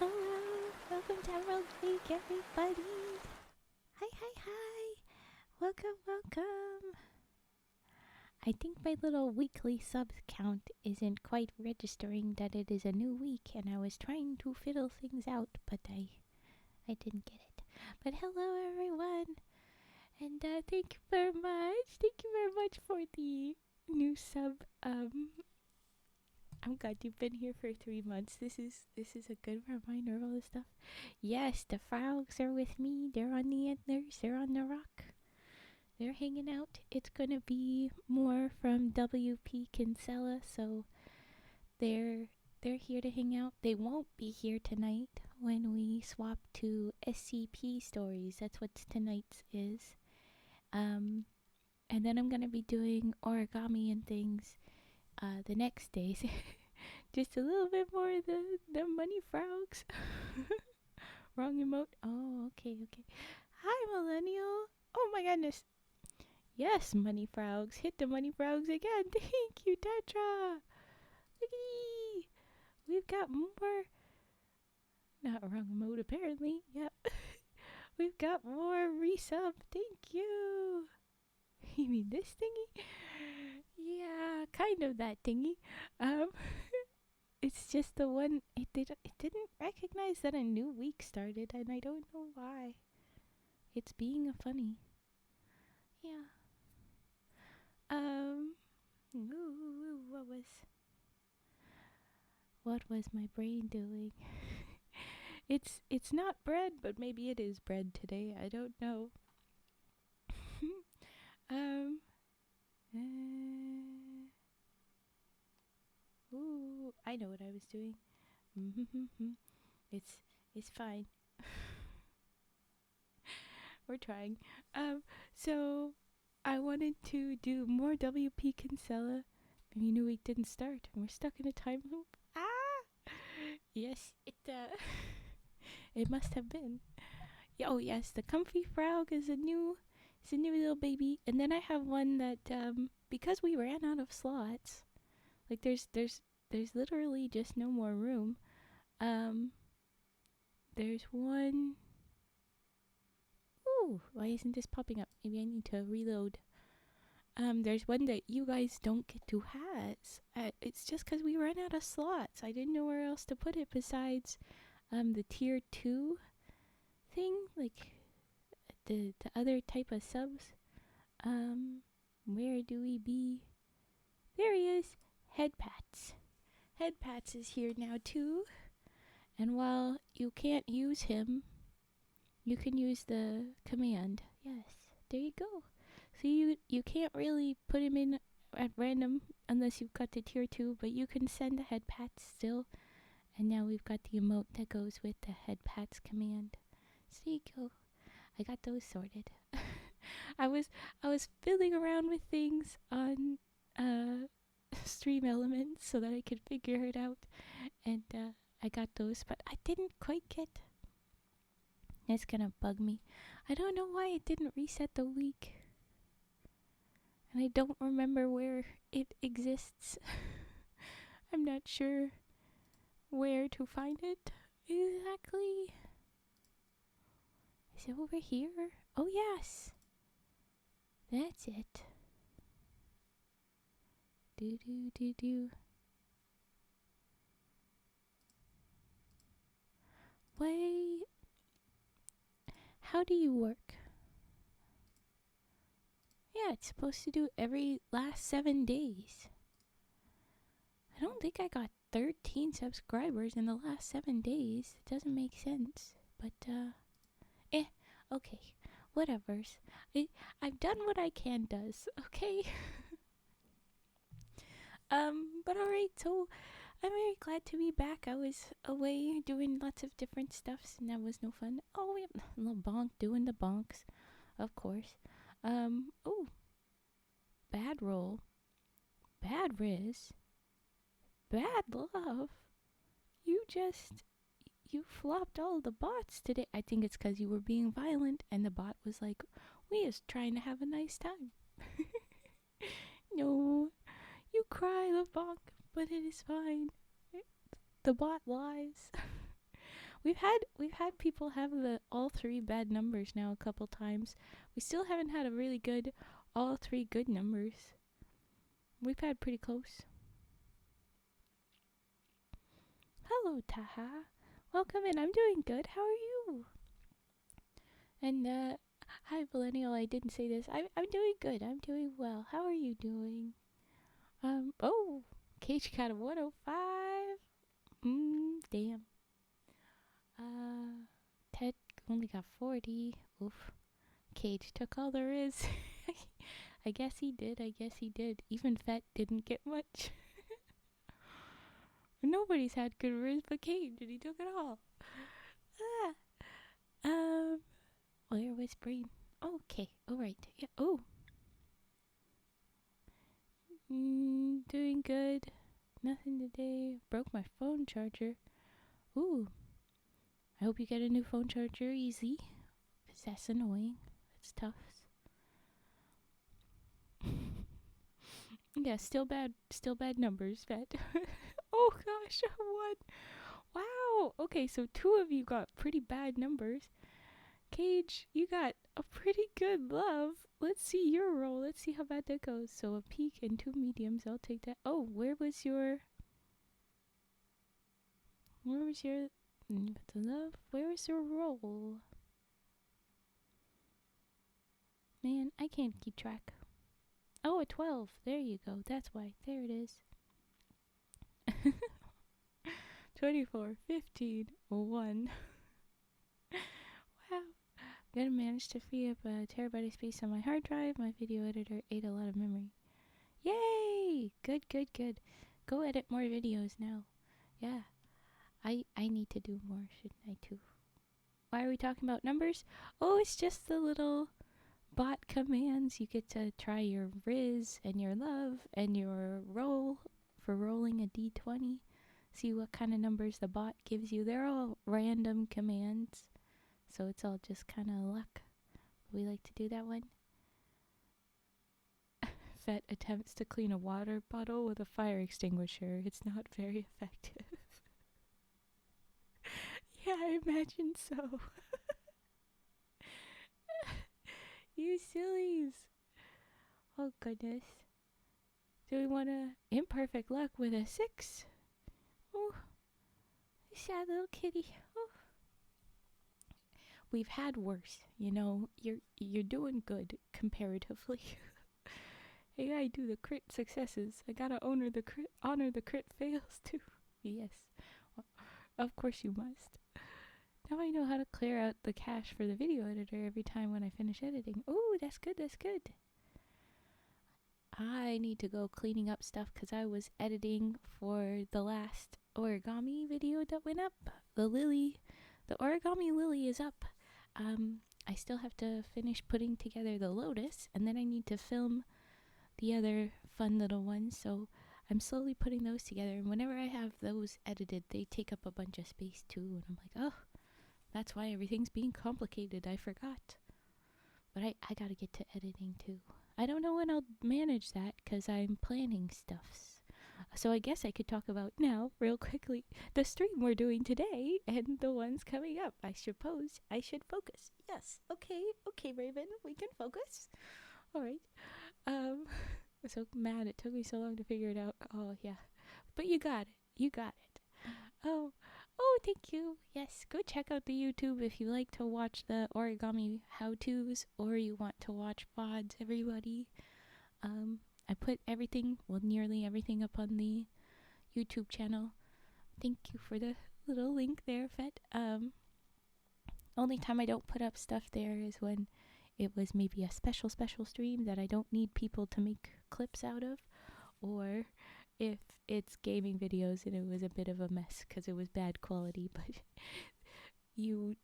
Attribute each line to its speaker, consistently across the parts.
Speaker 1: Hello, welcome to Emerald Lake, everybody. Hi, hi, hi. Welcome. I think my little weekly subs count isn't quite registering that it is a new week, and I was trying to fiddle things out, but I didn't get it. But hello, everyone, and thank you very much. Thank you very much for the new sub. I'm glad you've been here for 3 months. This is a good reminder of all this stuff. Yes, the frogs are with me. They're on the antlers. They're on the rock. They're hanging out. It's gonna be more from WP Kinsella, so they're here to hang out. They won't be here tonight when we swap to SCP stories. That's what tonight's is. And then I'm gonna be doing origami and things the next days. Just a little bit more of the money frogs. Wrong emote. Oh, okay. Hi, Millennial. Oh my goodness. Yes, money frogs. Hit the money frogs again. Thank you, Tetra. Looky. We've got more. Not wrong emote, apparently. Yep. We've got more resub. Thank you. You mean this thingy? Yeah, kind of that thingy. It's just the one. It didn't recognize that a new week started, and I don't know why. It's being funny. Yeah. Ooh, what was my brain doing? It's not bread, but maybe it is bread today. I don't know. um. Ooh, I know what I was doing. It's fine. We're trying. So I wanted to do more WP Kinsella. The new week didn't start, and we're stuck in a time loop. Ah! Yes, it must have been. Oh yes, the Comfy Frog is a new little baby, and then I have one that because we ran out of slots, like there's literally just no more room. There's one. Ooh, why isn't this popping up? Maybe I need to reload. There's one that you guys don't get to have. It's just because we ran out of slots. I didn't know where else to put it besides the tier 2 thing, like the other type of subs. Where do we be? There he is. Headpats. Headpats is here now too. And while you can't use him, you can use the command. Yes, there you go. So you can't really put him in at random unless you've got the tier 2, but you can send the head pats still. And now we've got the emote that goes with the head pats command. So there you go. I got those sorted. I was fiddling around with things on Stream Elements so that I could figure it out, and I got those, but I didn't quite get. It's gonna bug me. I don't know why it didn't reset the week. And I don't remember where it exists. I'm not sure where to find it exactly. Is it over here? Oh, yes. That's it. Do. Wait. How do you work? Yeah, it's supposed to do every last 7 days. I don't think I got 13 subscribers in the last 7 days. It doesn't make sense. But, okay. Whatevers. I've done what I can does, okay? But alright, so I'm very glad to be back. I was away doing lots of different stuffs, and that was no fun. Oh, we have a little bonk doing the bonks, of course. Oh. Bad roll. Bad Riz. Bad love. You flopped all the bots today. I think it's because you were being violent, and the bot was like, we is trying to have a nice time. No, you cry, LeBonk, but it is fine. The bot lies. we've had people have the all three bad numbers now a couple times. We still haven't had a really good all three good numbers. We've had pretty close. Hello, Taha. Welcome in. I'm doing good. How are you? And hi, Millennial. I didn't say this. I'm doing good. I'm doing well. How are you doing? Oh, Cage got a 105. Damn. Ted only got 40. Oof. Cage took all there is. I guess he did. Even Fett didn't get much. Nobody's had good riz but Cage, and he took it all. Where was Brain? Okay, alright. Yeah, oh. Doing good. Nothing today. Broke my phone charger. Ooh. I hope you get a new phone charger easy. Because that's annoying. It's tough. Yeah, still bad numbers, Fett. Oh gosh, what? Wow. Okay, so 2 of you got pretty bad numbers. Cage, you got a pretty good love. Let's see your roll. Let's see how bad that goes. So a peak and 2 mediums. I'll take that. Oh, where was your love? Where was your roll? Man, I can't keep track. Oh, a 12. There you go. That's why. There it is. 24, 15, 1. Wow. Gonna manage to free up a terabyte of space on my hard drive. My video editor ate a lot of memory. Yay! Good. Go edit more videos now. Yeah. I need to do more, shouldn't I too? Why are we talking about numbers? Oh, it's just the little bot commands. You get to try your Riz and your love and your roll for rolling a d20. See what kind of numbers the bot gives you. They're all random commands, so it's all just kind of luck. We like to do that one. Fett attempts to clean a water bottle with a fire extinguisher. It's not very effective. Yeah, I imagine so. You sillies. Oh, goodness. Do we want to imperfect luck with a 6? Oh, sad little kitty. Oh. We've had worse, you know. You're doing good comparatively. Hey, I do the crit successes. I gotta honor the crit fails too. Yes, well, of course you must. Now I know how to clear out the cache for the video editor every time when I finish editing. Oh, that's good. I need to go cleaning up stuff because I was editing for the last origami video that went up. The origami lily is up. I still have to finish putting together the lotus, and then I need to film the other fun little ones, so I'm slowly putting those together, and whenever I have those edited, they take up a bunch of space too, and I'm like, oh, that's why everything's being complicated. I forgot. But I gotta get to editing too. I don't know when I'll manage that because I'm planning stuffs. So I guess I could talk about now, real quickly, the stream we're doing today and the ones coming up. I suppose I should focus. Yes. Okay, Raven, we can focus. All right. I'm so mad it took me so long to figure it out. Oh, yeah. But you got it. Oh, thank you. Yes, go check out the YouTube if you like to watch the origami how-tos or you want to watch VODs, everybody. I put everything, well, nearly everything up on the YouTube channel. Thank you for the little link there, Fett. Only time I don't put up stuff there is when it was maybe a special stream that I don't need people to make clips out of, or if it's gaming videos and it was a bit of a mess because it was bad quality, but you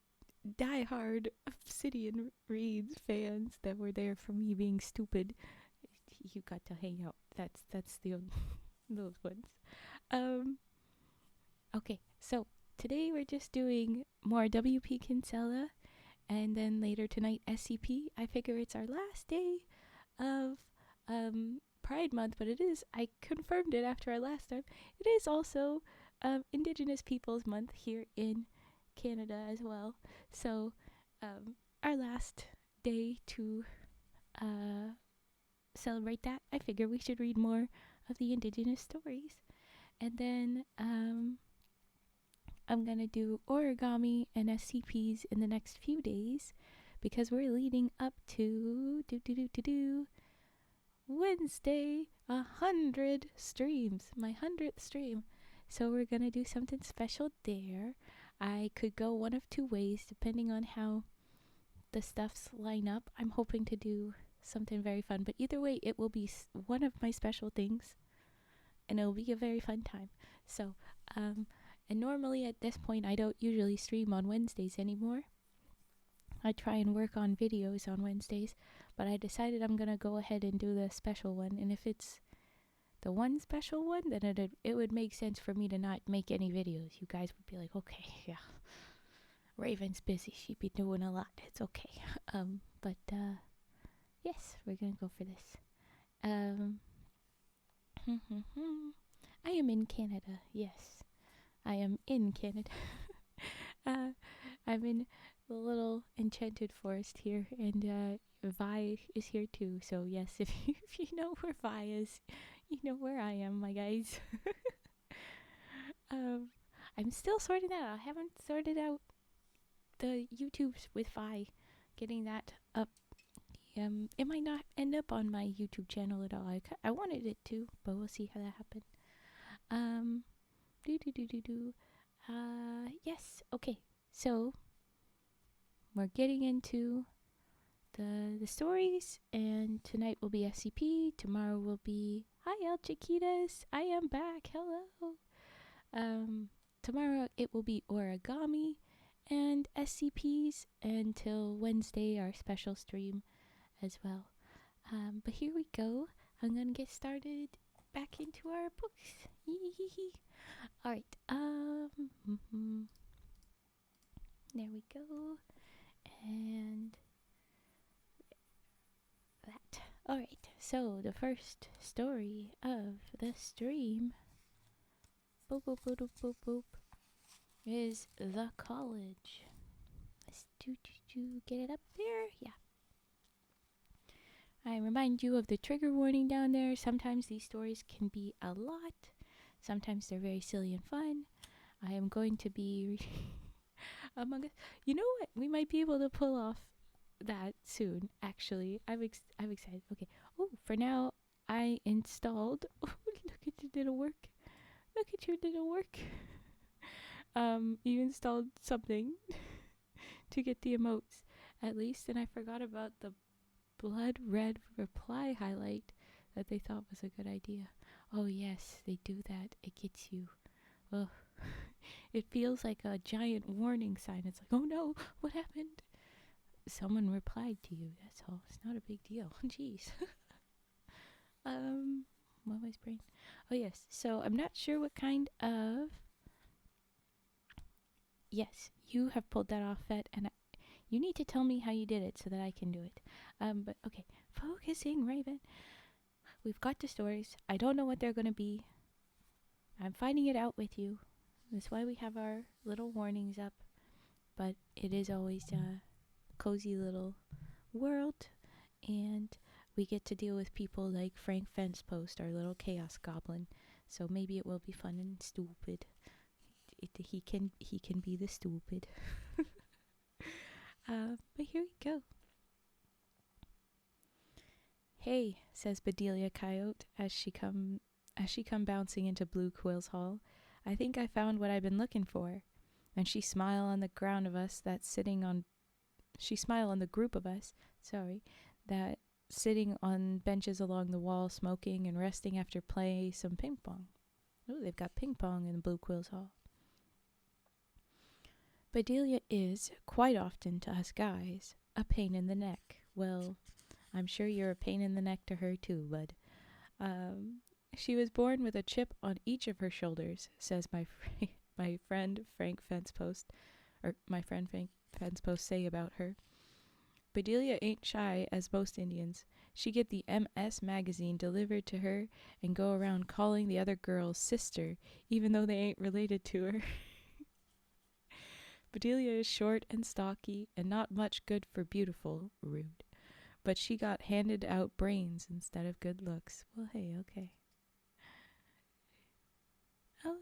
Speaker 1: die-hard Obsidian Reeds fans that were there for me being stupid, you got to hang out. That's the those ones. Okay, so today we're just doing more WP Kinsella, and then later tonight SCP. I figure it's our last day of Pride Month, but it is, I confirmed it after our last time, it is also Indigenous Peoples Month here in Canada as well. So, our last day to celebrate that, I figure we should read more of the Indigenous stories. And then I'm gonna do origami and SCPs in the next few days because we're leading up to Wednesday, 100 streams, my 100th stream. So we're gonna do something special there. I could go one of two ways depending on how the stuffs line up. I'm hoping to do something very fun, but either way, it will be one of my special things, and it'll be a very fun time. So, and normally at this point, I don't usually stream on Wednesdays anymore. I try and work on videos on Wednesdays, but I decided I'm gonna go ahead and do the special one. And if it's the one special one, then it would make sense for me to not make any videos. You guys would be like, okay, yeah, Raven's busy. She'd be doing a lot. It's okay. But yes, we're gonna go for this. I am in Canada. Yes, I am in Canada. I'm in the little enchanted forest here, and Vi is here too. So yes, if you know where Vi is, you know where I am, my guys. I'm still sorting that out. I haven't sorted out the YouTubes with Vi, getting that up. It might not end up on my YouTube channel at all. I wanted it to, but we'll see how that happens. Yes, okay. So we're getting into the stories, and tonight will be SCP. Tomorrow will be hi El Chiquitas. I am back. Hello. Tomorrow it will be origami and SCPs until Wednesday, our special stream as well. But here we go. I'm gonna get started back into our books. Alright, there we go. And that. Alright, so the first story of the stream boop boop boop boop boop boop is The College. Let's get it up there? Yeah. I remind you of the trigger warning down there. Sometimes these stories can be a lot. Sometimes they're very silly and fun. I am going to be Among Us. You know what? We might be able to pull off that soon, actually. I'm excited. Okay. Oh, for now, I installed... Oh, look at you, didn't work. Look at you, didn't work. You installed something to get the emotes, at least, and I forgot about the blood red reply highlight that they thought was a good idea. Oh yes, they do that. It gets you. Ugh. It feels like a giant warning sign. It's like, oh no, what happened? Someone replied to you. That's all. It's not a big deal. Jeez. What was brain? Oh yes. So I'm not sure what kind of. Yes, you have pulled that off, Vet, and you need to tell me how you did it so that I can do it. But okay, focusing, Raven. We've got the stories. I don't know what they're gonna be. I'm finding it out with you. That's why we have our little warnings up. But it is always a cozy little world, and we get to deal with people like Frank Fencepost, our little chaos goblin. So maybe it will be fun and stupid. He can be the stupid. But here we go. Hey, says Bedelia Coyote as she come bouncing into Blue Quill's hall. I think I found what I've been looking for. And she smile on the ground of us that's sitting on. She smile on the group of us. That sitting on benches along the wall, smoking and resting after play some ping pong. Oh, they've got ping pong in Blue Quill's hall. Bedelia is, quite often to us guys, a pain in the neck. Well, I'm sure you're a pain in the neck to her too, bud. She was born with a chip on each of her shoulders, says my friend Frank Fencepost, or my friend Frank Fencepost say about her. Bedelia ain't shy as most Indians. She get the MS magazine delivered to her and go around calling the other girls sister, even though they ain't related to her. Bedelia is short and stocky and not much good for beautiful, rude. But she got handed out brains instead of good looks. Well, hey, okay. Oh.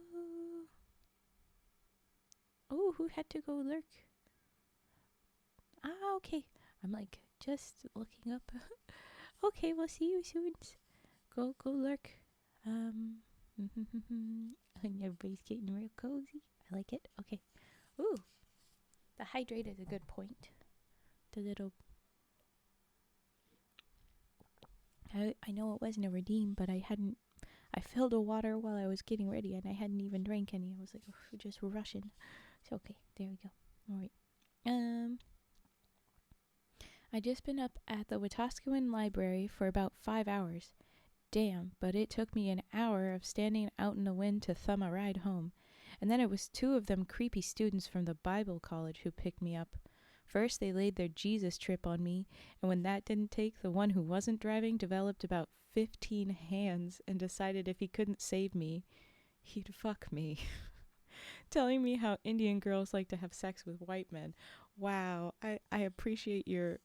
Speaker 1: Oh, who had to go lurk? Ah, okay. I'm like just looking up. Okay, we'll see you soon. Go lurk. And everybody's getting real cozy. I like it. Okay. Ooh, the hydrate is a good point. The little. I know it wasn't a redeem, but I filled the water while I was getting ready, and I hadn't even drank any. I was like, just rushing. So okay, there we go. All right. I just been up at the Wetaskiwin Library for about 5 hours. Damn, but it took me an hour of standing out in the wind to thumb a ride home. And then it was 2 of them creepy students from the Bible college who picked me up. First, they laid their Jesus trip on me, and when that didn't take, the one who wasn't driving developed about 15 hands and decided if he couldn't save me, he'd fuck me. Telling me how Indian girls like to have sex with white men. Wow, I appreciate your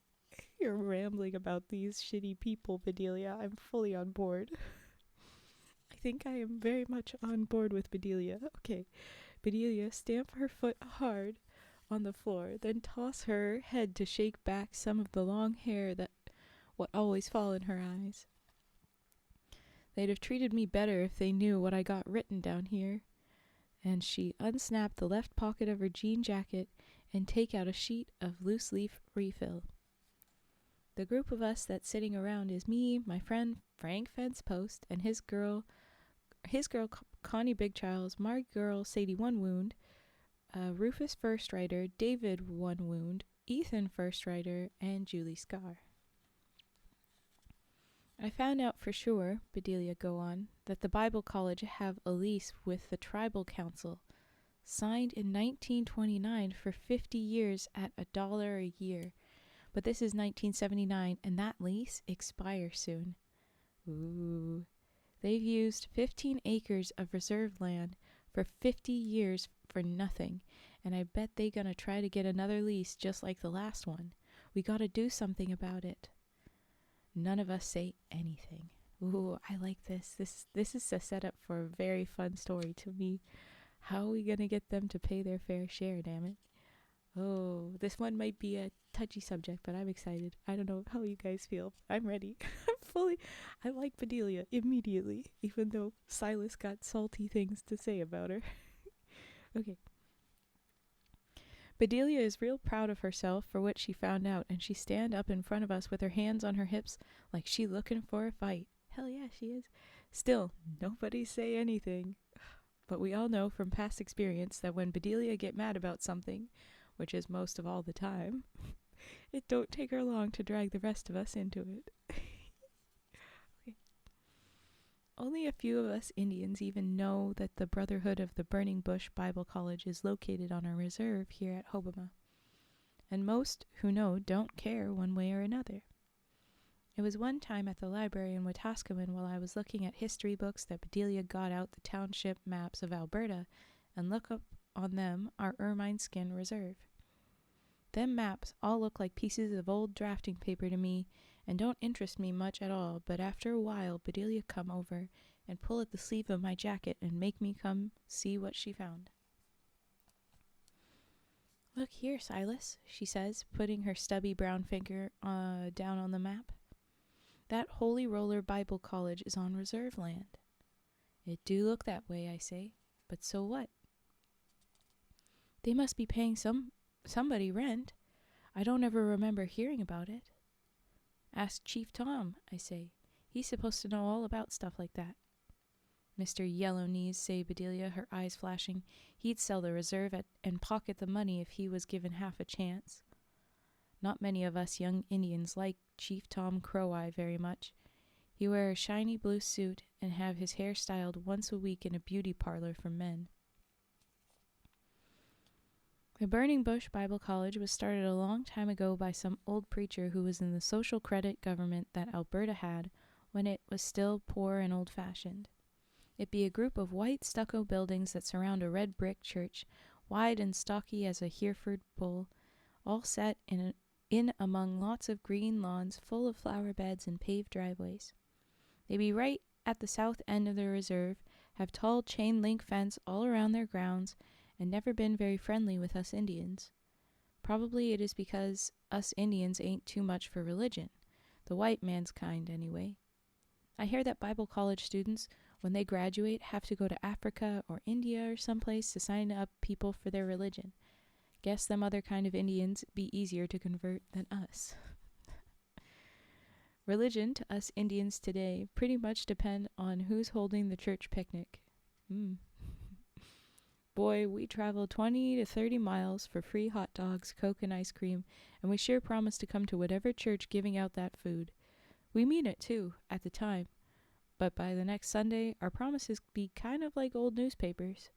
Speaker 1: rambling about these shitty people, Bedelia. I'm fully on board. I think I am very much on board with Bedelia. Okay, Bedelia, stamp her foot hard on the floor, then toss her head to shake back some of the long hair that what always fall in her eyes. They'd have treated me better if they knew what I got written down here. And she unsnapped the left pocket of her jean jacket and take out a sheet of loose leaf refill. The group of us that's sitting around is me, my friend Frank Fence Post, and his girl Connie Big Charles, my girl Sadie One Wound, Rufus First Rider, David One Wound, Ethan First Rider, and Julie Scar. I found out for sure, Bedelia go on, that the Bible College have a lease with the Tribal Council, signed in 1929 for 50 years at $1 a year. But this is 1979, and that lease expires soon. Ooh. They've used 15 acres of reserve land for 50 years for nothing, and I bet they gonna try to get another lease just like the last one. We gotta do something about it. None of us say anything. Ooh, I like this. This is a setup for a very fun story to me. How are we gonna get them to pay their fair share, damn it? Oh, this one might be a touchy subject, but I'm excited. I don't know how you guys feel. I'm ready. I like Bedelia immediately, even though Silas got salty things to say about her. Okay. Bedelia is real proud of herself for what she found out, and she stand up in front of us with her hands on her hips like she looking for a fight. Hell yeah, she is. Still, nobody say anything. But we all know from past experience that when Bedelia get mad about something, which is most of all the time, it don't take her long to drag the rest of us into it. Okay. Only a few of us Indians even know that the Brotherhood of the Burning Bush Bible College is located on a reserve here at Hobama. And most who know don't care one way or another. It was one time at the library in Wetaskiwin while I was looking at history books that Bedelia got out the township maps of Alberta and look up on them our ermine skin reserve. Them maps all look like pieces of old drafting paper to me and don't interest me much at all, but after a while Bedelia come over and pull at the sleeve of my jacket and make me come see what she found. Look here, Silas, she says, putting her stubby brown finger down on the map. That Holy Roller Bible College is on reserve land. It do look that way, I say, but so what? They must be paying somebody rent. I don't ever remember hearing about it. Ask Chief Tom, I say. He's supposed to know all about stuff like that. Mr. Yellow Knees, say Bedelia, her eyes flashing. He'd sell the reserve and pocket the money if he was given half a chance. Not many of us young Indians like Chief Tom Crow-Eye very much. He wear a shiny blue suit and have his hair styled once a week in a beauty parlor for men. The Burning Bush Bible College was started a long time ago by some old preacher who was in the social credit government that Alberta had when it was still poor and old-fashioned. It be a group of white stucco buildings that surround a red brick church wide and stocky as a Hereford bull, all set in among lots of green lawns full of flower beds and paved driveways. They be right at the south end of the reserve, have tall chain link fence all around their grounds, and never been very friendly with us Indians. Probably it is because us Indians ain't too much for religion, the white man's kind anyway. I hear that Bible college students, when they graduate, have to go to Africa or India or someplace to sign up people for their religion. Guess them other kind of Indians be easier to convert than us. Religion to us Indians today pretty much depend on who's holding the church picnic. Boy, we travel 20 to 30 miles for free hot dogs, Coke, and ice cream, and we sure promise to come to whatever church giving out that food. We mean it, too, at the time. But by the next Sunday, our promises be kind of like old newspapers,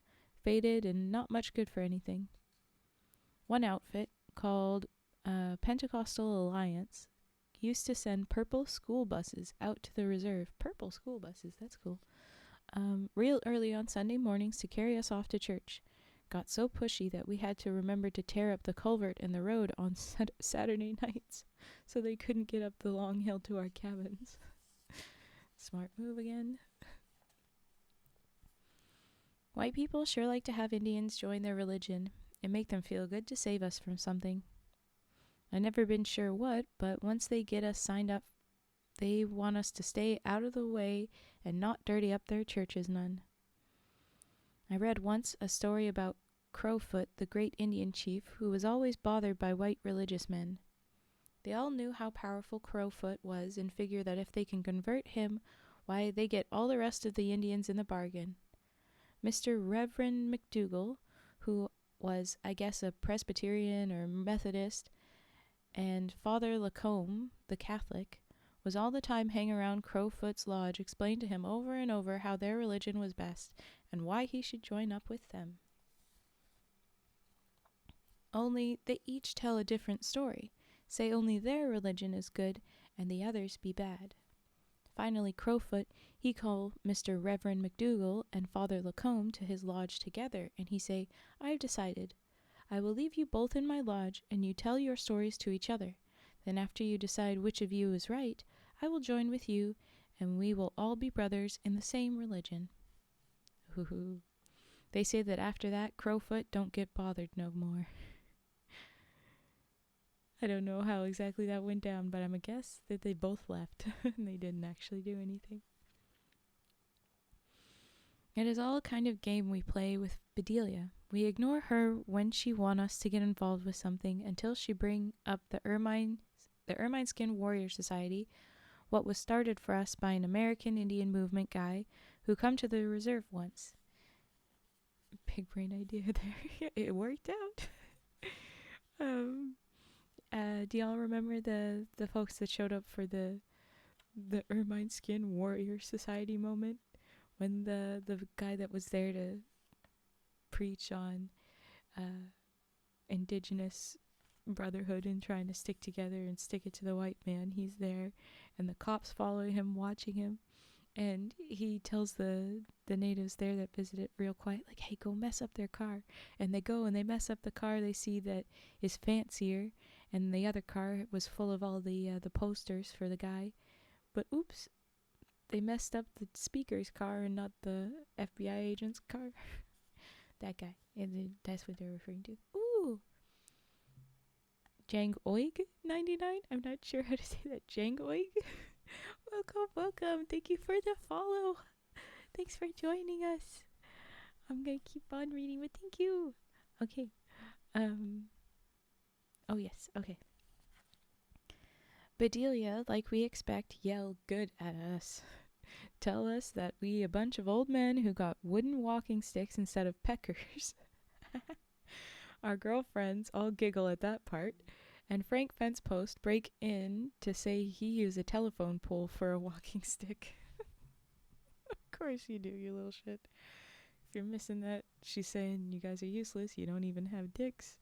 Speaker 1: faded and not much good for anything. One outfit, called Pentecostal Alliance, used to send purple school buses out to the reserve. Purple school buses, that's cool. Real early on Sunday mornings to carry us off to church. Got so pushy that we had to remember to tear up the culvert in the road on Saturday nights so they couldn't get up the long hill to our cabins. Smart move again. White people sure like to have Indians join their religion and make them feel good to save us from something. I've never been sure what, but once they get us signed up, they want us to stay out of the way and not dirty up their churches none. I read once a story about Crowfoot, the great Indian chief, who was always bothered by white religious men. They all knew how powerful Crowfoot was and figured that if they can convert him, why, they get all the rest of the Indians in the bargain. Mr. Reverend McDougall, who was, I guess, a Presbyterian or Methodist, and Father Lacombe, the Catholic, was all the time hanging around Crowfoot's lodge, explained to him over and over how their religion was best and why he should join up with them. Only they each tell a different story, say only their religion is good and the others be bad. Finally, Crowfoot, he call Mr. Reverend McDougall and Father Lacombe to his lodge together, and he say, I've decided. I will leave you both in my lodge, and you tell your stories to each other. Then after you decide which of you is right, I will join with you, and we will all be brothers in the same religion. Hoo-hoo. They say that after that, Crowfoot don't get bothered no more. I don't know how exactly that went down, but I'm a guess that they both left, and they didn't actually do anything. It is all a kind of game we play with Bedelia. We ignore her when she want us to get involved with something until she bring up the Ermine Skin Warrior Society, what was started for us by an American Indian movement guy who come to the reserve once. Big brain idea there. It worked out. Do y'all remember the folks that showed up for the Ermine Skin Warrior Society moment? When the guy that was there to preach on indigenous brotherhood and trying to stick together and stick it to the white man, he's there, and the cops follow him, watching him, and he tells the natives there that visit it real quiet, like, hey, go mess up their car. And they go and they mess up the car they see that is fancier, and the other car was full of all the posters for the guy. But oops, they messed up the speaker's car and not the FBI agent's car. That guy. And that's what they're referring to. Ooh. Jang Oig 99? I'm not sure how to say that. Jang Oig? Welcome. Thank you for the follow. Thanks for joining us. I'm going to keep on reading, but thank you. Okay. Oh, yes. Okay. Bedelia, like we expect, yell good at us. Tell us that we a bunch of old men who got wooden walking sticks instead of peckers. Our girlfriends all giggle at that part, and Frank Fencepost break in to say he used a telephone pole for a walking stick. Of course you do, you little shit. If you're missing that, she's saying you guys are useless, you don't even have dicks.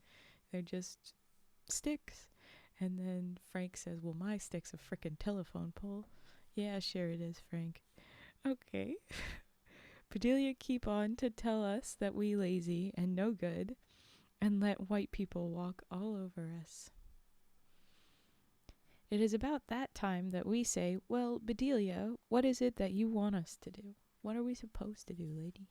Speaker 1: They're just sticks. And then Frank says, well, my stick's a frickin' telephone pole. Yeah, sure it is, Frank. Okay. Bedelia keep on to tell us that we lazy and no good, and let white people walk all over us. It is about that time that we say, well, Bedelia, what is it that you want us to do? What are we supposed to do, lady?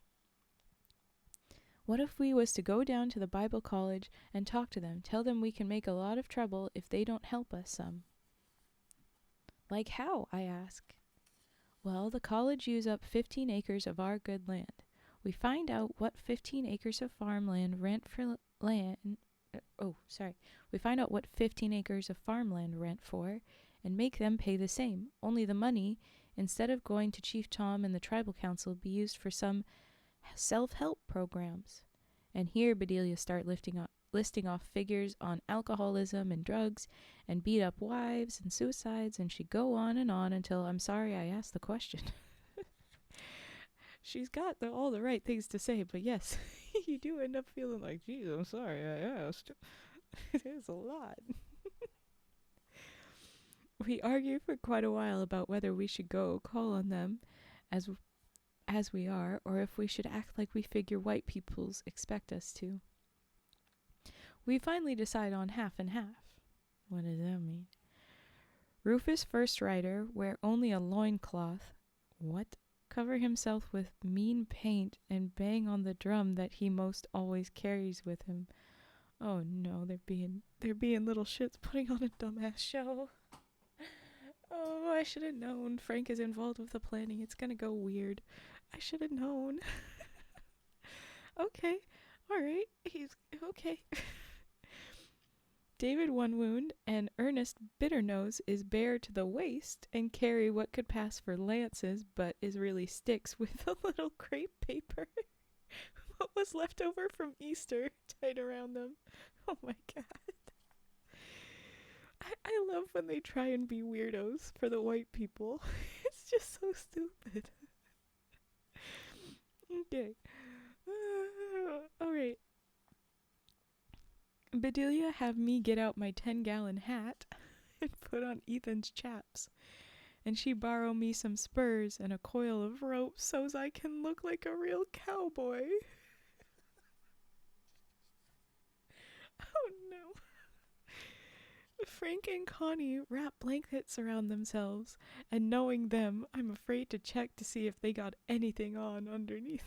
Speaker 1: What if we was to go down to the Bible college and talk to them, tell them we can make a lot of trouble if they don't help us some? Like how, I ask. Well, the college use up 15 acres of our good land. We find out what 15 acres of farmland rent for land. We find out what 15 acres of farmland rent for and make them pay the same. Only the money, instead of going to Chief Tom and the tribal council, be used for some self-help programs. And here Bedelia start listing off figures on alcoholism and drugs and beat up wives and suicides, and she'd go on until I'm sorry I asked the question. She's got all the right things to say, but yes, you do end up feeling like, geez, I'm sorry I asked. It is a lot. We argue for quite a while about whether we should go call on them as we are, or if we should act like we figure white peoples expect us to. We finally decide on half and half. What does that mean? Rufus First Rider wear only a loincloth. What? Cover himself with mean paint and bang on the drum that he most always carries with him. Oh no, they're being little shits putting on a dumbass show. Oh, I should have known. Frank is involved with the planning. It's gonna go weird. I should have known. Okay, alright, he's okay. David One Wound and Ernest Bitternose is bare to the waist and carry what could pass for lances but is really sticks with a little crepe paper. What was left over from Easter tied around them. Oh my god. I love when they try and be weirdos for the white people. It's just so stupid. Okay. Alright. Bedelia have me get out my 10-gallon hat and put on Ethan's chaps. And she borrow me some spurs and a coil of rope so's I can look like a real cowboy. Oh no. Frank and Connie wrap blankets around themselves, and knowing them, I'm afraid to check to see if they got anything on underneath.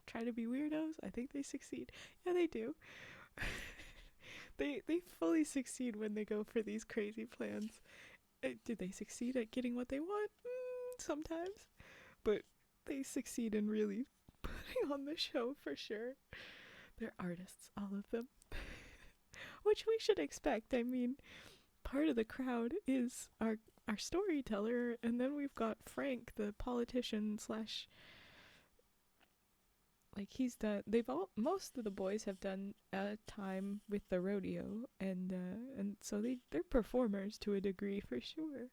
Speaker 1: Try to be weirdos. I think they succeed. Yeah, they do. They fully succeed when they go for these crazy plans. Did they succeed at getting what they want? Sometimes. But they succeed in really putting on the show for sure. They're artists, all of them. Which we should expect. I mean, part of the crowd is our storyteller, and then we've got Frank, the politician slash... Like, most of the boys have done a time with the rodeo, and so they're performers to a degree for sure.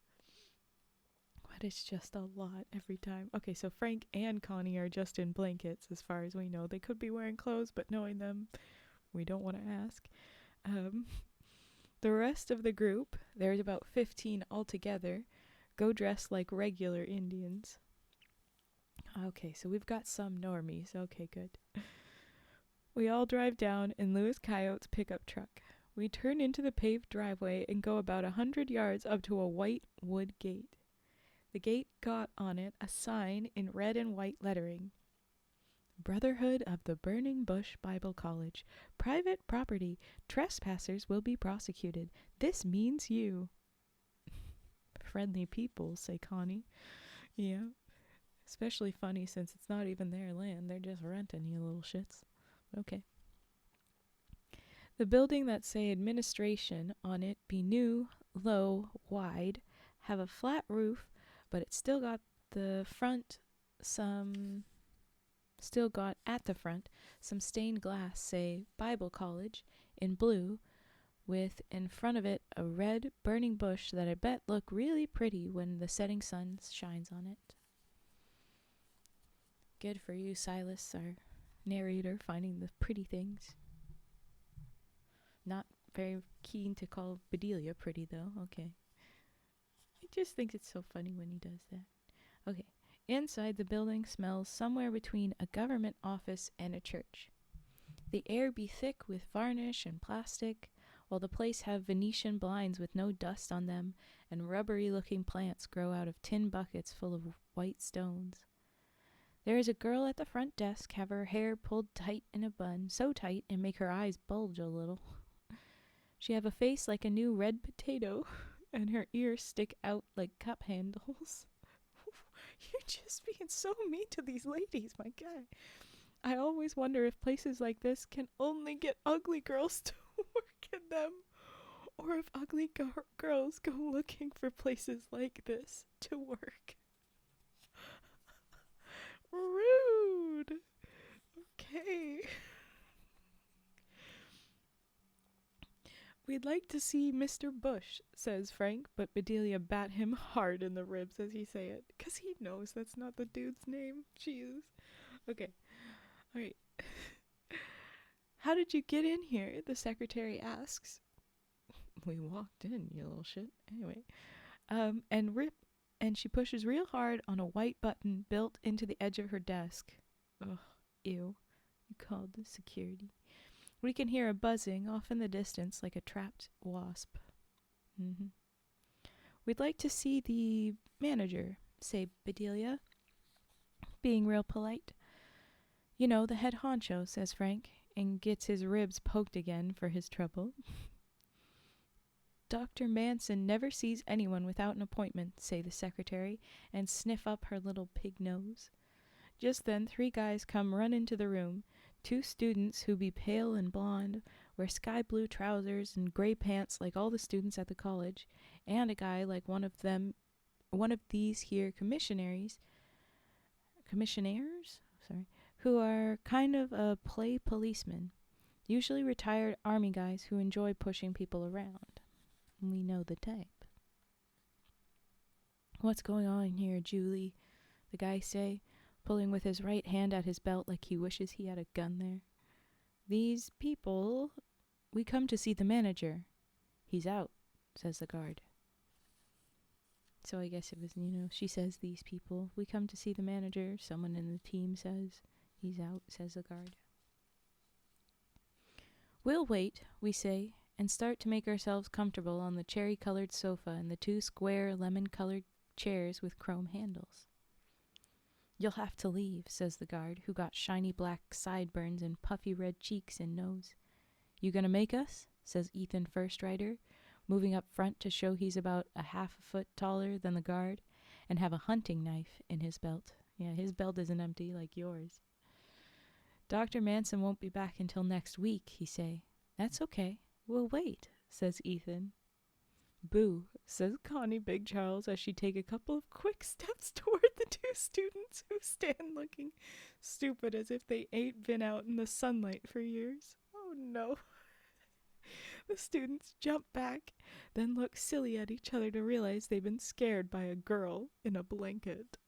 Speaker 1: But it's just a lot every time. Okay, so Frank and Connie are just in blankets as far as we know. They could be wearing clothes, but knowing them, we don't want to ask. The rest of the group, there's about 15 altogether, go dressed like regular Indians. Okay, so we've got some normies. Okay, good. We all drive down in Louis Coyote's pickup truck. We turn into the paved driveway and go about 100 yards up to a white wood gate. The gate got on it a sign in red and white lettering. Brotherhood of the Burning Bush Bible College. Private property. Trespassers will be prosecuted. This means you. Friendly people, say Connie. Yeah. Especially funny since it's not even their land. They're just renting, you little shits. Okay. The building that say administration on it be new, low, wide, have a flat roof, but it's still got at the front some stained glass, say Bible College, in blue, with in front of it a red burning bush that I bet look really pretty when the setting sun shines on it. Good for you, Silas, our narrator, finding the pretty things. Not very keen to call Bedelia pretty, though. Okay. I just think it's so funny when he does that. Okay. Inside the building smells somewhere between a government office and a church. The air be thick with varnish and plastic, while the place have Venetian blinds with no dust on them, and rubbery-looking plants grow out of tin buckets full of white stones. There is a girl at the front desk, have her hair pulled tight in a bun, so tight it make her eyes bulge a little. She have a face like a new red potato, and her ears stick out like cup handles. You're just being so mean to these ladies, my guy. I always wonder if places like this can only get ugly girls to work in them, or if ugly girls go looking for places like this to work. Rude. Okay. We'd like to see Mr. Bush, says Frank, but Bedelia bat him hard in the ribs as he say it, 'cause he knows that's not the dude's name. Jesus. Okay. Alright. How did you get in here? The secretary asks. We walked in, you little shit. Anyway. And she pushes real hard on a white button built into the edge of her desk. Ugh, ew. You called the security. We can hear a buzzing off in the distance like a trapped wasp. We'd like to see the manager, say Bedelia, being real polite. You know, the head honcho, says Frank, and gets his ribs poked again for his trouble. Dr. Manson never sees anyone without an appointment, say the secretary, and sniff up her little pig nose. Just then 3 guys come run into the room, 2 students who be pale and blonde, wear sky blue trousers and gray pants like all the students at the college, and a guy like one of these here commissioners, who are kind of a play policeman, usually retired army guys who enjoy pushing people around. We know the type. What's going on here, Julie? The guy say, pulling with his right hand at his belt like he wishes he had a gun there. These people, we come to see the manager. He's out, says the guard. So I guess it was, she says these people. We come to see the manager. Someone in the team says, he's out, says the guard. We'll wait, we say, and start to make ourselves comfortable on the cherry-colored sofa and the 2 square lemon-colored chairs with chrome handles. You'll have to leave, says the guard, who got shiny black sideburns and puffy red cheeks and nose. You gonna make us? Says Ethan Firstrider, moving up front to show he's about a half a foot taller than the guard and have a hunting knife in his belt. Yeah, his belt isn't empty like yours. Dr. Manson won't be back until next week, he say. That's okay. We'll wait, says Ethan. Boo, says Connie Big Charles as she take a couple of quick steps toward the 2 students who stand looking stupid as if they ain't been out in the sunlight for years. Oh no. The students jump back, then look silly at each other to realize they've been scared by a girl in a blanket.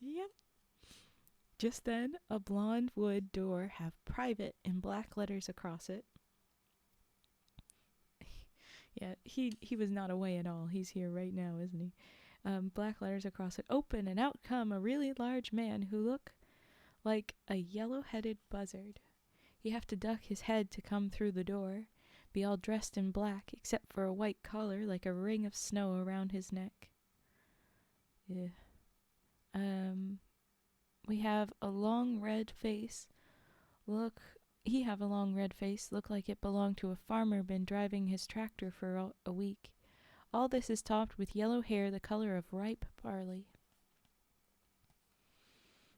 Speaker 1: Yep. Just then, a blonde wood door have private in black letters across it. Yeah, he was not away at all. He's here right now, isn't he? Black letters across it. Open, and out come a really large man who look like a yellow-headed buzzard. He have to duck his head to come through the door, be all dressed in black, except for a white collar like a ring of snow around his neck. Yeah. We have a long red face. He have a long red face, look like it belonged to a farmer been driving his tractor for a week. All this is topped with yellow hair the color of ripe barley.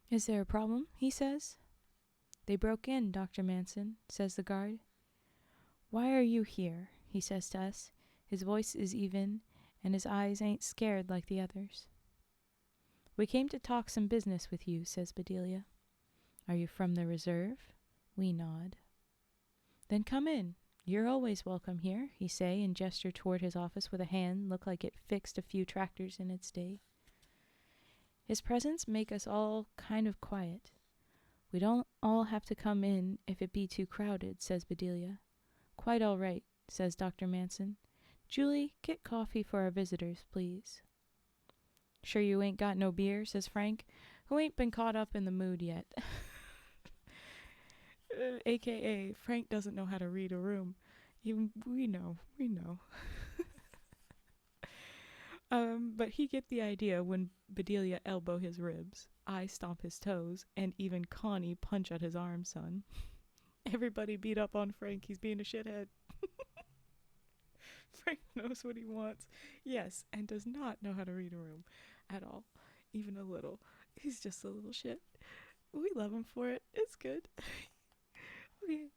Speaker 1: Is there a problem? He says. They broke in, Dr. Manson, says the guard. Why are you here? He says to us. His voice is even, and his eyes ain't scared like the others. We came to talk some business with you, says Bedelia. Are you from the reserve? We nod. Then come in. You're always welcome here, he say, and gesture toward his office with a hand look like it fixed a few tractors in its day. His presence make us all kind of quiet. We don't all have to come in if it be too crowded, says Bedelia. Quite all right, says Dr. Manson. Julie, get coffee for our visitors, please. Sure you ain't got no beer, says Frank, who ain't been caught up in the mood yet. AKA Frank doesn't know how to read a room. Even we know. But he get the idea when Bedelia elbow his ribs, I stomp his toes, and even Connie punch at his arm, son. Everybody beat up on Frank. He's being a shithead. Frank knows what he wants. Yes, and does not know how to read a room at all. Even a little. He's just a little shit. We love him for it. It's good. Okay.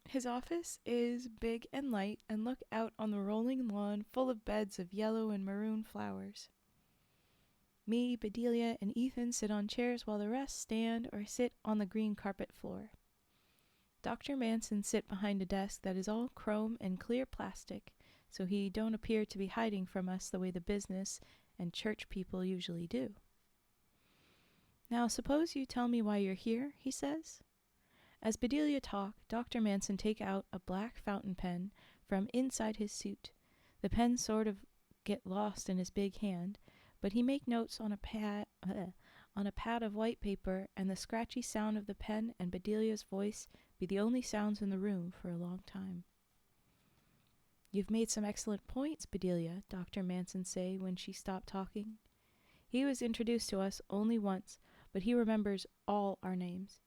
Speaker 1: His office is big and light and look out on the rolling lawn full of beds of yellow and maroon flowers. Me, Bedelia, and Ethan sit on chairs while the rest stand or sit on the green carpet floor. Dr. Manson sit behind a desk that is all chrome and clear plastic, so he don't appear to be hiding from us the way the business and church people usually do. Now suppose you tell me why you're here, he says. As Bedelia talk, Dr. Manson take out a black fountain pen from inside his suit. The pen sort of get lost in his big hand, but he make notes on a pad of white paper, and the scratchy sound of the pen and Bedelia's voice be the only sounds in the room for a long time. You've made some excellent points, Bedelia, Dr. Manson say when she stopped talking. He was introduced to us only once, but he remembers all our names.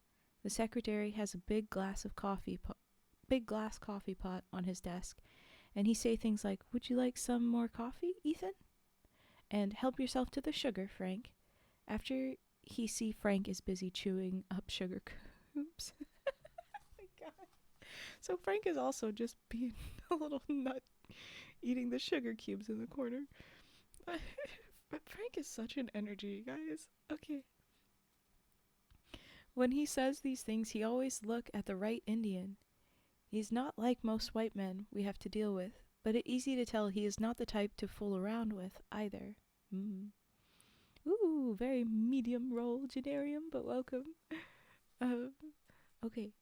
Speaker 1: The secretary has a big glass coffee pot on his desk, and he say things like, "Would you like some more coffee, Ethan?" And "Help yourself to the sugar, Frank." After he see Frank is busy chewing up sugar cubes. Oh my God. So Frank is also just being a little nut, eating the sugar cubes in the corner. But Frank is such an energy, guys. Okay. When he says these things, he always look at the right Indian. He's not like most white men we have to deal with, but it's easy to tell he is not the type to fool around with either. Ooh, very medium role, Genarium, but welcome. Okay.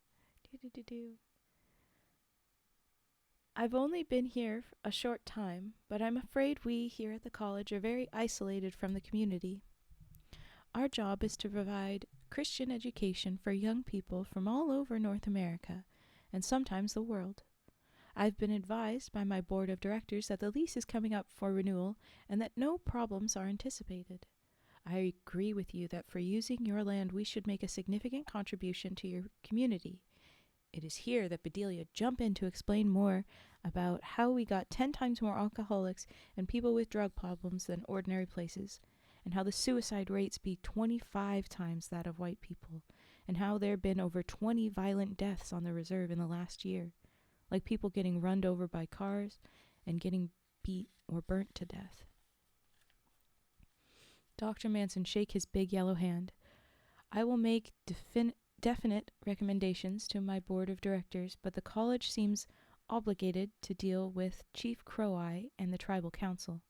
Speaker 1: I've only been here a short time, but I'm afraid we here at the college are very isolated from the community. Our job is to provide Christian education for young people from all over North America, and sometimes the world. I've been advised by my board of directors that the lease is coming up for renewal and that no problems are anticipated. I agree with you that for using your land we should make a significant contribution to your community. It is here that Bedelia jump in to explain more about how we got 10 times more alcoholics and people with drug problems than ordinary places, and how the suicide rates be 25 times that of white people, and how there have been over 20 violent deaths on the reserve in the last year, like people getting run over by cars and getting beat or burnt to death. Dr. Manson shake his big yellow hand. I will make definite recommendations to my board of directors, but the college seems obligated to deal with Chief Crow-Eye and the tribal council.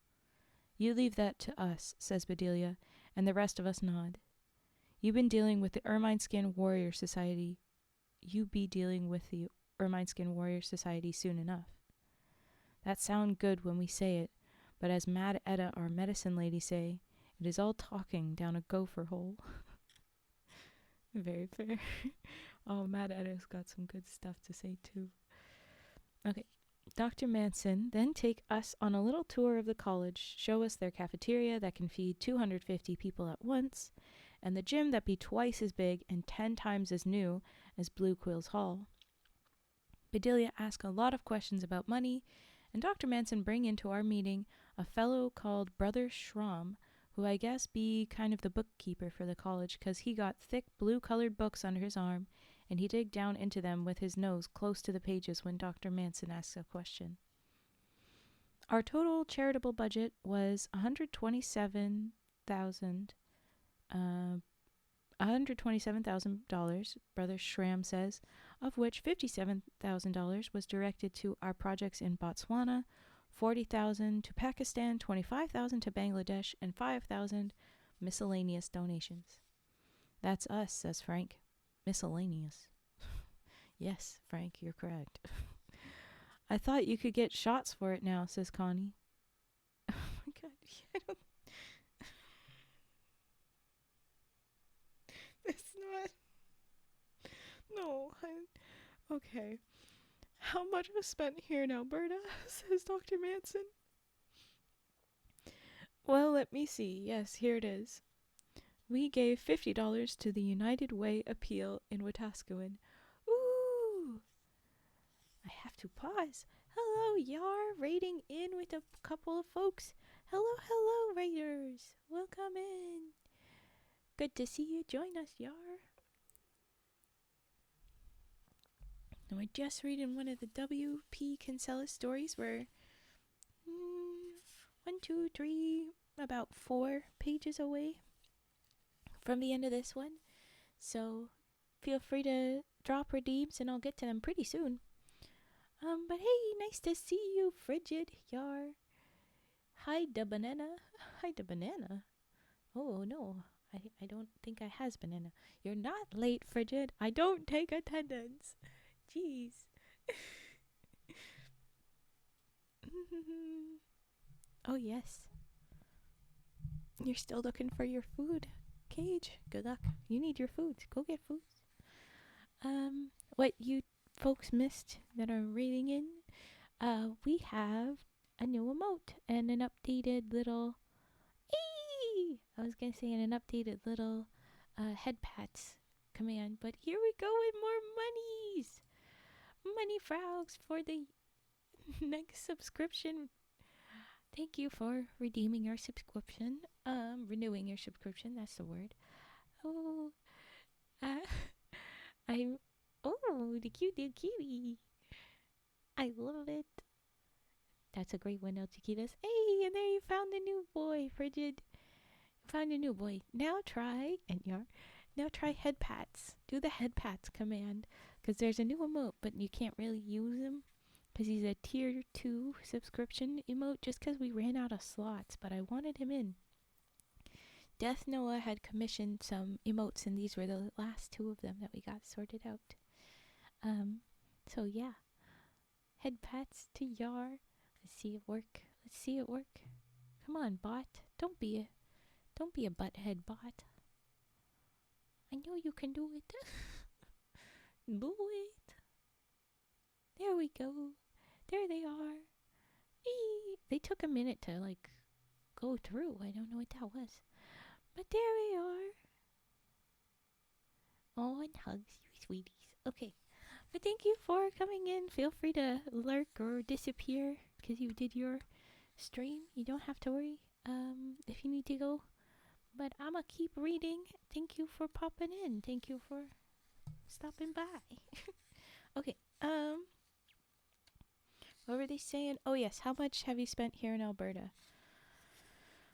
Speaker 1: You leave that to us, says Bedelia, and the rest of us nod. You've been dealing with the Ermine Skin Warrior Society. You be dealing with the Ermine Skin Warrior Society soon enough. That sound good when we say it, but as Mad Etta, our medicine lady, say, it is all talking down a gopher hole. Very fair. Oh, Mad Etta's got some good stuff to say too. Okay. Dr. Manson then take us on a little tour of the college, show us their cafeteria that can feed 250 people at once, and the gym that be twice as big and 10 times as new as Blue Quill's Hall. Bedelia ask a lot of questions about money, and Dr. Manson bring into our meeting a fellow called Brother Schramm, who I guess be kind of the bookkeeper for the college, 'cause he got thick blue-colored books under his arm, and he dig down into them with his nose close to the pages when Dr. Manson asks a question. Our total charitable budget was $127,000, Brother Schramm says, of which $57,000 was directed to our projects in Botswana, $40,000 to Pakistan, $25,000 to Bangladesh, and $5,000 miscellaneous donations. That's us, says Frank. Miscellaneous. Yes, Frank, you're correct. I thought you could get shots for it now, says Connie. Oh my God. That's not... Okay. How much was spent here in Alberta, says Dr. Manson. Well, let me see. Yes, here it is. We gave $50 to the United Way appeal in Wetaskiwin. Ooh! I have to pause. Hello, Yar, raiding in with a couple of folks. Hello, raiders. Welcome in. Good to see you. Join us, Yar. And we're just reading one of the W.P. Kinsella stories. We're 1, 2, 3, about 4 pages away from the end of this one. So feel free to drop redeems and I'll get to them pretty soon. But hey, nice to see you, Frigid Yar. Hi, da banana. Hi, da banana. Oh, no. I don't think I has banana. You're not late, Frigid. I don't take attendance. Jeez. Oh, yes. You're still looking for your food. Cage, good luck. You need your food. Go get food. What you folks missed that are reading in, we have a new emote and an updated little I was gonna say an updated little head pats command, but here we go with more monies. Money frogs for the next subscription. Thank you for redeeming your subscription. Renewing your subscription, that's the word. Oh, I'm the cute little kitty. I love it. That's a great one, El Chiquitas. Hey, and there you found a new boy, Frigid. Found a new boy. Now try head pats. Do the head pats command, because there's a new emote, but you can't really use him because he's a tier 2 subscription emote just because we ran out of slots, but I wanted him in. Death Noah had commissioned some emotes, and these were the last 2 of them that we got sorted out. So yeah. Head pats to Yar. Let's see it work. Come on, bot. Don't be a butthead bot. I know you can do it. Do it. There we go. There they are. Eee. They took a minute to go through. I don't know what that was. But there we are. Oh, and hugs, you sweeties. Okay. But thank you for coming in. Feel free to lurk or disappear because you did your stream. You don't have to worry if you need to go. But I'ma keep reading. Thank you for popping in. Thank you for stopping by. Okay. What were they saying? Oh yes, how much have you spent here in Alberta?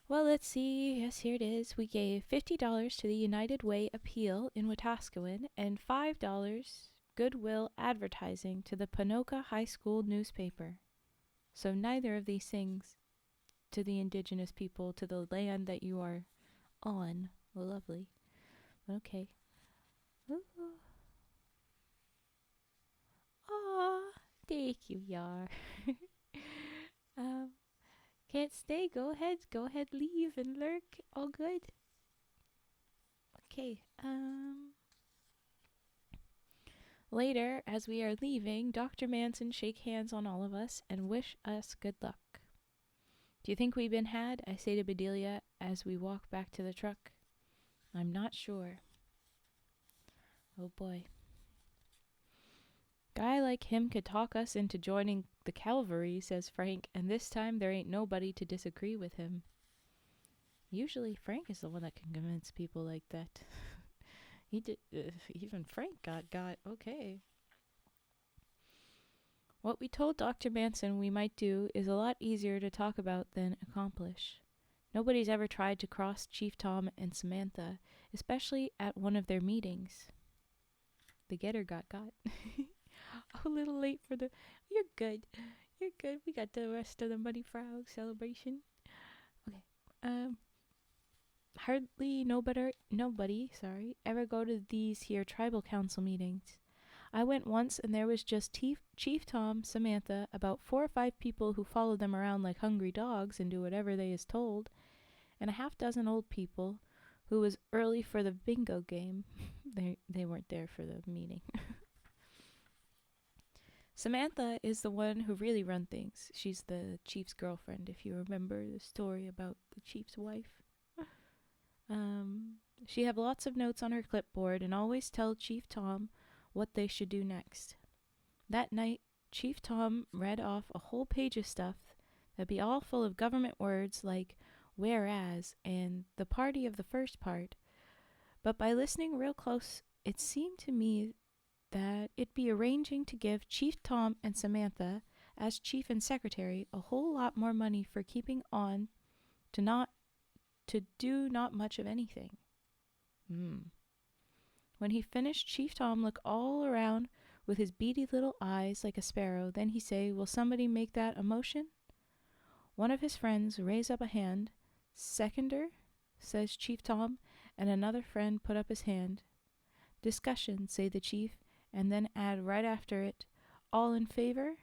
Speaker 1: Well, let's see. Yes, here it is. We gave $50 to the United Way appeal in Wetaskiwin and $5 goodwill advertising to the Ponoka High School newspaper. So neither of these things to the indigenous people, to the land that you are on. Lovely. Okay. Ooh. Aw, thank you, Yar. Can't stay. Go ahead, leave and lurk. All good. Okay. Later, as we are leaving, Dr. Manson shake hands on all of us and wish us good luck. Do you think we've been had? I say to Bedelia as we walk back to the truck. I'm not sure. Oh boy. Guy like him could talk us into joining the cavalry, says Frank, and this time there ain't nobody to disagree with him. Usually Frank is the one that can convince people like that. He did. Even Frank got okay. What we told Dr. Manson we might do is a lot easier to talk about than accomplish. Nobody's ever tried to cross Chief Tom and Samantha, especially at one of their meetings. The getter got. A little late for the... You're good. We got the rest of the Muddy Frog celebration. Okay. Hardly nobody ever go to these here tribal council meetings. I went once and there was just Chief Tom, Samantha, about 4 or 5 people who follow them around like hungry dogs and do whatever they is told, and a half dozen old people who was early for the bingo game. They weren't there for the meeting. Samantha is the one who really run things. She's the chief's girlfriend, if you remember the story about the chief's wife. Um, she have lots of notes on her clipboard and always tell Chief Tom what they should do next. That night, Chief Tom read off a whole page of stuff that'd be all full of government words like whereas and the party of the first part. But by listening real close, it seemed to me that it'd be arranging to give Chief Tom and Samantha, as chief and secretary, a whole lot more money for keeping on to do not much of anything. When he finished, Chief Tom looked all around with his beady little eyes like a sparrow. Then he say, "Will somebody make that a motion?" One of his friends raised up a hand. "Seconder," says Chief Tom, and another friend put up his hand. "Discussion," say the chief, and then add right after it, "All in favor?"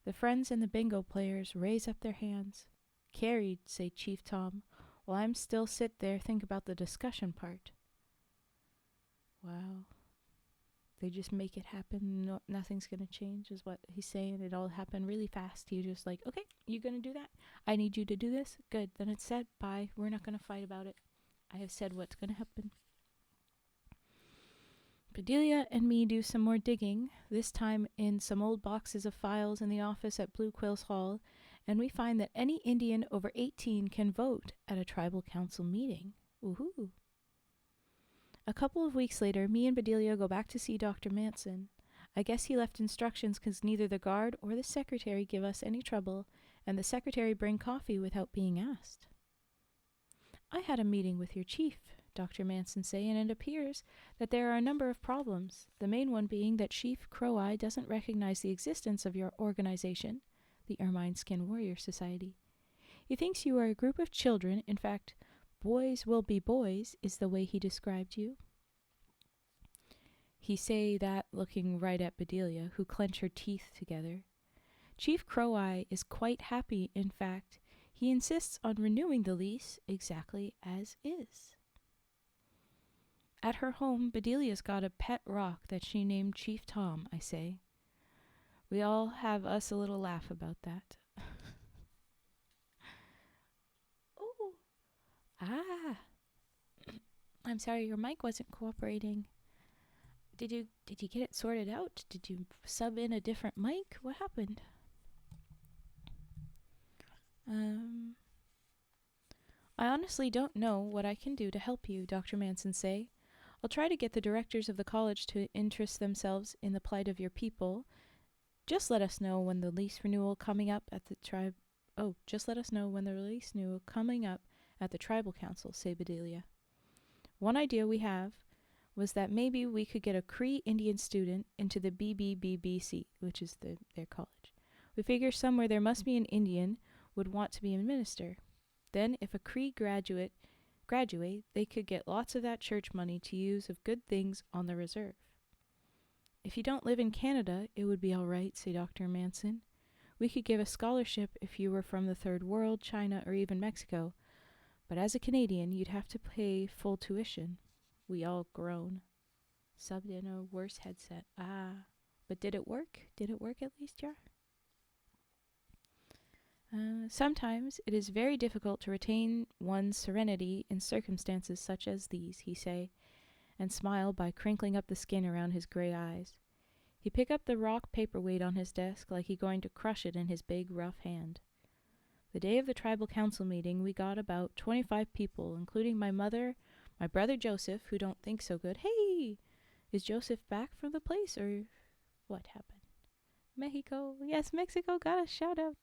Speaker 1: The friends and the bingo players raise up their hands. "Carried," say Chief Tom, while I'm still sit there think about the discussion part. Wow. They just make it happen. No, nothing's going to change is what he's saying. It all happened really fast. He's just like, okay, you're going to do that? I need you to do this? Good. Then it's said. Bye. We're not going to fight about it. I have said what's going to happen. Bedelia and me do some more digging, this time in some old boxes of files in the office at Blue Quills Hall, and we find that any Indian over 18 can vote at a tribal council meeting. Woohoo! A couple of weeks later, me and Bedelia go back to see Dr. Manson. I guess he left instructions because neither the guard or the secretary give us any trouble, and the secretary bring coffee without being asked. "I had a meeting with your chief," Dr. Manson say, "and it appears that there are a number of problems, the main one being that Chief Crow-Eye doesn't recognize the existence of your organization, the Ermine Skin Warrior Society. He thinks you are a group of children. In fact, boys will be boys is the way he described you." He say that looking right at Bedelia, who clenched her teeth together. Chief Crow-Eye is quite happy. In fact, he insists on renewing the lease exactly as is. At her home, Bedelia's got a pet rock that she named Chief Tom, I say. We all have us a little laugh about that. Ooh. Ah. I'm sorry, your mic wasn't cooperating. Did you get it sorted out? Did you sub in a different mic? What happened? I honestly don't know what I can do to help you, Dr. Manson say. I'll try to get the directors of the college to interest themselves in the plight of your people. Just let us know when the lease renewal coming up at the tribal council, say Bedelia. One idea we have was that maybe we could get a Cree Indian student into the BBBBC, which is their college. We figure somewhere there must be an Indian would want to be a minister. Then if a Cree graduate, they could get lots of that church money to use of good things on the reserve. If you don't live in Canada, it would be all right, say Dr. Manson. We could give a scholarship if you were from the Third World, China, or even Mexico. But as a Canadian, you'd have to pay full tuition. We all groan. Subbed in a worse headset. But did it work? Did it work at least, Jar? Sometimes it is very difficult to retain one's serenity in circumstances such as these, he say, and smile by crinkling up the skin around his gray eyes. He pick up the rock paperweight on his desk like he going to crush it in his big, rough hand. The day of the tribal council meeting, we got about 25 people, including my mother, my brother Joseph, who don't think so good. Hey! Is Joseph back from the place, or what happened? Mexico. Yes, Mexico got a shout out.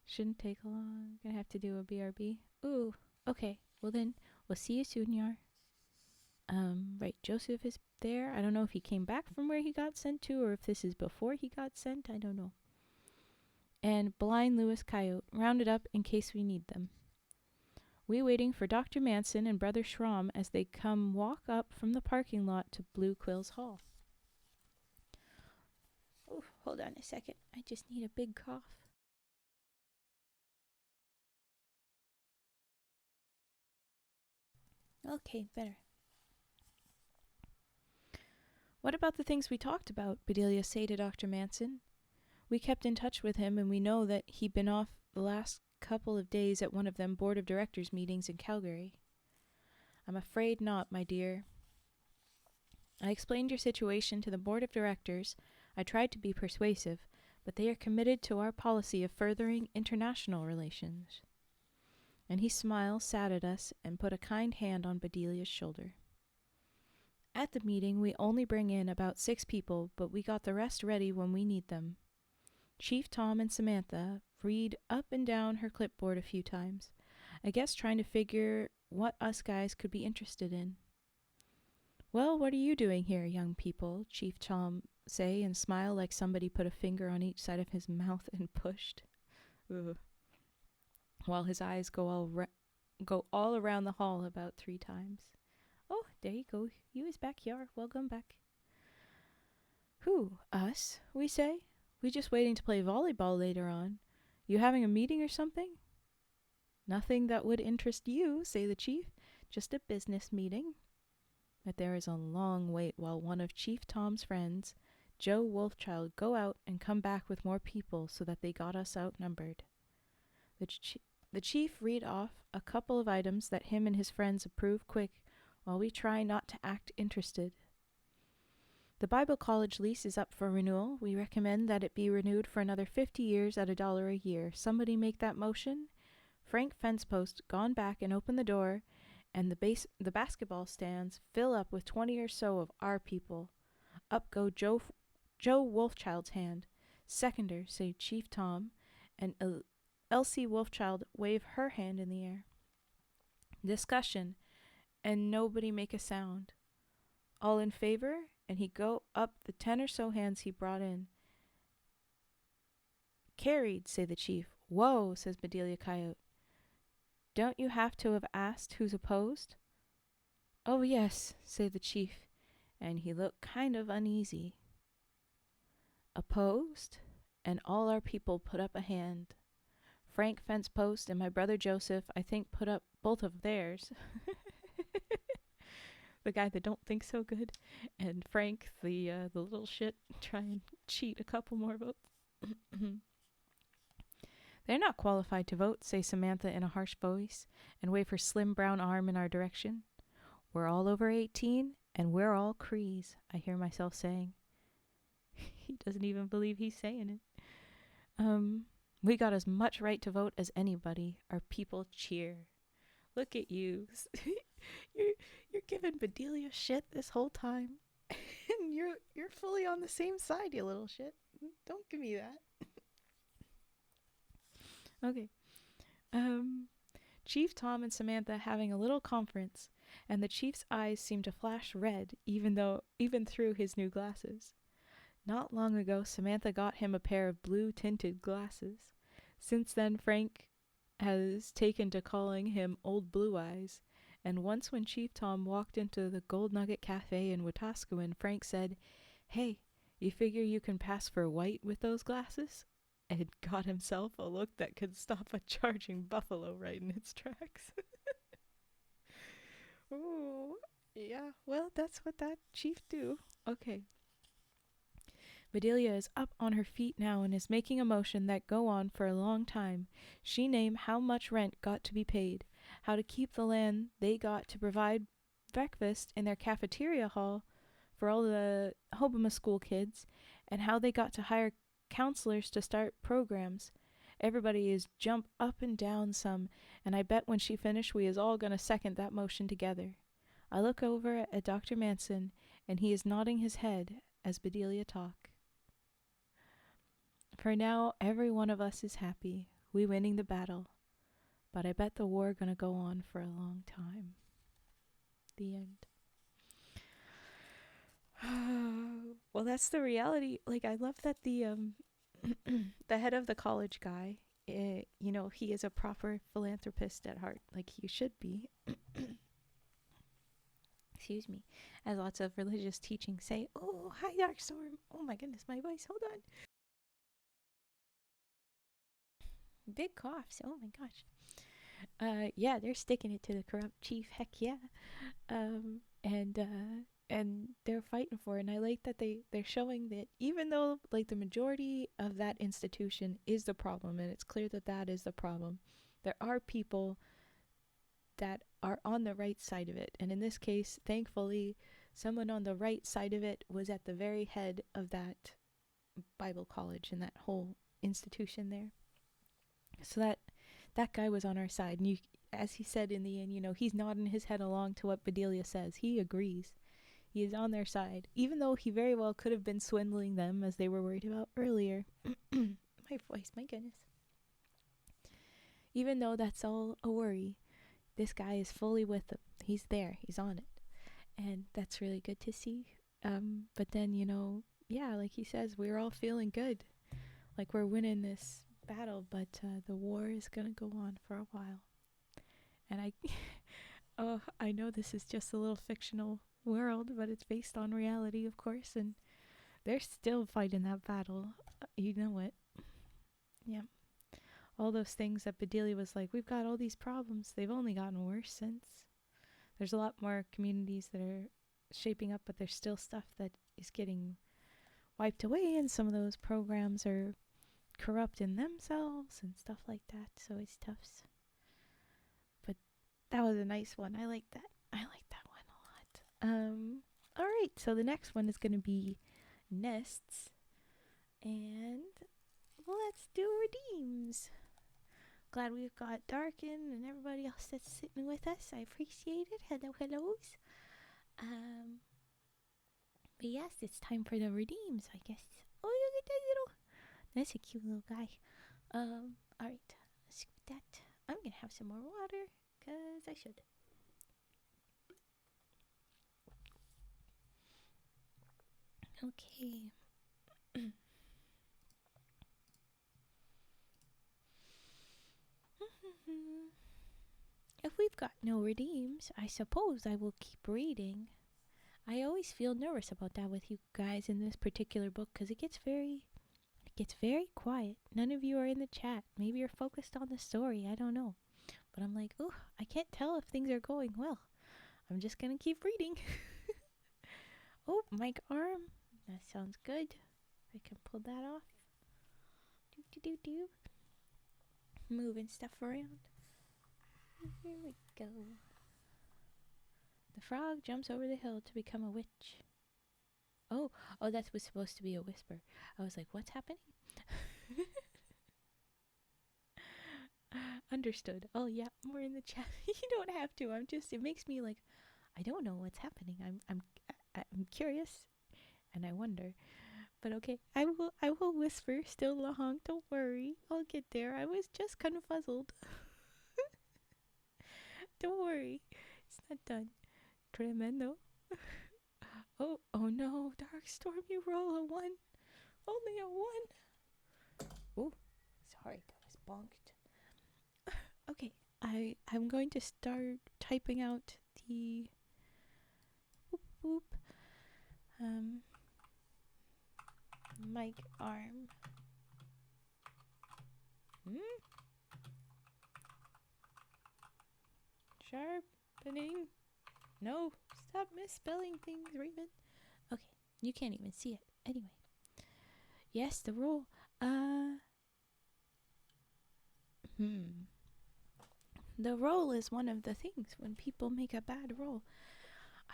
Speaker 1: Shouldn't take long. Gonna have to do a BRB. Ooh, okay. Well then, we'll see you soon, Yar. Right, Joseph is there. I don't know if he came back from where he got sent to, or if this is before he got sent. I don't know. And Blind Lewis Coyote, rounded up in case we need them. We waiting for Dr. Manson and Brother Schramm as they come walk up from the parking lot to Blue Quills Hall. Oh, hold on a second. I just need a big cough. Okay, better. What about the things we talked about? Bedelia say to Dr. Manson. We kept in touch with him, and we know that he'd been off the last couple of days at one of them board of directors meetings in Calgary. I'm afraid not, my dear. I explained your situation to the board of directors. I tried to be persuasive, but they are committed to our policy of furthering international relations. And he smiled, sat at us, and put a kind hand on Bedelia's shoulder. At the meeting, we only bring in about 6 people, but we got the rest ready when we need them. Chief Tom and Samantha read up and down her clipboard a few times, I guess trying to figure what us guys could be interested in. Well, what are you doing here, young people? Chief Tom say and smile like somebody put a finger on each side of his mouth and pushed. Ugh. While his eyes go all around the hall about 3 times. Oh, there you go. You is back here. Welcome back. Who? Us? We say. We just waiting to play volleyball later on. You having a meeting or something? Nothing that would interest you, say the chief. Just a business meeting. But there is a long wait while one of Chief Tom's friends, Joe Wolfchild, go out and come back with more people so that they got us outnumbered. The chief read off a couple of items that him and his friends approve quick while we try not to act interested. The Bible College lease is up for renewal. We recommend that it be renewed for another 50 years at $1 a year. Somebody make that motion? Frank Fencepost gone back and opened the door, and the basketball stands fill up with 20 or so of our people. Up go Joe Wolfchild's hand. Seconder, say Chief Tom, and Elsie Wolfchild wave her hand in the air. Discussion, and nobody make a sound. All in favor? And he go up the 10 or so hands he brought in. Carried, say the chief. Whoa, says Bedelia Coyote. Don't you have to have asked who's opposed? Oh, yes, say the chief, and he looked kind of uneasy. Opposed? And all our people put up a hand. Frank Fencepost and my brother Joseph, I think, put up both of theirs. The guy that don't think so good, and Frank, the little shit, try and cheat a couple more votes. They're not qualified to vote, say Samantha in a harsh voice, and wave her slim brown arm in our direction. We're all over 18, and we're all Crees, I hear myself saying. He doesn't even believe he's saying it. We got as much right to vote as anybody. Our people cheer. Look at you. You're giving Bedelia shit this whole time. And you're fully on the same side, you little shit. Don't give me that. Okay. Chief Tom and Samantha having a little conference, and the chief's eyes seemed to flash red even through his new glasses. Not long ago, Samantha got him a pair of blue-tinted glasses. Since then, Frank has taken to calling him Old Blue Eyes, and once when Chief Tom walked into the Gold Nugget Cafe in Wetaskiwin, Frank said, "Hey, you figure you can pass for white with those glasses?" And got himself a look that could stop a charging buffalo right in its tracks. Ooh, yeah, well, that's what that chief do. Okay. Bedelia is up on her feet now and is making a motion that go on for a long time. She name how much rent got to be paid, how to keep the land they got to provide breakfast in their cafeteria hall for all the Hobama school kids, and how they got to hire counselors to start programs. Everybody is jump up and down some, and I bet when she finished we is all gonna second that motion together. I look over at Dr. Manson, and he is nodding his head as Bedelia talk. For now, every one of us is happy. We winning the battle. But I bet the war gonna go on for a long time. The end. Well, that's the reality. Like, I love that the the head of the college guy, he is a proper philanthropist at heart, like he should be. Excuse me. As lots of religious teachings say. Oh, hi, Dark Storm. Oh my goodness, my voice. Hold on. Big coughs. Oh my gosh. Yeah, they're sticking it to the corrupt chief. Heck yeah. And they're fighting for. And I like that they're showing that even though like the majority of that institution is the problem, and it's clear that that is the problem, there are people that are on the right side of it. And in this case, thankfully, someone on the right side of it was at the very head of that Bible college and that whole institution there. So that guy was on our side. And you, as he said in the end, you know, he's nodding his head along to what Bedelia says. He agrees. He is on their side, even though he very well could have been swindling them, as they were worried about earlier. My voice, my goodness. Even though that's all a worry, this guy is fully with them. He's there. He's on it. And that's really good to see. But then, you know, yeah, like he says, we're all feeling good. Like we're winning this battle, but the war is going to go on for a while. And I know this is just a little fictional world, but it's based on reality, of course, and they're still fighting that battle. You know it. Yeah. All those things that Bedelia was like, we've got all these problems. They've only gotten worse since. There's a lot more communities that are shaping up, but there's still stuff that is getting wiped away, and some of those programs are corrupt in themselves and stuff like that, so it's tough. But that was a nice one. I like that. I like that one a lot. Alright, so the next one is going to be nests. And let's do redeems. Glad we've got Darkin and everybody else that's sitting with us. I appreciate it. Hellos. But yes, it's time for the redeems, I guess. Oh, look at that little... That's a cute little guy. Alright. Let's do that. I'm gonna have some more water, because I should. Okay. If we've got no redeems, I suppose I will keep reading. I always feel nervous about that with you guys in this particular book, because it gets very quiet. None of you are in the chat. Maybe you're focused on the story. I don't know. But I'm like, oh, I can't tell if things are going well. I'm just going to keep reading. Oh, mic arm. That sounds good. I can pull that off. Do. Moving stuff around. Here we go. The frog jumps over the hill to become a witch. Oh, that was supposed to be a whisper. I was like, what's happening? Understood. Oh yeah, more in the chat. You don't have to. It makes me like, I don't know what's happening. I'm curious, and I wonder. But okay, I will whisper still, Lahong. Don't worry, I'll get there. I was just kind of puzzled. Don't worry, it's not done. Tremendo. Oh no, Dark Storm, you roll a 1. Only a 1. Oh, sorry, that was bonked. Okay, I'm going to start typing out the whoop. Mic arm. Sharpening. No, stop misspelling things, Raven. Okay, you can't even see it. Anyway. Yes, the roll. The roll is one of the things when people make a bad roll.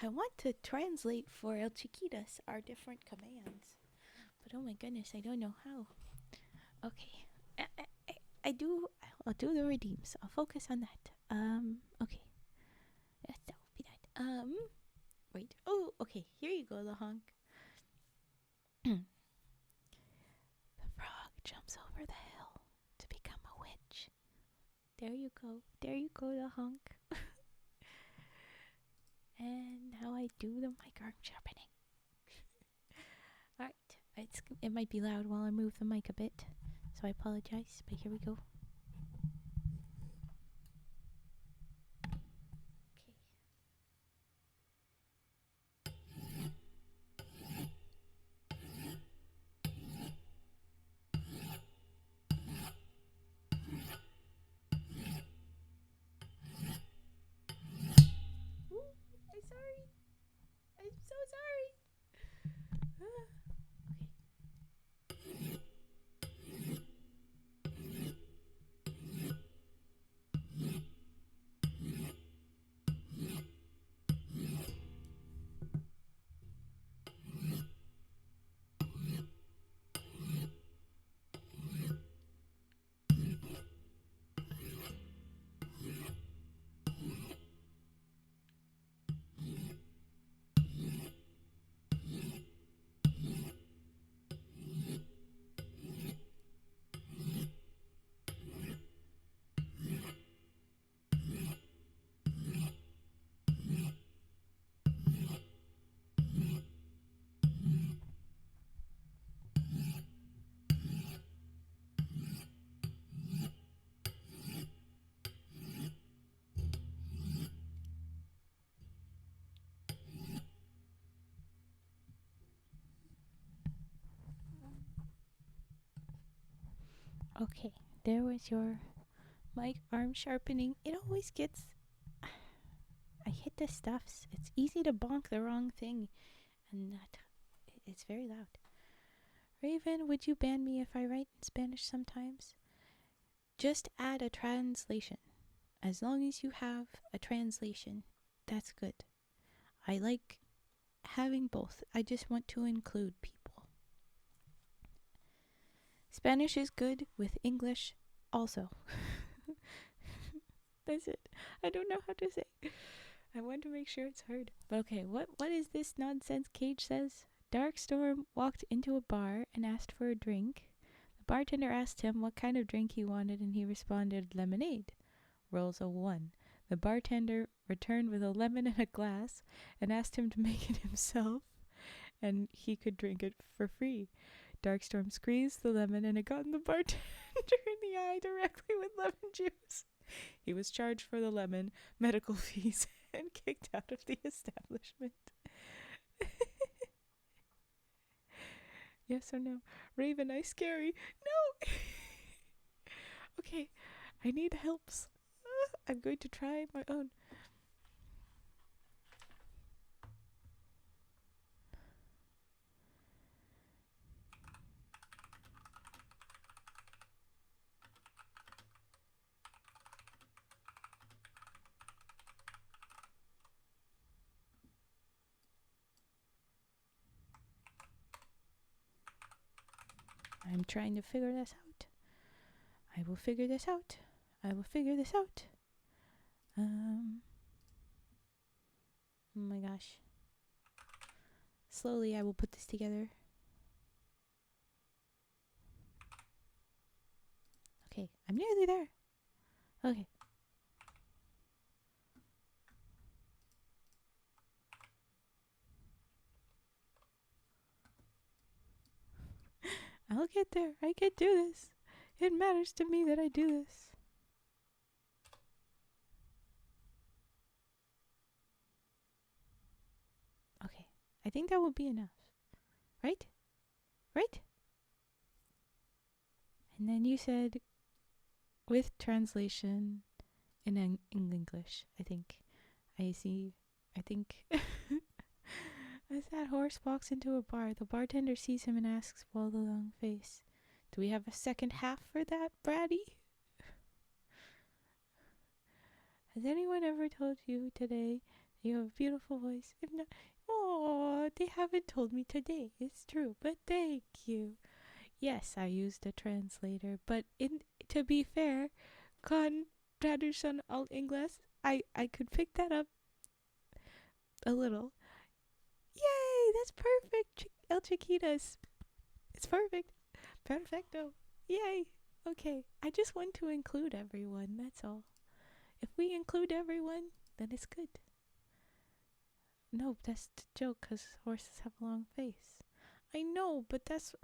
Speaker 1: I want to translate for El Chiquitas our different commands. But oh my goodness, I don't know how. Okay. I'll do the redeems. I'll focus on that. Okay. Yes, that will be that. Wait. Oh, okay. Here you go, the hunk. The frog jumps over the hill to become a witch. There you go. There you go, the hunk. And now I do the mic arm sharpening. Alright. It might be loud while I move the mic a bit, so I apologize, but here we go. I'm sorry. I'm so sorry. Okay, there was your mic arm sharpening. It always gets. I hit the stuffs. It's easy to bonk the wrong thing, and it's very loud. Raven, would you ban me if I write in Spanish sometimes? Just add a translation. As long as you have a translation, that's good. I like having both. I just want to include people. Spanish is good with English also. That's it. I don't know how to say. I want to make sure it's heard. Okay, what is this nonsense? Cage says. Darkstorm walked into a bar and asked for a drink. The bartender asked him what kind of drink he wanted, and he responded, lemonade. Rolls a 1. The bartender returned with a lemon in a glass and asked him to make it himself, and he could drink it for free. Darkstorm squeezed the lemon, and it got in the bartender in the eye directly with lemon juice. He was charged for the lemon, medical fees, and kicked out of the establishment. Yes or no? Raven, I scary. No! Okay, I need helps. I'm going to try my own. I'm trying to figure this out. I will figure this out. I will figure this out. Oh my gosh. Slowly I will put this together. Okay, I'm nearly there. Okay. I'll get there. I can do this. It matters to me that I do this. Okay. I think that will be enough. Right? Right? And then you said with translation in English, I think. I see. I think. As that horse walks into a bar, the bartender sees him and asks, well, the long face, do we have a second half for that, Bratty? Has anyone ever told you today you have a beautiful voice? If not, oh, they haven't told me today. It's true, but thank you. Yes, I used a translator, but to be fair, con traducción al inglés, I could pick that up a little. Yay, that's perfect, El Chiquitas. It's perfect. Perfecto. Yay. Okay, I just want to include everyone, that's all. If we include everyone, then it's good. No, that's the joke, because horses have a long face. I know, but that's...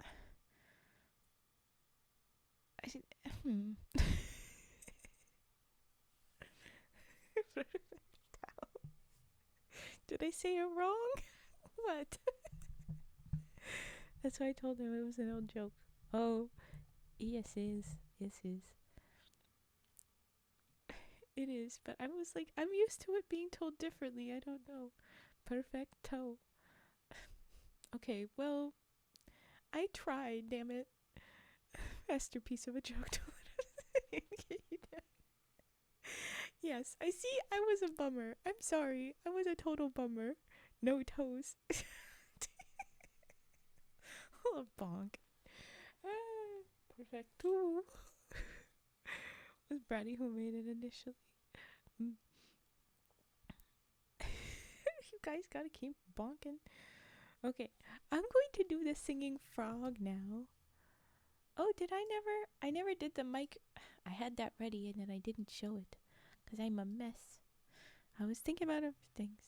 Speaker 1: Did I say it wrong? What? That's why I told him it was an old joke. Oh, yes is. Yes is. It is, but I was like, I'm used to it being told differently. I don't know. Perfecto. Okay, well, I tried, damn it. Masterpiece of a joke. Yes, I see I was a bummer. I'm sorry. I was a total bummer. No toes. Oh, bonk. Perfecto. It was Bratty who made it initially. You guys gotta keep bonking. Okay, I'm going to do the singing frog now. Oh, I never did the mic. I had that ready and then I didn't show it. Because I'm a mess. I was thinking about other things.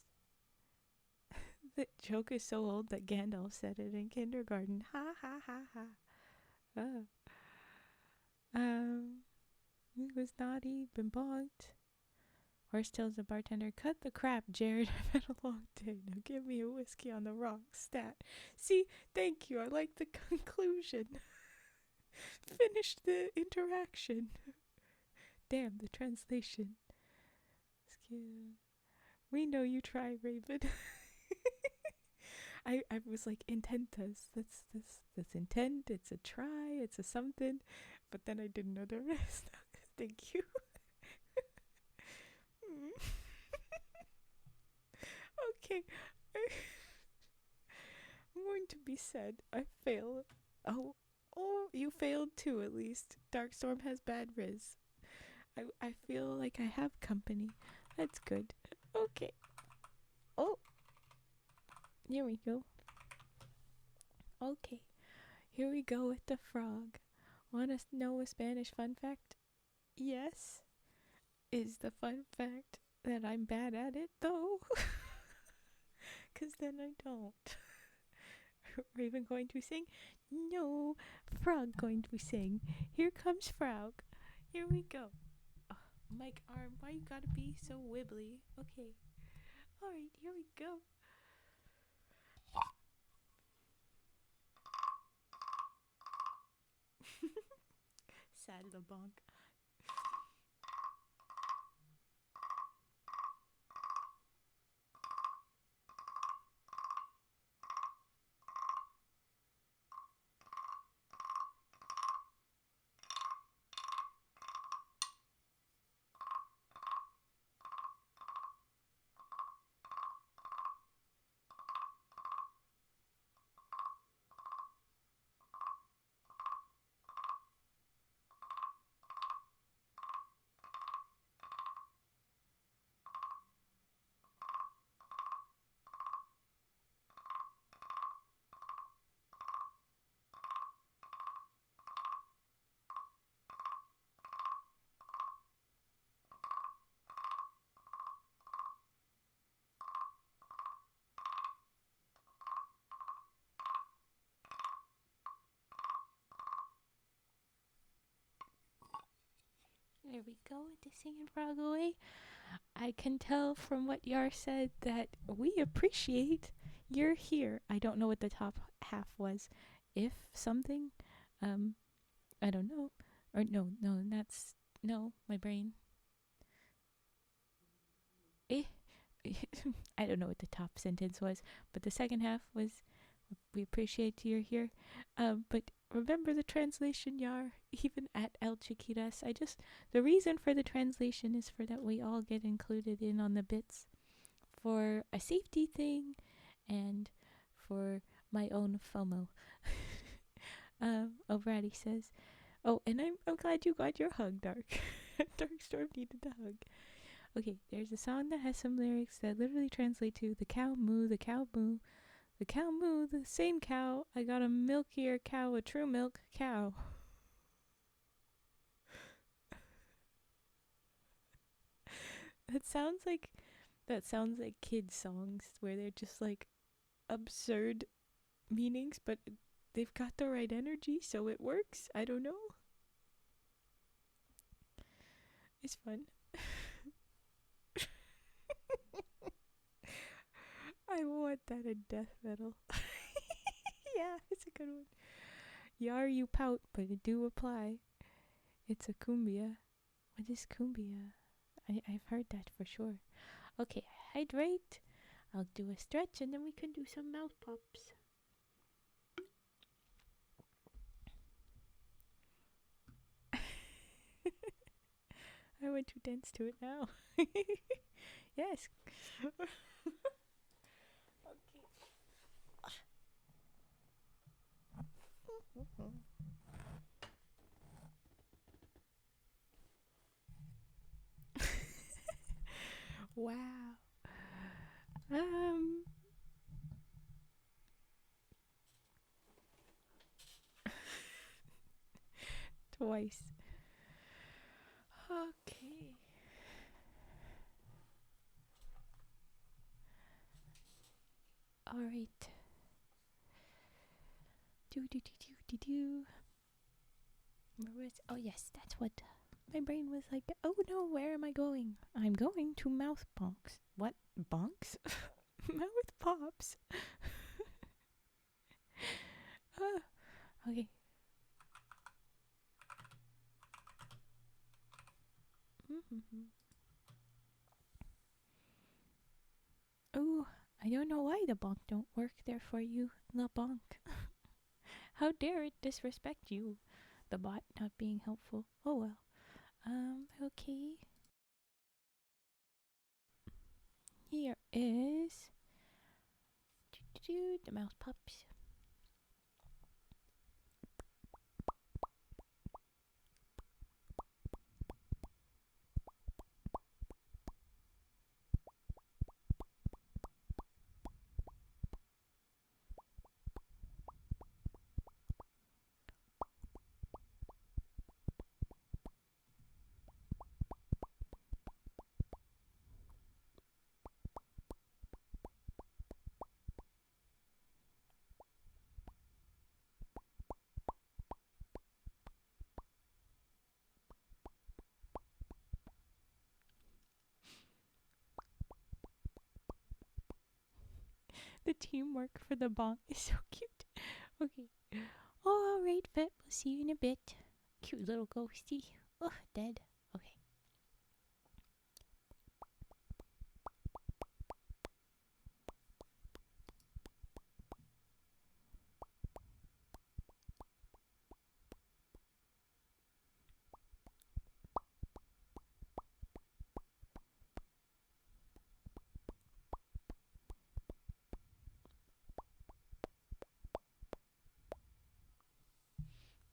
Speaker 1: The joke is so old that Gandalf said it in kindergarten. Ha ha ha ha. It was naughty, been bonked. Horse tells the bartender, cut the crap, Jared. I've had a long day. Now give me a whiskey on the rocks. Stat. See, thank you. I like the conclusion. Finish the interaction. Damn, the translation. We know you try, Raven. I was like intentas. That's intent. It's a try. It's a something. But then I didn't know the rest. Thank you. Okay. I'm going to be sad. I fail. Oh, you failed too. At least Darkstorm has bad riz. I feel like I have company. That's good. Okay. Oh, here we go. Okay, here we go with the frog. Want to know a Spanish fun fact? Yes. Is the fun fact that I'm bad at it, though? Because then I don't. Raven going to sing? No. Frog going to sing. Here comes Frog. Here we go. Oh, Mike arm, why you gotta be so wibbly? Okay. Alright, here we go. Sad the bonk. There we go with the singing frog away. I can tell from what Yar said that we appreciate you're here. I don't know what the top half was. If something, I don't know. Or no, my brain. Eh. I don't know what the top sentence was, but the second half was, we appreciate you're here. But remember the translation, Yar, even at El Chiquitas. The reason for the translation is for that we all get included in on the bits for a safety thing and for my own FOMO. O'Brady says, oh, and I'm glad you got your hug, Dark. Darkstorm needed the hug. Okay, there's a song that has some lyrics that literally translate to the cow moo, the cow moo. The cow moo, the same cow. I got a milkier cow, a true milk cow. That sounds like kids songs where they're just like absurd meanings, but they've got the right energy, so it works. I don't know. It's fun. I want that in death metal. Yeah, it's a good one. Yar, you pout, but it do apply. It's a cumbia. What is cumbia? I've heard that for sure. Okay, hydrate. I'll do a stretch and then we can do some mouth pops. I want to dance to it now. Yes. Okay. Wow. Twice. Okay. All right. Do. Where was? Oh yes, that's what. My brain was like, oh no, where am I going? I'm going to mouth bonks. What? Bonks? Mouth pops. Okay. Oh, I don't know why the bonk don't work there for you. The bonk. How dare it disrespect you? The bot not being helpful. Oh well. Okay. Here is the mouse pups. The teamwork for the bonk is so cute. Okay. Oh, alright, Vet. We'll see you in a bit. Cute little ghosty. Oh, dead. Okay.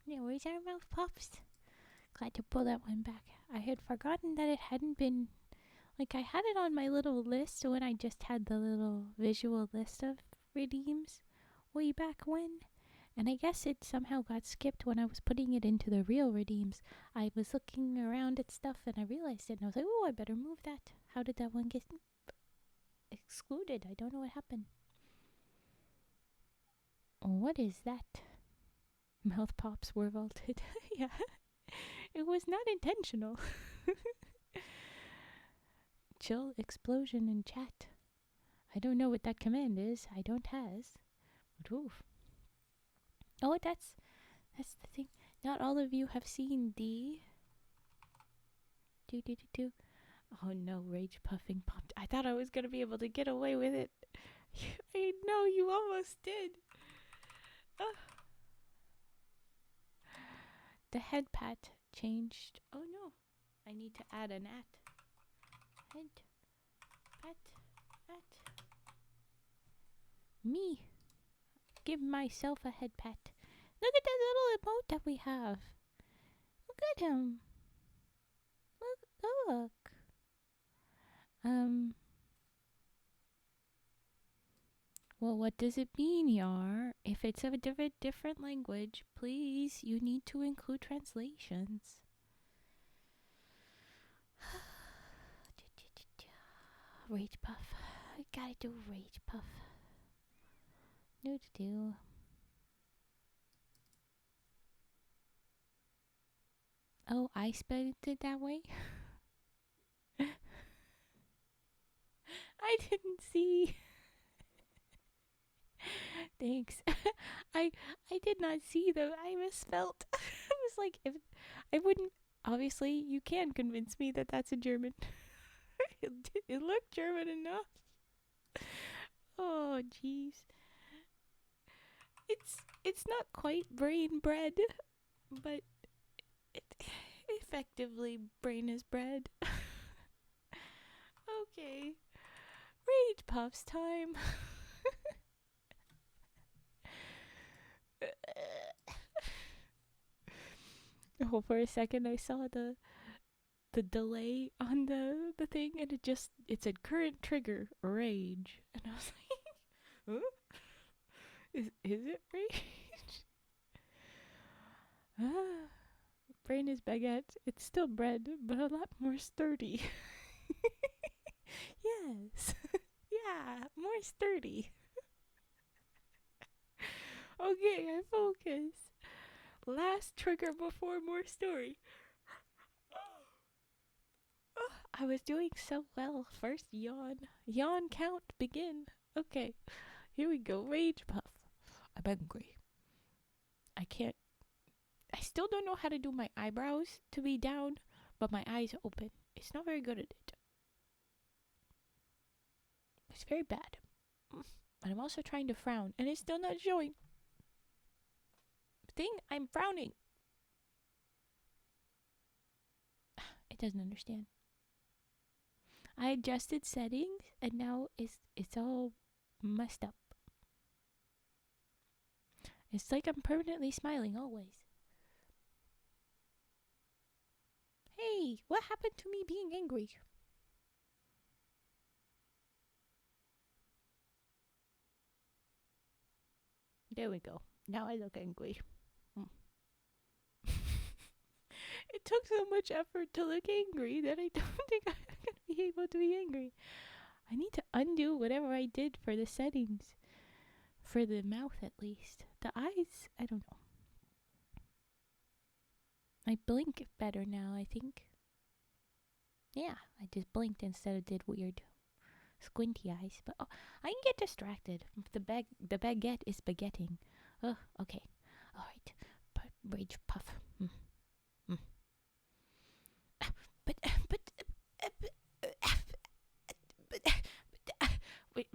Speaker 1: Yeah, where's our mouth pups? Glad to pull that one back. I had forgotten that it hadn't been. Like, I had it on my little list when I just had the little visual list of redeems way back when. And I guess it somehow got skipped when I was putting it into the real redeems. I was looking around at stuff and I realized it and I was like, oh, I better move that. How did that one get excluded? I don't know what happened. What is that? Mouth pops were vaulted. Yeah. It was not intentional. Chill explosion in chat. I don't know what that command is. I don't has. But oof. Oh, that's the thing. Not all of you have seen the do. Oh no, rage puffing popped. I thought I was gonna be able to get away with it. I know you almost did. The head pat changed. Oh no, I need to add an at. Head pat at me. Give myself a head pat. Look at that little emote that we have. Look at him. Look. Well, what does it mean, Yar? If it's a different language, please, you need to include translations. Rage puff. I gotta do rage puff. Do. Oh, I spelled it that way? I didn't see. Thanks. I did not see though. I misspelt. I was like, if I wouldn't. Obviously, you can convince me that that's a German. It looked German enough. Oh, jeez. It's not quite brain bread, but it effectively brain is bread. Okay. Rage puffs time. Oh, for a second I saw the delay on the thing and it said current trigger rage and I was like, huh? Is it rage? Brain is baguette. It's still bread, but a lot more sturdy. Yes. Yeah, more sturdy. Okay, I focus. Last trigger before more story. Oh, I was doing so well. First yawn. Yawn count begin. Okay, here we go. Rage puff. I'm angry. I still don't know how to do my eyebrows to be down, but my eyes open. It's not very good at it. It's very bad. But I'm also trying to frown, and it's still not showing. Thing, I'm frowning. It doesn't understand. I adjusted settings, and now it's all messed up. It's like I'm permanently smiling always. Hey, what happened to me being angry? There we go. Now I look angry. It took so much effort to look angry that I don't think I'm going to be able to be angry. I need to undo whatever I did for the settings. For the mouth, at least. The eyes, I don't know. I blink better now, I think. Yeah, I just blinked instead of did weird squinty eyes. But I can get distracted. The baguette is baguetting. Oh, okay. All right. Rage puff. Wait.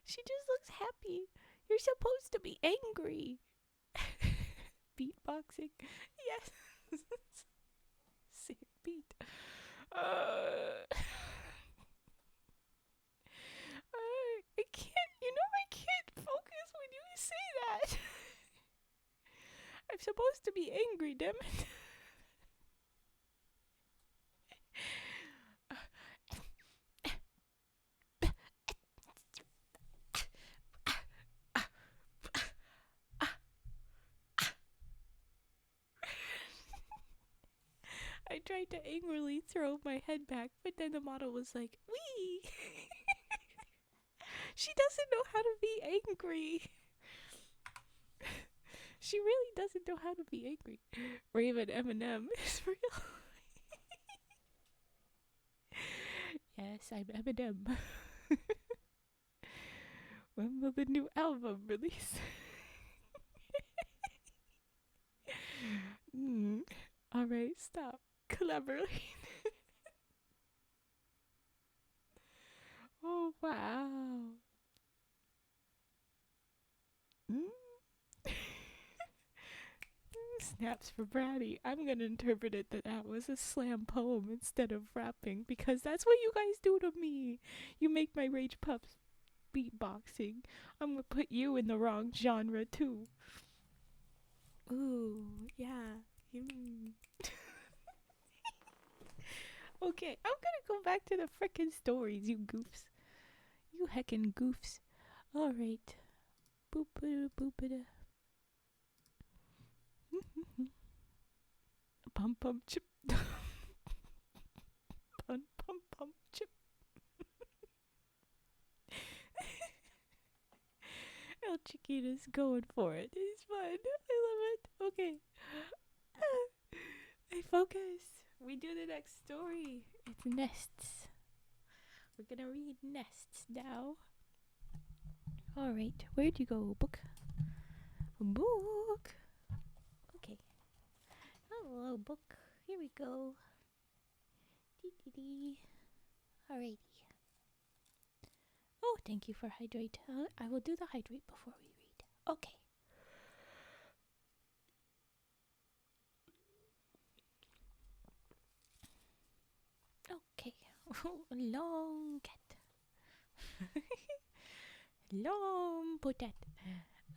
Speaker 1: She just looks happy. You're supposed to be angry. Beatboxing. Yes. Sick beat. I can't, I can't focus when you say that. I'm supposed to be angry, damn it. I tried to angrily throw my head back, but then the model was like, wee! She doesn't know how to be angry. She really doesn't know how to be angry. Raven Eminem is real. Yes, I'm Eminem. When will the new album release? Alright, stop. Collaborate. Oh, wow. Snaps for Bratty. I'm gonna interpret it that was a slam poem instead of rapping, because that's what you guys do to me. You make my Rage Puffs beatboxing. I'm gonna put you in the wrong genre too. Ooh, yeah. Okay, I'm gonna go back to the frickin' stories, you goofs. You heckin' goofs. Alright. Boop-a-da, boop-a-da. Pum pum chip. Pum pum pum chip. El Chiquita's going for it. It's fun. I love it. Okay. Hey, focus. We do the next story. It's nests. We're gonna read nests now. Alright. Where'd you go, book? Book. Okay. Hello, book. Here we go. Dee-dee-dee. Alrighty. Oh, thank you for hydrate. I will do the hydrate before we read. Okay. Okay. Long cat. Long potat.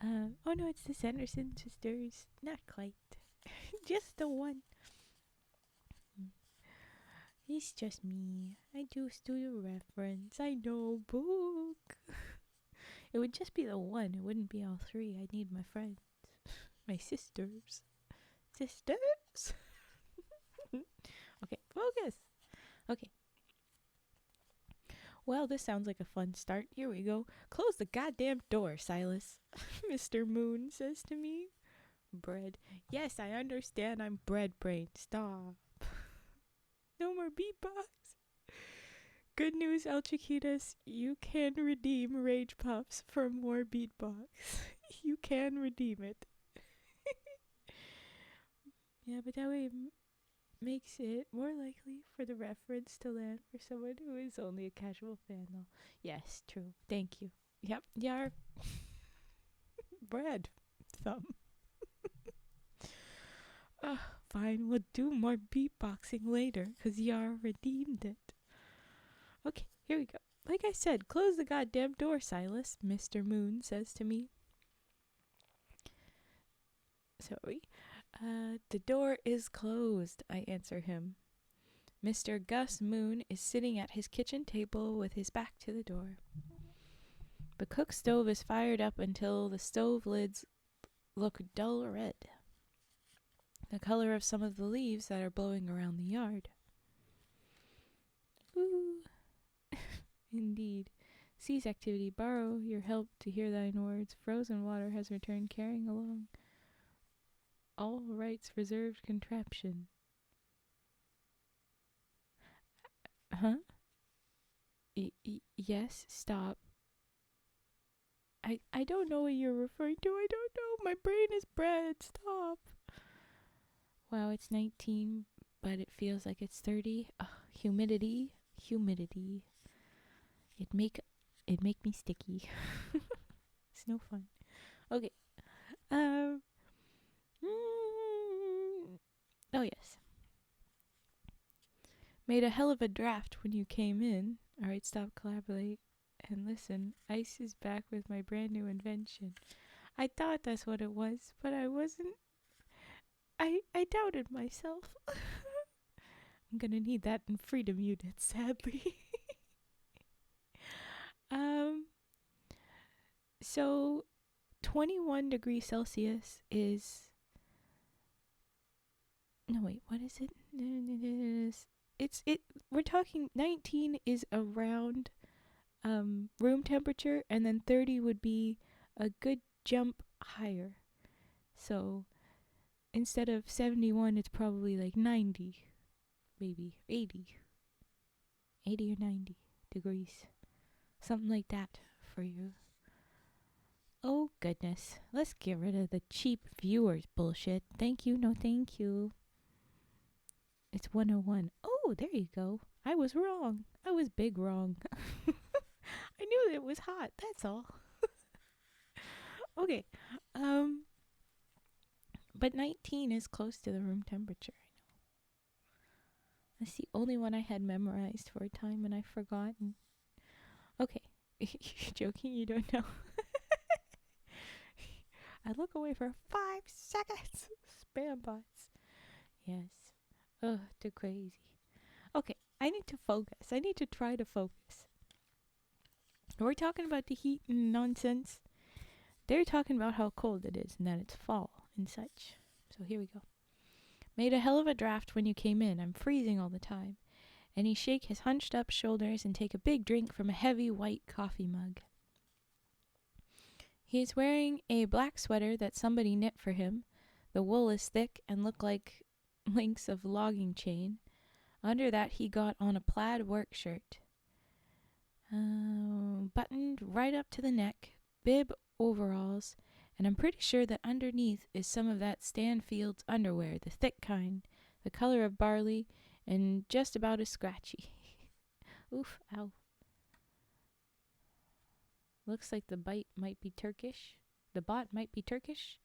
Speaker 1: Oh no, it's the Sanderson sisters. Not quite. Just the one. It's just me. I just do the reference. I know, book. It would just be the one. It wouldn't be all three. I need my friends. My sisters. Sisters? Okay, focus. Okay. Well, this sounds like a fun start. Here we go. Close the goddamn door, Silas. Mr. Moon says to me. Bread. Yes, I understand I'm bread brain. Stop. No more beatbox. Good news, El Chiquitas. You can redeem Rage Puffs for more beatbox. You can redeem it. Yeah, but that way makes it more likely for the reference to land for someone who is only a casual fan, though. Yes, true. Thank you. Yep, Yar. Bread. Thumb. Fine, we'll do more beatboxing later, because Yar redeemed it. Okay, here we go. Like I said, close the goddamn door, Silas, Mr. Moon says to me. Sorry. The door is closed, I answer him. Mr. Gus Moon is sitting at his kitchen table with his back to the door. The cook stove is fired up until the stove lids look dull red, the color of some of the leaves that are blowing around the yard. Ooh. Indeed. Cease activity, borrow your help to hear thine words. Frozen water has returned carrying along all rights reserved contraption. Huh? Yes, stop. I don't know what you're referring to. I don't know. My brain is bread. Stop. Wow, it's 19, but it feels like it's 30. Humidity. It make me sticky. It's no fun. Okay. Oh yes. Made a hell of a draft when you came in. Alright, stop, collaborate, and listen. Ice is back with my brand new invention. I thought that's what it was, but I wasn't. I doubted myself. I'm gonna need that in freedom units, sadly. So 21 degrees Celsius is... No, wait, what is it? We're talking 19 is around room temperature, and then 30 would be a good jump higher. So instead of 71, it's probably like 90, maybe 80 or 90 degrees. Something like that for you. Oh, goodness. Let's get rid of the cheap viewers bullshit. Thank you, no thank you. It's 101. Oh, there you go. I was wrong. I was big wrong. I knew it was hot, that's all. Okay. But 19 is close to the room temperature, I know. That's the only one I had memorized for a time and I've forgotten. Okay. You're joking? You don't know? I look away for 5 seconds. Spam bots. Yes. Ugh, they're crazy. Okay, I need to focus. I need to try to focus. We're talking about the heat and nonsense. They're talking about how cold it is and that it's fall and such. So here we go. Made a hell of a draft when you came in. I'm freezing all the time. And he shake his hunched up shoulders and take a big drink from a heavy white coffee mug. He is wearing a black sweater that somebody knit for him. The wool is thick and look like links of logging chain. Under that he got on a plaid work shirt. Buttoned right up to the neck, bib overalls, and I'm pretty sure that underneath is some of that Stanfield's underwear, the thick kind, the color of barley, and just about as scratchy. Oof, ow. Looks like the bite might be Turkish. The bot might be Turkish.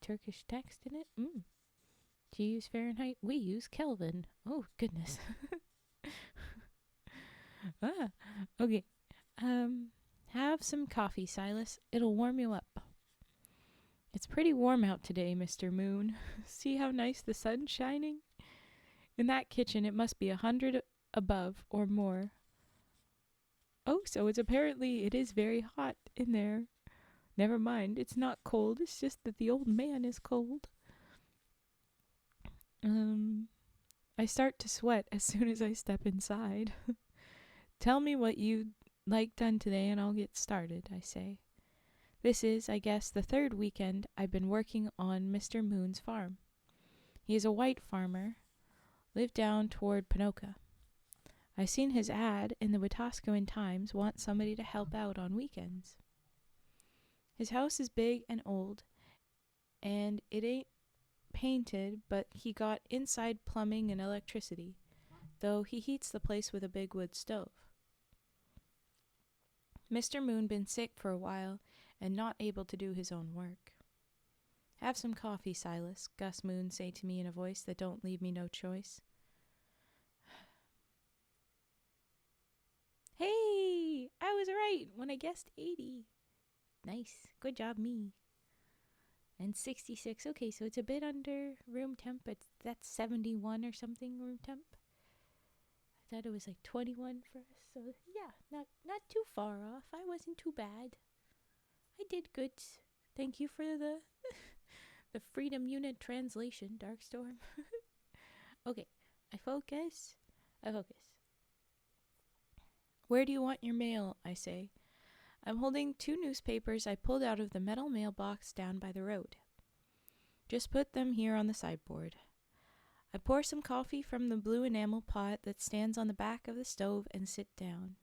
Speaker 1: Turkish text in it. Do you use Fahrenheit? We use Kelvin. Oh, goodness. Okay. Have some coffee, Silas. It'll warm you up. It's pretty warm out today, Mr. Moon. See how nice the sun's shining? In that kitchen, it must be 100 above or more. Oh, so it is very hot in there. Never mind, it's not cold. It's just that the old man is cold. I start to sweat as soon as I step inside. Tell me what you'd like done today and I'll get started, I say. This is, I guess, the third weekend I've been working on Mr. Moon's farm. He is a white farmer, lived down toward Panoka. I've seen his ad in the Wetaskiwin Times want somebody to help out on weekends. His house is big and old, and it ain't painted, but he got inside plumbing and electricity, though he heats the place with a big wood stove. Mr. Moon been sick for a while and not able to do his own work. Have some coffee, Silas, Gus Moon say to me in a voice that don't leave me no choice. Hey, I was right when I guessed 80. Nice, good job me. And 66, okay, so it's a bit under room temp, but that's 71 or something room temp. I thought it was like 21 for us, so yeah, not too far off. I wasn't too bad. I did good. Thank you for the the Freedom Unit translation, Darkstorm. Okay, I focus. Where do you want your mail? I say. I'm holding 2 newspapers I pulled out of the metal mailbox down by the road. Just put them here on the sideboard. I pour some coffee from the blue enamel pot that stands on the back of the stove and sit down.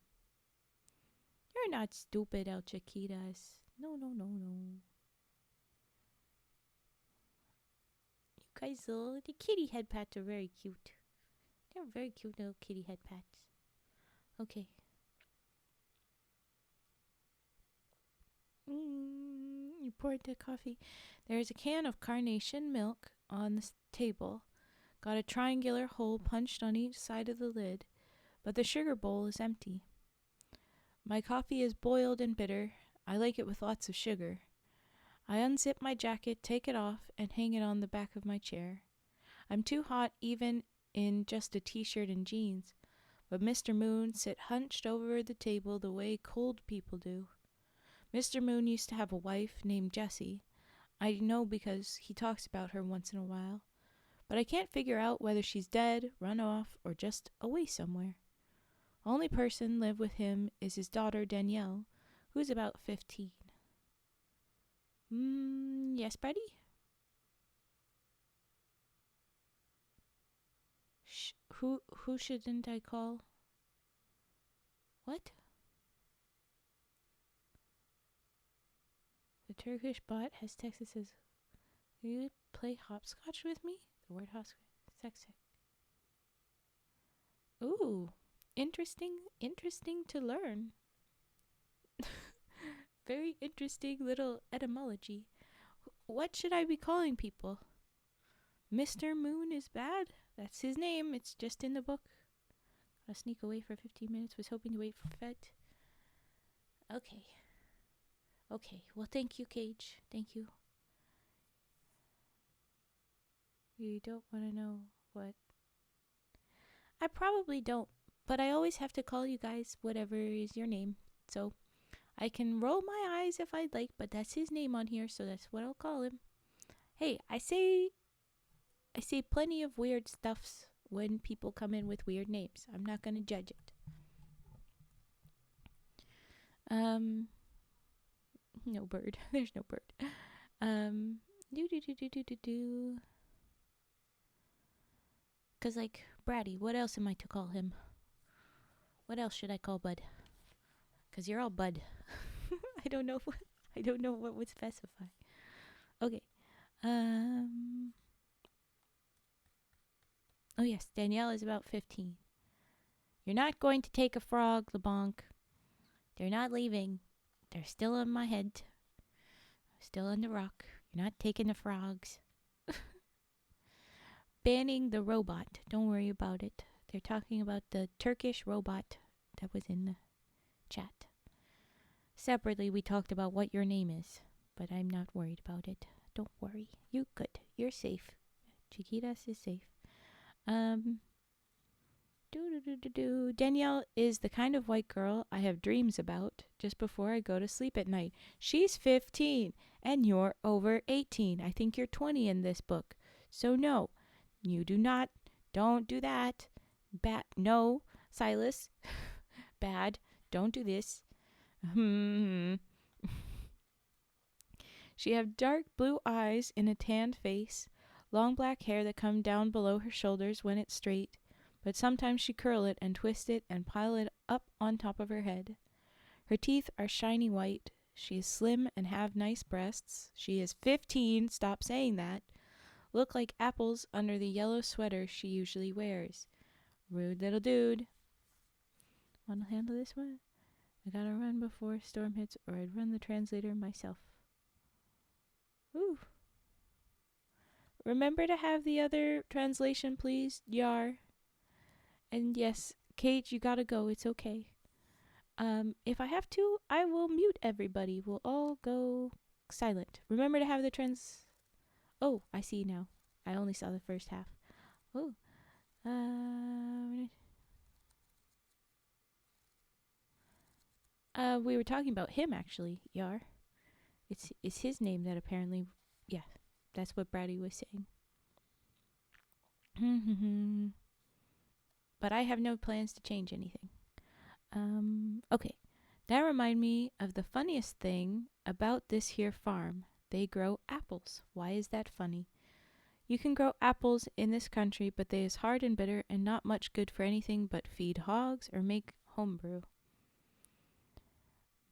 Speaker 1: You're not stupid, El Chiquitas. No. You guys, the kitty head pats are very cute. They're very cute little kitty head pats. Okay. You poured the coffee. There's a can of carnation milk on the table. Got a triangular hole punched on each side of the lid, but the sugar bowl is empty. My coffee is boiled and bitter. I like it with lots of sugar. I unzip my jacket, take it off, and hang it on the back of my chair. I'm too hot even in just a t-shirt and jeans, but Mr. Moon sit hunched over the table the way cold people do. Mr. Moon used to have a wife named Jessie. I know because he talks about her once in a while, but I can't figure out whether she's dead, run off, or just away somewhere. Only person live with him is his daughter Danielle, who's about 15. Yes, buddy? Who shouldn't I call? What? The Turkish bot has texted says, will you play hopscotch with me? The word hopscotch. Ooh, interesting to learn. Very interesting little etymology. What should I be calling people? Mr. Moon is bad? That's his name. It's just in the book. I'll sneak away for 15 minutes. Was hoping to wait for Fett. Okay. Well, thank you, Cage. Thank you. You don't want to know what? I probably don't, but I always have to call you guys whatever is your name. So I can roll my eyes if I'd like, but that's his name on here, so that's what I'll call him. Hey, I say plenty of weird stuffs when people come in with weird names. I'm not going to judge it. No bird. There's no bird. Cause like Bratty, what else am I to call him? What else should I call Bud? Cause you're all Bud. I don't know what would specify. Okay. Oh yes, Danielle is about 15. You're not going to take a frog, LeBlanc. They're not leaving. They're still on my head. Still on the rock. You're not taking the frogs. Banning the robot. Don't worry about it. They're talking about the Turkish robot that was in the chat. Separately, we talked about what your name is, but I'm not worried about it. Don't worry. You good. You're safe. Chiquitas is safe. Danielle is the kind of white girl I have dreams about just before I go to sleep at night. She's 15 and you're over 18. I think you're 20 in this book. So no, you don't do that. No, Silas. Bad. Don't do this. She have dark blue eyes in a tanned face, long black hair that come down below her shoulders when it's straight, but sometimes she curl it and twist it and pile it up on top of her head. Her teeth are shiny white. She is slim and have nice breasts. She is 15, stop saying that. Look like apples under the yellow sweater she usually wears. Rude little dude. Wanna handle this one? I gotta run before storm hits or I'd run the translator myself. Ooh. Remember to have the other translation, please, Yar. And yes, Kate, you gotta go. It's okay. If I have to, I will mute everybody. We'll all go silent. Remember to have the Oh, I see now. I only saw the first half. Oh. We were talking about him, actually, Yar. It's his name that apparently... Yeah, that's what Brady was saying. But I have no plans to change anything. Okay. That remind me of the funniest thing about this here farm. They grow apples. Why is that funny? You can grow apples in this country, but they is hard and bitter and not much good for anything but feed hogs or make homebrew.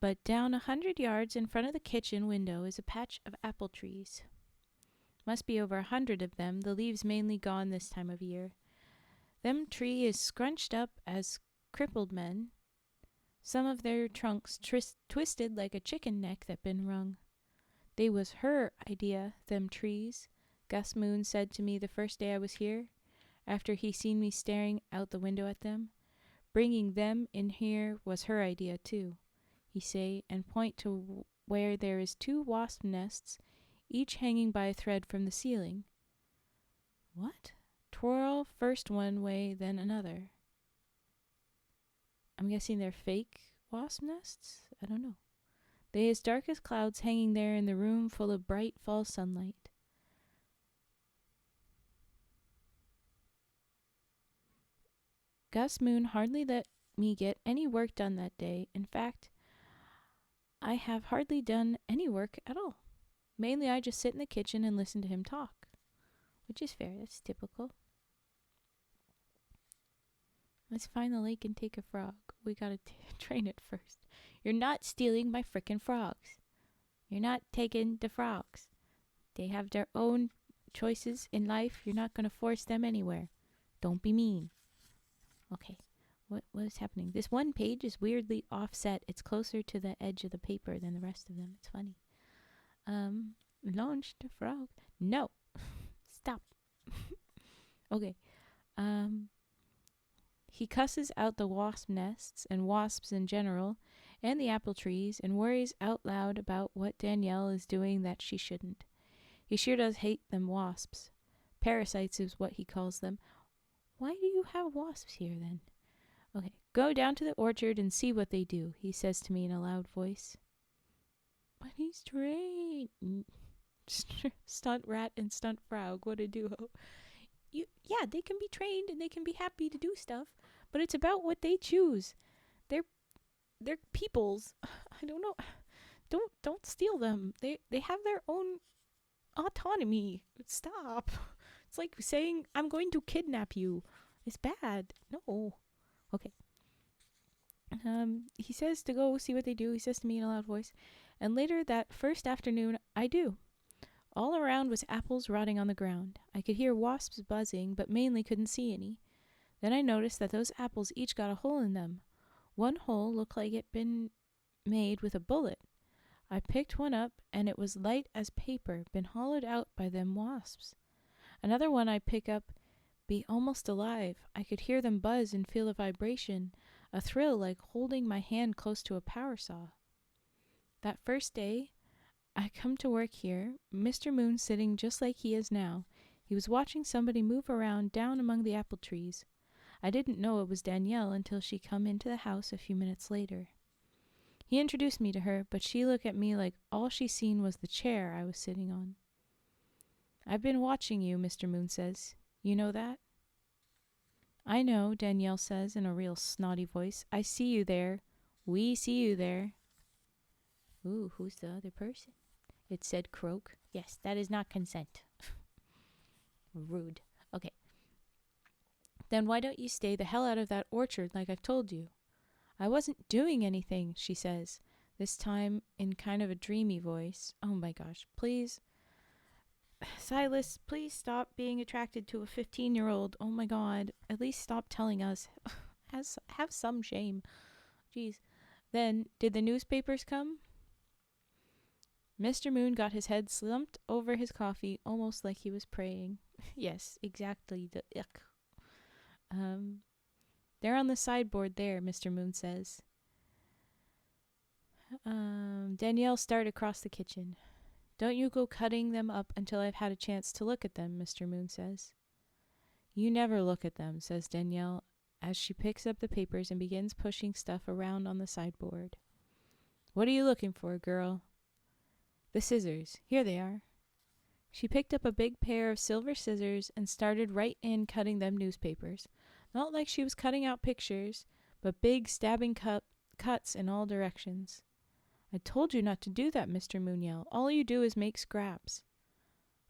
Speaker 1: But down 100 yards in front of the kitchen window is a patch of apple trees. Must be over 100 of them, the leaves mainly gone this time of year. Them tree is scrunched up as crippled men. Some of their trunks twisted like a chicken neck that been wrung. They was her idea, them trees, Gus Moon said to me the first day I was here, after he seen me staring out the window at them. Bringing them in here was her idea too, he say, and point to where there is 2 wasp nests, each hanging by a thread from the ceiling. What? Twirl first one way, then another. I'm guessing they're fake wasp nests? I don't know. They as dark as clouds hanging there in the room full of bright fall sunlight. Gus Moon hardly let me get any work done that day. In fact, I have hardly done any work at all. Mainly I just sit in the kitchen and listen to him talk. Which is fair, that's typical. Let's find the lake and take a frog. We gotta train it first. You're not stealing my frickin' frogs. You're not taking the frogs. They have their own choices in life. You're not gonna force them anywhere. Don't be mean. Okay, what is happening? This one page is weirdly offset. It's closer to the edge of the paper than the rest of them. It's funny. Launched a frog. No. Stop. Okay. He cusses out the wasp nests and wasps in general and the apple trees and worries out loud about what Danielle is doing that she shouldn't. He sure does hate them wasps. Parasites is what he calls them. Why do you have wasps here then? Okay, go down to the orchard and see what they do, he says to me in a loud voice. But he's trained. Stunt rat and stunt frog, what a duo. Yeah, they can be trained and they can be happy to do stuff, but it's about what they choose. They're peoples. I don't know. Don't steal them. They have their own autonomy. Stop. It's like saying I'm going to kidnap you. It's bad. No. Okay. He says to go see what they do. He says to me in a loud voice. And later that first afternoon, I do. All around was apples rotting on the ground. I could hear wasps buzzing, but mainly couldn't see any. Then I noticed that those apples each got a hole in them. One hole looked like it'd been made with a bullet. I picked one up, and it was light as paper, been hollowed out by them wasps. Another one I pick up be almost alive. I could hear them buzz and feel a vibration, a thrill like holding my hand close to a power saw. That first day I come to work here, Mr. Moon sitting just like he is now. He was watching somebody move around down among the apple trees. I didn't know it was Danielle until she come into the house a few minutes later. He introduced me to her, but she looked at me like all she seen was the chair I was sitting on. I've been watching you, Mr. Moon says. You know that? I know, Danielle says in a real snotty voice. I see you there. We see you there. Ooh, who's the other person? it said croak. Yes, that is not consent. Rude. Okay. Then why don't you stay the hell out of that orchard like I've told you? I wasn't doing anything, she says, this time in kind of a dreamy voice. Oh my gosh, please. Silas, please stop being attracted to a 15-year-old. Oh my god, at least stop telling us. Have some shame. Jeez. Then, did the newspapers come? Mr. Moon got his head slumped over his coffee, almost like he was praying. Yes, exactly. Yuck. They're on the sideboard there, Mr. Moon says. Danielle started across the kitchen. Don't you go cutting them up until I've had a chance to look at them, Mr. Moon says. You never look at them, says Danielle, as she picks up the papers and begins pushing stuff around on the sideboard. What are you looking for, girl? The scissors. Here they are. She picked up a big pair of silver scissors and started right in cutting them newspapers. Not like she was cutting out pictures, but big stabbing cuts in all directions. I told you not to do that, Mr. Moon yelled. All you do is make scraps.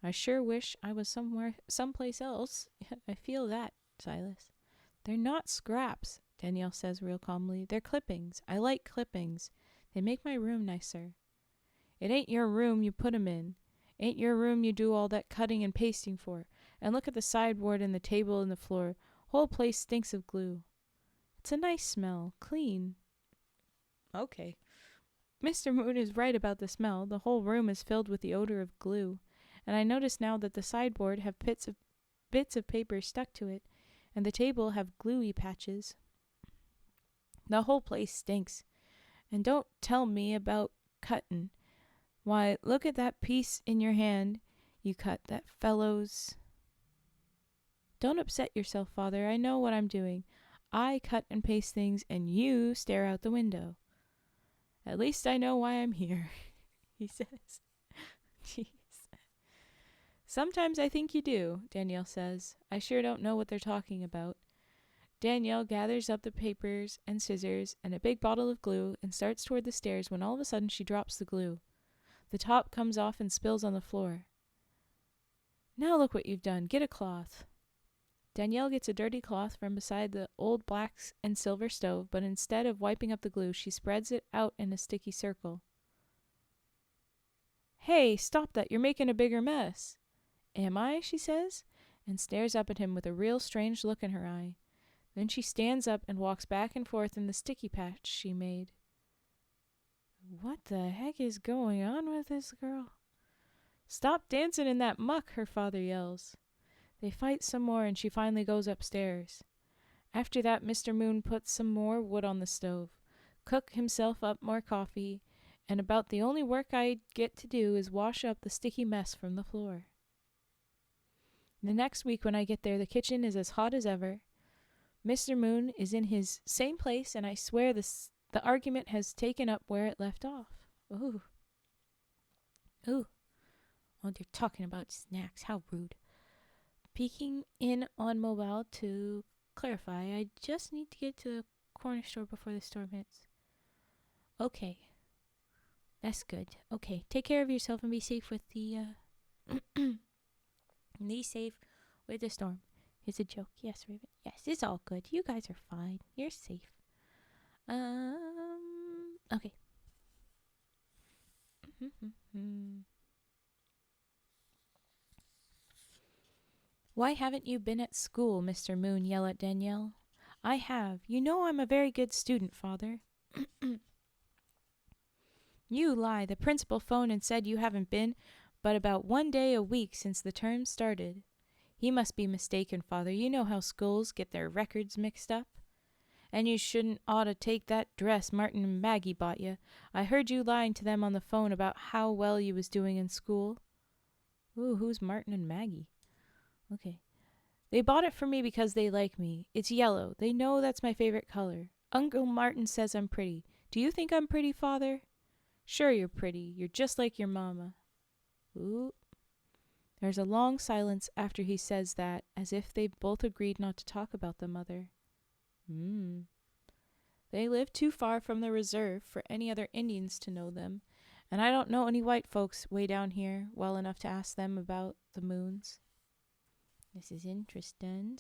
Speaker 1: I sure wish I was someplace else. I feel that, Silas. They're not scraps, Danielle says real calmly. They're clippings. I like clippings. They make my room nicer. It ain't your room you put 'em in. Ain't your room you do all that cutting and pasting for. And look at the sideboard and the table and the floor. Whole place stinks of glue. It's a nice smell. Clean. Okay. Mr. Moon is right about the smell. The whole room is filled with the odor of glue. And I notice now that the sideboard have bits of paper stuck to it, and the table have gluey patches. The whole place stinks. And don't tell me about cuttin'. Why, look at that piece in your hand you cut, that fellow's. Don't upset yourself, Father. I know what I'm doing. I cut and paste things, and you stare out the window. At least I know why I'm here, he says. Jeez. Sometimes I think you do, Danielle says. I sure don't know what they're talking about. Danielle gathers up the papers and scissors and a big bottle of glue and starts toward the stairs when all of a sudden she drops the glue. The top comes off and spills on the floor. Now look what you've done. Get a cloth. Danielle gets a dirty cloth from beside the old black and silver stove, but instead of wiping up the glue, she spreads it out in a sticky circle. Hey, stop that. You're making a bigger mess. Am I? She says, and stares up at him with a real strange look in her eye. Then she stands up and walks back and forth in the sticky patch she made. What the heck is going on with this girl? Stop dancing in that muck, her father yells. They fight some more and she finally goes upstairs. After that, Mr. Moon puts some more wood on the stove, cook himself up more coffee, and about the only work I get to do is wash up the sticky mess from the floor. The next week when I get there, the kitchen is as hot as ever. Mr. Moon is in his same place, and I swear the argument has taken up where it left off. Ooh. Oh, they're talking about snacks. How rude. Peeking in on mobile to clarify, I just need to get to the corner store before the storm hits. Okay. That's good. Okay, take care of yourself and be safe with the, be safe with the storm. It's a joke. Yes, Raven. Yes, it's all good. You guys are fine. You're safe. Okay. Why haven't you been at school, Mr. Moon yelled at Danielle. I have. You know I'm a very good student, Father. You lie. The principal phoned and said you haven't been but about 1 day a week since the term started. He must be mistaken, Father. You know how schools get their records mixed up. And you shouldn't ought to take that dress Martin and Maggie bought you. I heard you lying to them on the phone about how well you was doing in school. Ooh, who's Martin and Maggie? Okay. They bought it for me because they like me. It's yellow. They know that's my favorite color. Uncle Martin says I'm pretty. Do you think I'm pretty, Father? Sure you're pretty. You're just like your mama. Ooh. There's a long silence after he says that, as if they both agreed not to talk about the mother. They live too far from the reserve for any other Indians to know them, And I don't know any white folks way down here well enough to ask them about the moons. This is interesting.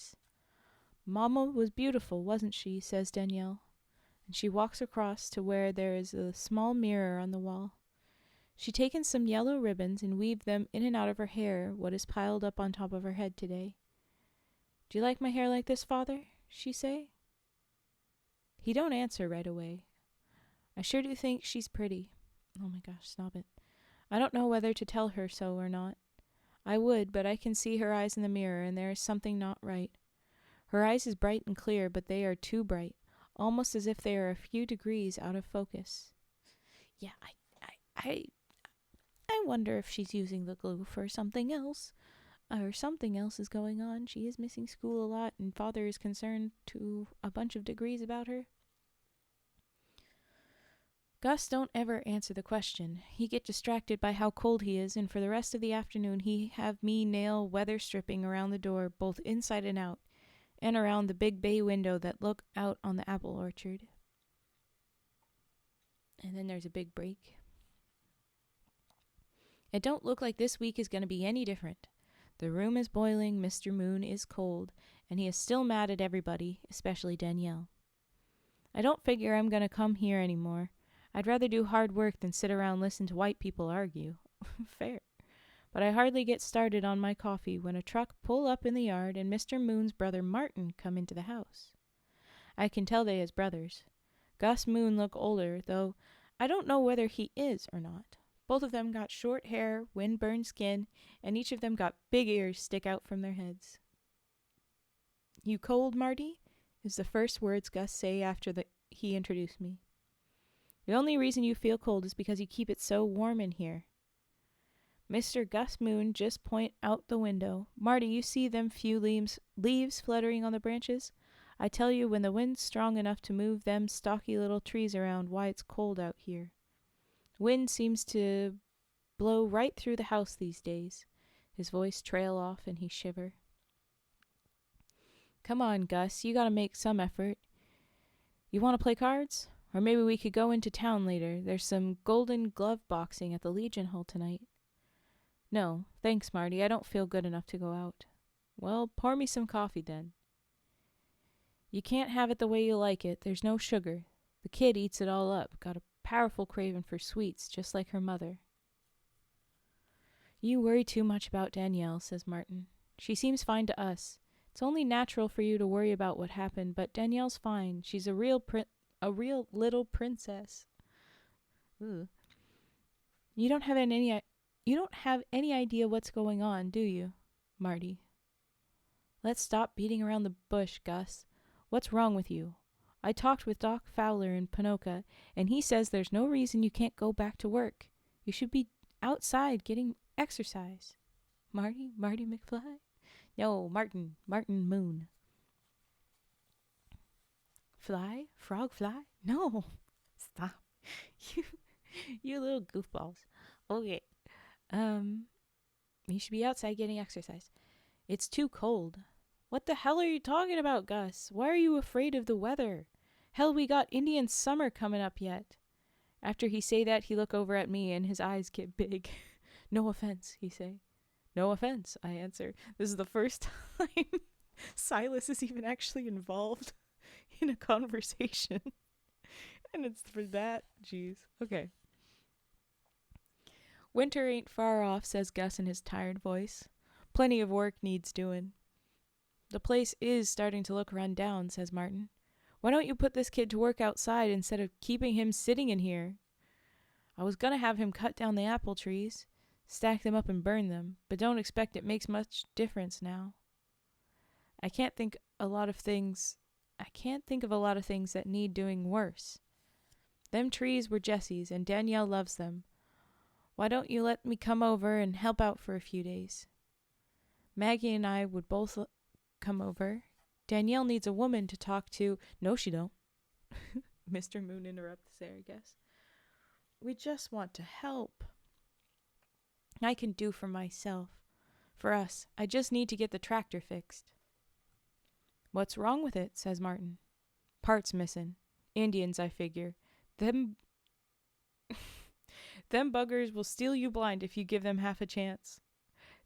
Speaker 1: Mama was beautiful, wasn't she? Says Danielle. And she walks across to where there is a small mirror on the wall. She taken some yellow ribbons and weaved them in and out of her hair, what is piled up on top of her head today. Do you like my hair like this, Father? She say. He don't answer right away. I sure do think she's pretty. Oh my gosh, stop it. I don't know whether to tell her so or not. I would, but I can see her eyes in the mirror, and there is something not right. Her eyes is bright and clear, but they are too bright, almost as if they are a few degrees out of focus. Yeah, I wonder if she's using the glue for something else, or something else is going on. She is missing school a lot, and Father is concerned to a bunch of degrees about her. Gus don't ever answer the question. He get distracted by how cold he is, and for the rest of the afternoon he have me nail weather stripping around the door, both inside and out, and around the big bay window that look out on the apple orchard. And then there's a big break. It don't look like this week is going to be any different. The room is boiling, Mr. Moon is cold, and he is still mad at everybody, especially Danielle. I don't figure I'm going to come here anymore. I'd rather do hard work than sit around listen to white people argue. Fair. But I hardly get started on my coffee when a truck pull up in the yard and Mr. Moon's brother Martin come into the house. I can tell they is brothers. Gus Moon look older, though I don't know whether he is or not. Both of them got short hair, wind-burned skin, and each of them got big ears stick out from their heads. You cold, Marty? Is the first words Gus say after he introduced me. The only reason you feel cold is because you keep it so warm in here. Mr. Gus Moon just point out the window. Marty, you see them few leaves fluttering on the branches? I tell you, when the wind's strong enough to move them stocky little trees around, why it's cold out here. Wind seems to blow right through the house these days. His voice trail off and he shiver. Come on, Gus, you gotta make some effort. You want to play cards? Or maybe we could go into town later. There's some Golden Glove boxing at the Legion Hall tonight. No, thanks, Marty. I don't feel good enough to go out. Well, pour me some coffee then. You can't have it the way you like it. There's no sugar. The kid eats it all up. Got a powerful craving for sweets, just like her mother. You worry too much about Danielle, says Martin. She seems fine to us. It's only natural for you to worry about what happened, but Danielle's fine. She's a real little princess. Ooh. You don't have any idea what's going on, do you, Marty? Let's stop beating around the bush, Gus. What's wrong with you? I talked with Doc Fowler in Ponoka, and he says there's no reason you can't go back to work. You should be outside getting exercise. Marty McFly? No, Martin Moon. Fly? Frog fly? No. Stop. You little goofballs. Okay. You should be outside getting exercise. It's too cold. What the hell are you talking about, Gus? Why are you afraid of the weather? Hell, we got Indian summer coming up yet. After he say that, he look over at me and his eyes get big. No offense, he say. No offense, I answer. This is the first time Silas is even actually involved in a conversation. And it's for that. Jeez. Okay. Winter ain't far off, says Gus in his tired voice. Plenty of work needs doing. The place is starting to look run down, says Martin. Why don't you put this kid to work outside instead of keeping him sitting in here? I was gonna have him cut down the apple trees, stack them up and burn them, but don't expect it makes much difference now. I can't think of a lot of things that need doing worse. Them trees were Jessie's, and Danielle loves them. Why don't you let me come over and help out for a few days? Maggie and I would both come over. Danielle needs a woman to talk to. No, she don't. Mr. Moon interrupts there, I guess. We just want to help. I can do for myself. For us, I just need to get the tractor fixed. What's wrong with it, says Martin. Parts missing. Indians, I figure. Them Them buggers will steal you blind if you give them half a chance.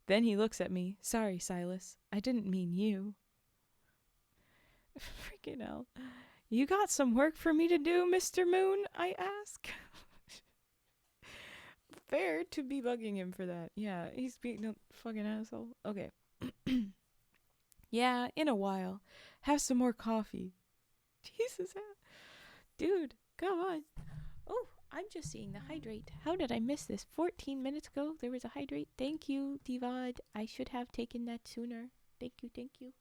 Speaker 1: Then he looks at me. Sorry, Silas. I didn't mean you. Freaking hell. You got some work for me to do, Mr. Moon? I ask. Fair to be bugging him for that. Yeah, he's being a fucking asshole. Okay. Yeah, in a while. Have some more coffee. Jesus. Dude, come on. Oh, I'm just seeing the hydrate. How did I miss this? 14 minutes ago, there was a hydrate. Thank you, Divad. I should have taken that sooner. Thank you, thank you.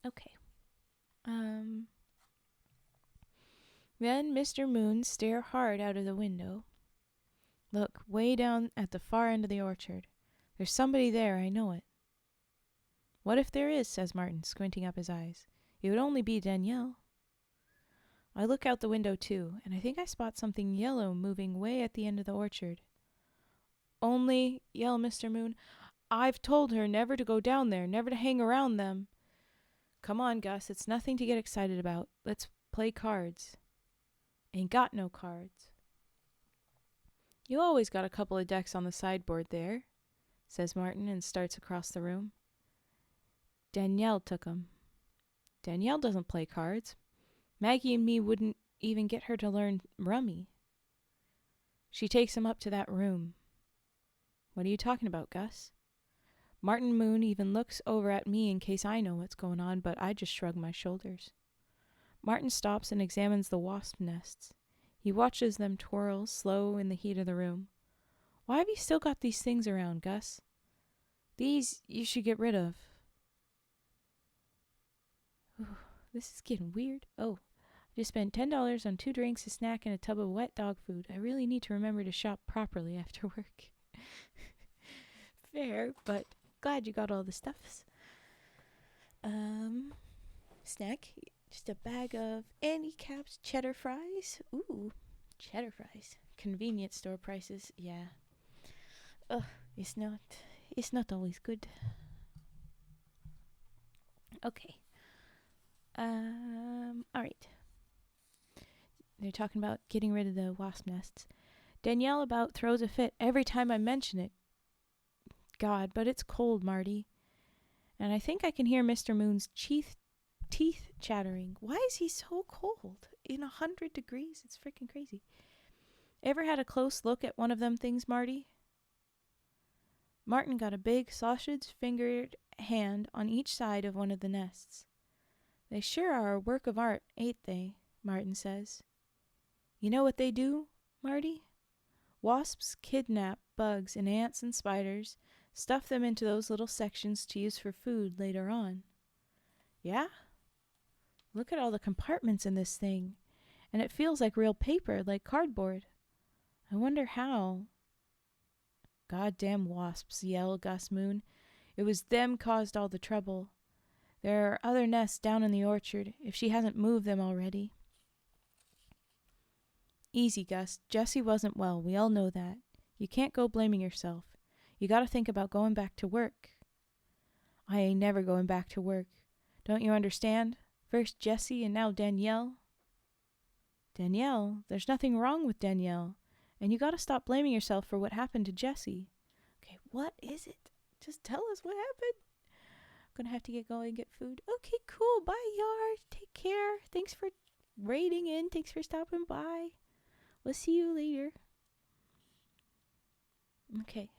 Speaker 1: Okay. Then Mr. Moon stared hard out of the window. Look, way down at the far end of the orchard. There's somebody there, I know it. What if there is, says Martin, squinting up his eyes. It would only be Danielle. I look out the window too, and I think I spot something yellow moving way at the end of the orchard. Only, yelled Mr. Moon, I've told her never to go down there, never to hang around them. Come on, Gus, it's nothing to get excited about. Let's play cards. Ain't got no cards. You always got a couple of decks on the sideboard there, says Martin and starts across the room. Danielle took 'em. Danielle doesn't play cards. Maggie and me wouldn't even get her to learn rummy. She takes 'em up to that room. What are you talking about, Gus? Martin Moon even looks over at me in case I know what's going on, but I just shrug my shoulders. Martin stops and examines the wasp nests. He watches them twirl slow in the heat of the room. Why have you still got these things around, Gus? These you should get rid of. Ooh, this is getting weird. Oh, I just spent $10 on 2 drinks, a snack, and a tub of wet dog food. I really need to remember to shop properly after work. Fair, but glad you got all the stuffs. Snack, just a bag of Annie Cap's cheddar fries. Ooh, cheddar fries. Convenience store prices, yeah. Ugh, it's not always good. Okay. Alright. They're talking about getting rid of the wasp nests. Danielle about throws a fit every time I mention it. God, but it's cold, Marty. And I think I can hear Mr. Moon's teeth chattering. Why is he so cold? In 100 degrees? It's freaking crazy. Ever had a close look at one of them things, Marty? Martin got a big sausage-fingered hand on each side of one of the nests. They sure are a work of art, ain't they? Martin says. You know what they do, Marty? Wasps kidnap bugs and ants and spiders, stuff them into those little sections to use for food later on. Yeah? Look at all the compartments in this thing, and it feels like real paper, like cardboard. I wonder how. Goddamn wasps, yelled Gus Moon. It was them caused all the trouble. There are other nests down in the orchard, if she hasn't moved them already. Easy, Gus. Jessie wasn't well. We all know that. You can't go blaming yourself. You gotta think about going back to work. I ain't never going back to work. Don't you understand? First Jessie and now Danielle. Danielle? There's nothing wrong with Danielle. And you gotta stop blaming yourself for what happened to Jessie. Okay, what is it? Just tell us what happened. I'm gonna have to get going and get food. Okay, cool. Bye, Yard. Take care. Thanks for raiding in. Thanks for stopping by. We'll see you later. Okay.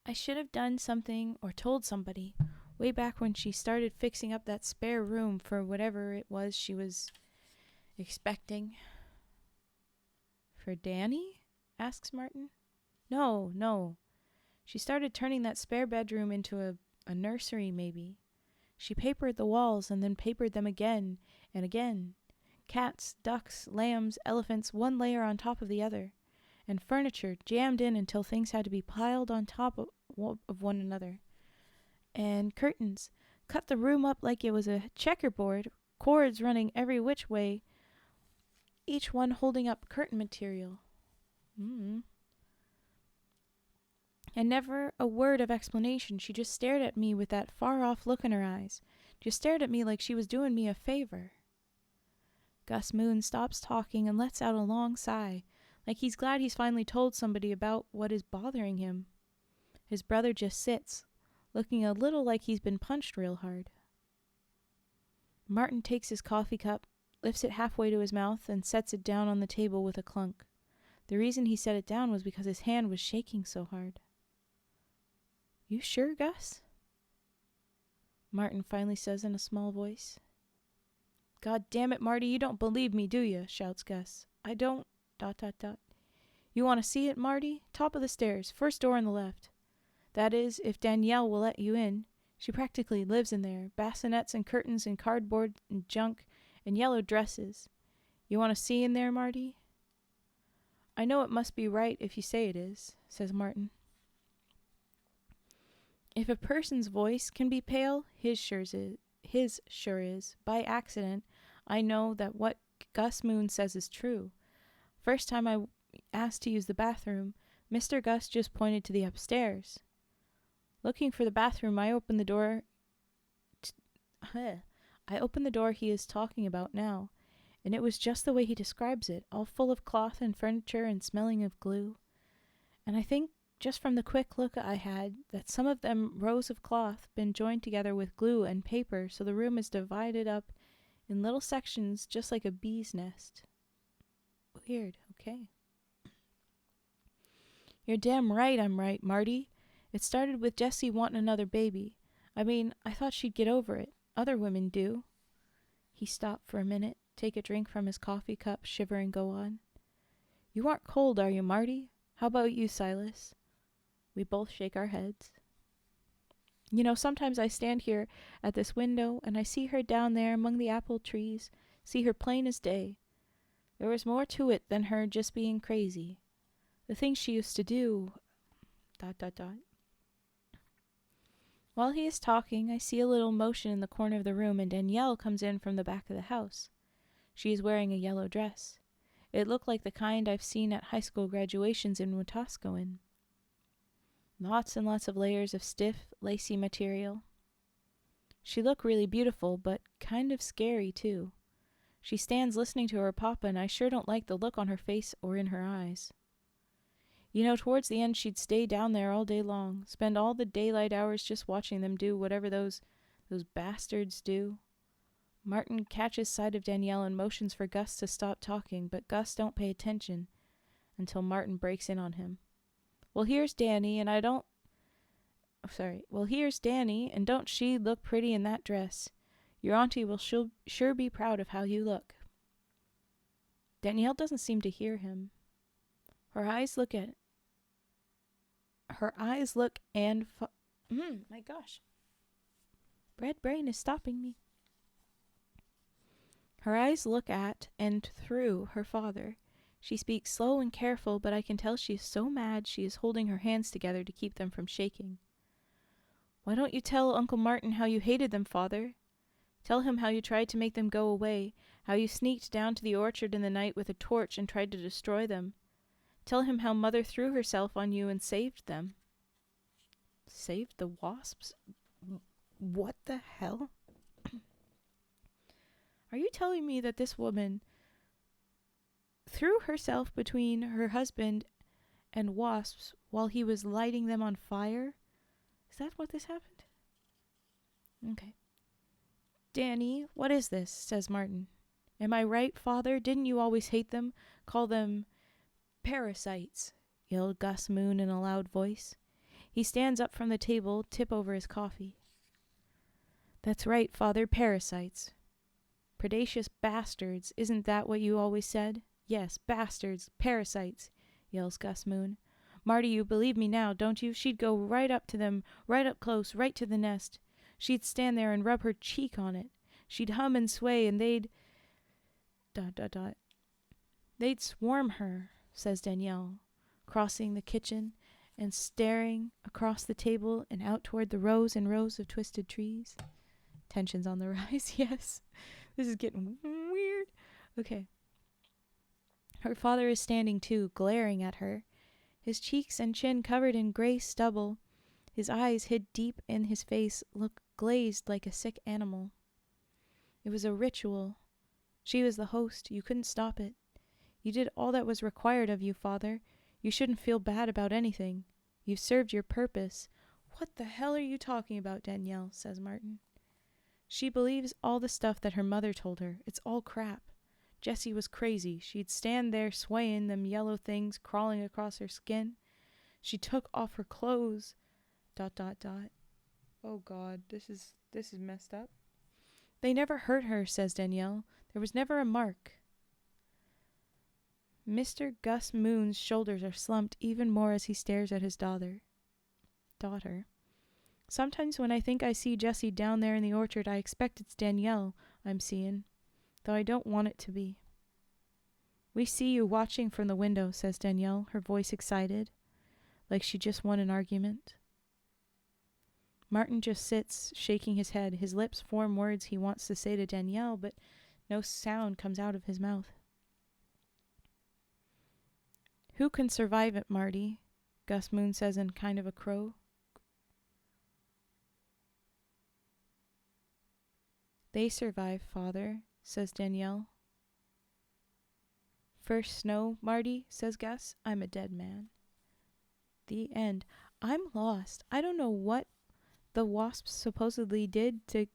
Speaker 1: I should have done something or told somebody way back when she started fixing up that spare room for whatever it was she was expecting. For Danny? Asks Martin. No. She started turning that spare bedroom into a nursery, maybe. She papered the walls and then papered them again and again. Cats, ducks, lambs, elephants, one layer on top of the other. And furniture jammed in until things had to be piled on top of one another. And curtains. Cut the room up like it was a checkerboard, cords running every which way, each one holding up curtain material. And never a word of explanation. She just stared at me with that far-off look in her eyes. Just stared at me like she was doing me a favor. Gus Moon stops talking and lets out a long sigh, like he's glad he's finally told somebody about what is bothering him. His brother just sits, looking a little like he's been punched real hard. Martin takes his coffee cup, lifts it halfway to his mouth, and sets it down on the table with a clunk. The reason he set it down was because his hand was shaking so hard. "You sure, Gus?" Martin finally says in a small voice. "God damn it, Marty, you don't believe me, do you?" shouts Gus. "I don't... ... You want to see it, Marty? Top of the stairs, first door on the left. That is, if Danielle will let you in. She practically lives in there. Bassinets and curtains and cardboard and junk and yellow dresses. You want to see in there, Marty?" "I know it must be right if you say it is," says Martin. If a person's voice can be pale, his sure is. By accident, I know that what Gus Moon says is true. First time I asked to use the bathroom, Mr. Gus just pointed to the upstairs. Looking for the bathroom, I opened the door. I opened the door he is talking about now, and it was just the way he describes it, all full of cloth and furniture and smelling of glue. And I think, just from the quick look I had, that some of them rows of cloth been joined together with glue and paper, so the room is divided up in little sections just like a bee's nest. Weird, okay. "You're damn right I'm right, Marty. It started with Jessie wanting another baby. I mean, I thought she'd get over it. Other women do." He stopped for a minute, take a drink from his coffee cup, shiver and go on. "You aren't cold, are you, Marty? How about you, Silas?" We both shake our heads. "You know, sometimes I stand here at this window and I see her down there among the apple trees, see her plain as day. There was more to it than her just being crazy. The things she used to do... ... While he is talking, I see a little motion in the corner of the room and Danielle comes in from the back of the house. She is wearing a yellow dress. It looked like the kind I've seen at high school graduations in Wetaskiwin. Lots and lots of layers of stiff, lacy material. She looked really beautiful, but kind of scary, too. She stands listening to her papa, and I sure don't like the look on her face or in her eyes. You know, towards the end she'd stay down there all day long, spend all the daylight hours just watching them do whatever those bastards do. Martin catches sight of Danielle and motions for Gus to stop talking, but Gus don't pay attention until Martin breaks in on him. Well, here's Danny, and don't she look pretty in that dress? Your auntie will sure be proud of how you look." Danielle doesn't seem to hear him. Her eyes look and... my gosh. Bread brain is stopping me. Her eyes look at and through her father. She speaks slow and careful, but I can tell she is so mad she is holding her hands together to keep them from shaking. "Why don't you tell Uncle Martin how you hated them, Father? Tell him how you tried to make them go away, how you sneaked down to the orchard in the night with a torch and tried to destroy them. Tell him how Mother threw herself on you and saved them." Saved the wasps? What the hell? Are you telling me that this woman threw herself between her husband and wasps while he was lighting them on fire? Is that what this happened? Okay. "Danny, what is this?" says Martin. "Am I right, Father? Didn't you always hate them? Call them parasites," yelled Gus Moon in a loud voice. He stands up from the table, tip over his coffee. "That's right, Father, parasites. Predaceous bastards, isn't that what you always said? Yes, bastards, parasites," yells Gus Moon. "Marty, you believe me now, don't you? She'd go right up to them, right up close, right to the nest. She'd stand there and rub her cheek on it. She'd hum and sway, and they'd... ... They'd swarm her," says Danielle, crossing the kitchen and staring across the table and out toward the rows and rows of twisted trees. Tension's on the rise, yes. This is getting weird. Okay. Her father is standing too, glaring at her, his cheeks and chin covered in gray stubble, his eyes hid deep in his face look glazed like a sick animal. It was a ritual. She was the host. You couldn't stop it. You did all that was required of you, Father. You shouldn't feel bad about anything. You've served your purpose. What the hell are you talking about, Danielle? Says Martin. She believes all the stuff that her mother told her. It's all crap. Jessie was crazy. She'd stand there swaying them yellow things crawling across her skin. She took off her clothes. ... Oh God, this is messed up. They never hurt her, says Danielle. There was never a mark. Mr. Gus Moon's shoulders are slumped even more as he stares at his daughter. Sometimes when I think I see Jessie down there in the orchard, I expect it's Danielle I'm seeing, though I don't want it to be. We see you watching from the window, says Danielle, her voice excited, like she just won an argument. Martin just sits, shaking his head. His lips form words he wants to say to Danielle, but no sound comes out of his mouth. Who can survive it, Marty? Gus Moon says in kind of a crow. They survive, Father, says Danielle. First snow, Marty, says Gus. I'm a dead man. The end. I'm lost. I don't know what the wasps supposedly did to...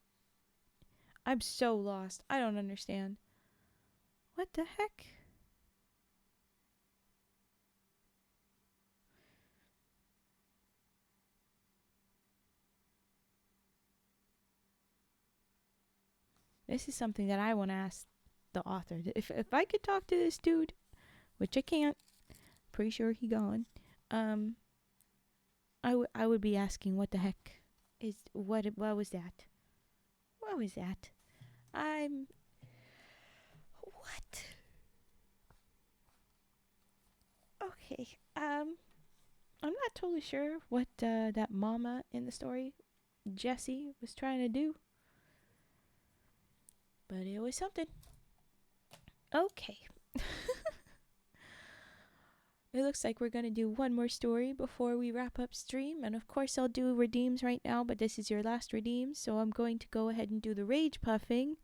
Speaker 1: I'm so lost. I don't understand. What the heck? This is something that I want to ask the author. If I could talk to this dude, which I can't, pretty sure he gone, I would be asking what the heck is what was that? What was that? What? Okay. I'm not totally sure what that mama in the story, Jessie, was trying to do. But it was something. Okay. It looks like we're going to do one more story before we wrap up stream. And of course I'll do redeems right now, but this is your last redeem. So I'm going to go ahead and do the rage puffing.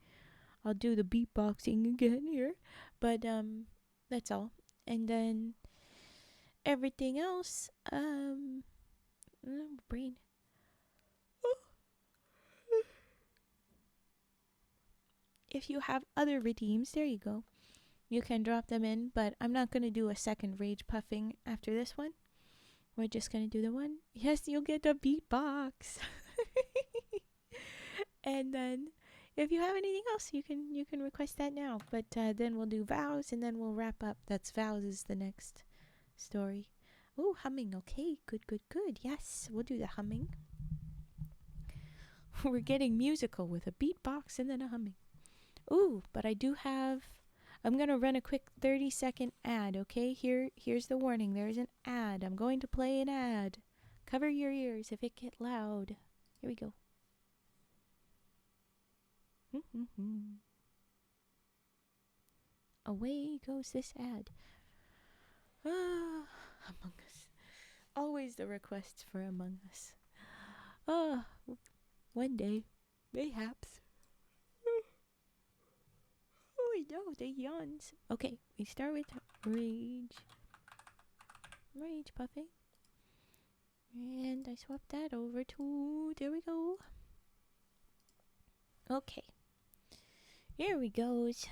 Speaker 1: I'll do the beatboxing again here. But that's all. And then everything else, brain. If you have other redeems, there you go. You can drop them in, but I'm not going to do a second rage puffing after this one. We're just going to do the one. Yes, you'll get the beatbox. And then if you have anything else, you can request that now. But then we'll do Vows, and then we'll wrap up. That's Vows is the next story. Oh, humming. Okay, good. Yes, we'll do the humming. We're getting musical with a beatbox and then a humming. Ooh, but I do have... I'm going to run a quick 30-second ad, okay? Here's the warning. There's an ad. I'm going to play an ad. Cover your ears if it get loud. Here we go. Away goes this ad. Among Us. Always the requests for Among Us. One day. Mayhaps. Oh no, the yawns. Okay, we start with rage puffing. And I swap that over to, there we go. Okay. Here we goes.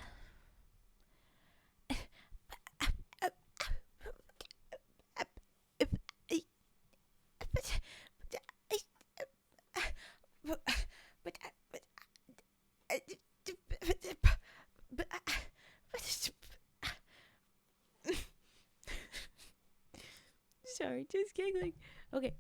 Speaker 1: Sorry, just giggling. Okay.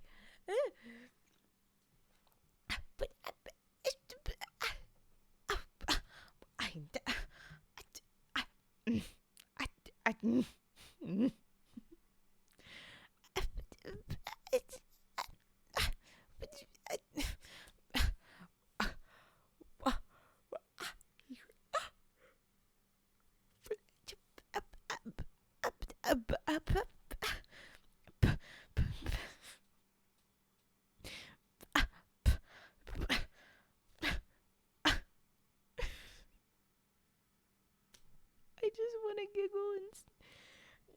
Speaker 1: giggle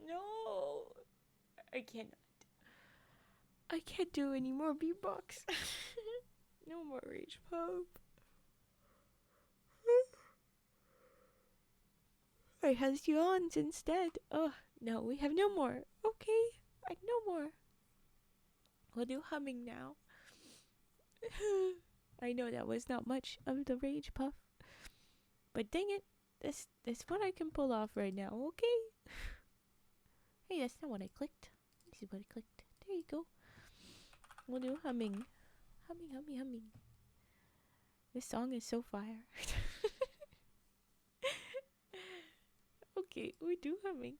Speaker 1: no, I cannot. I can't do any more beatbox. No more rage pub. I has yawns instead. Oh no, we have no more. Okay, no more. We'll do humming now. I know that was not much of the rage puff, but dang it, this one I can pull off right now. Okay. Hey, that's not what I clicked. This is what I clicked. There you go. We'll do humming. Humming. This song is so fire. Okay, we do humming.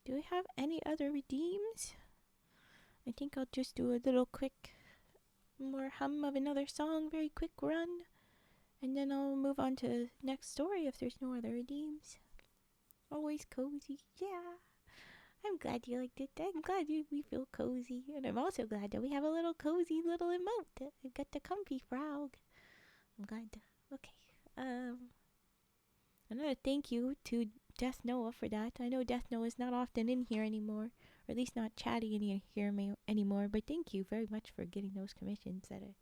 Speaker 1: Do we have any other redeems? I think I'll just do a little quick more hum of another song, very quick run, and then I'll move on to next story if there's no other redeems. Always cozy, yeah. I'm glad you liked it. I'm glad we feel cozy, and I'm also glad that we have a little cozy little emote. We've got the comfy frog. I'm glad. Okay. Another thank you to Death Noah for that. I know Death Noah is not often in here anymore, or at least not chatting in here anymore. But thank you very much for getting those commissions that are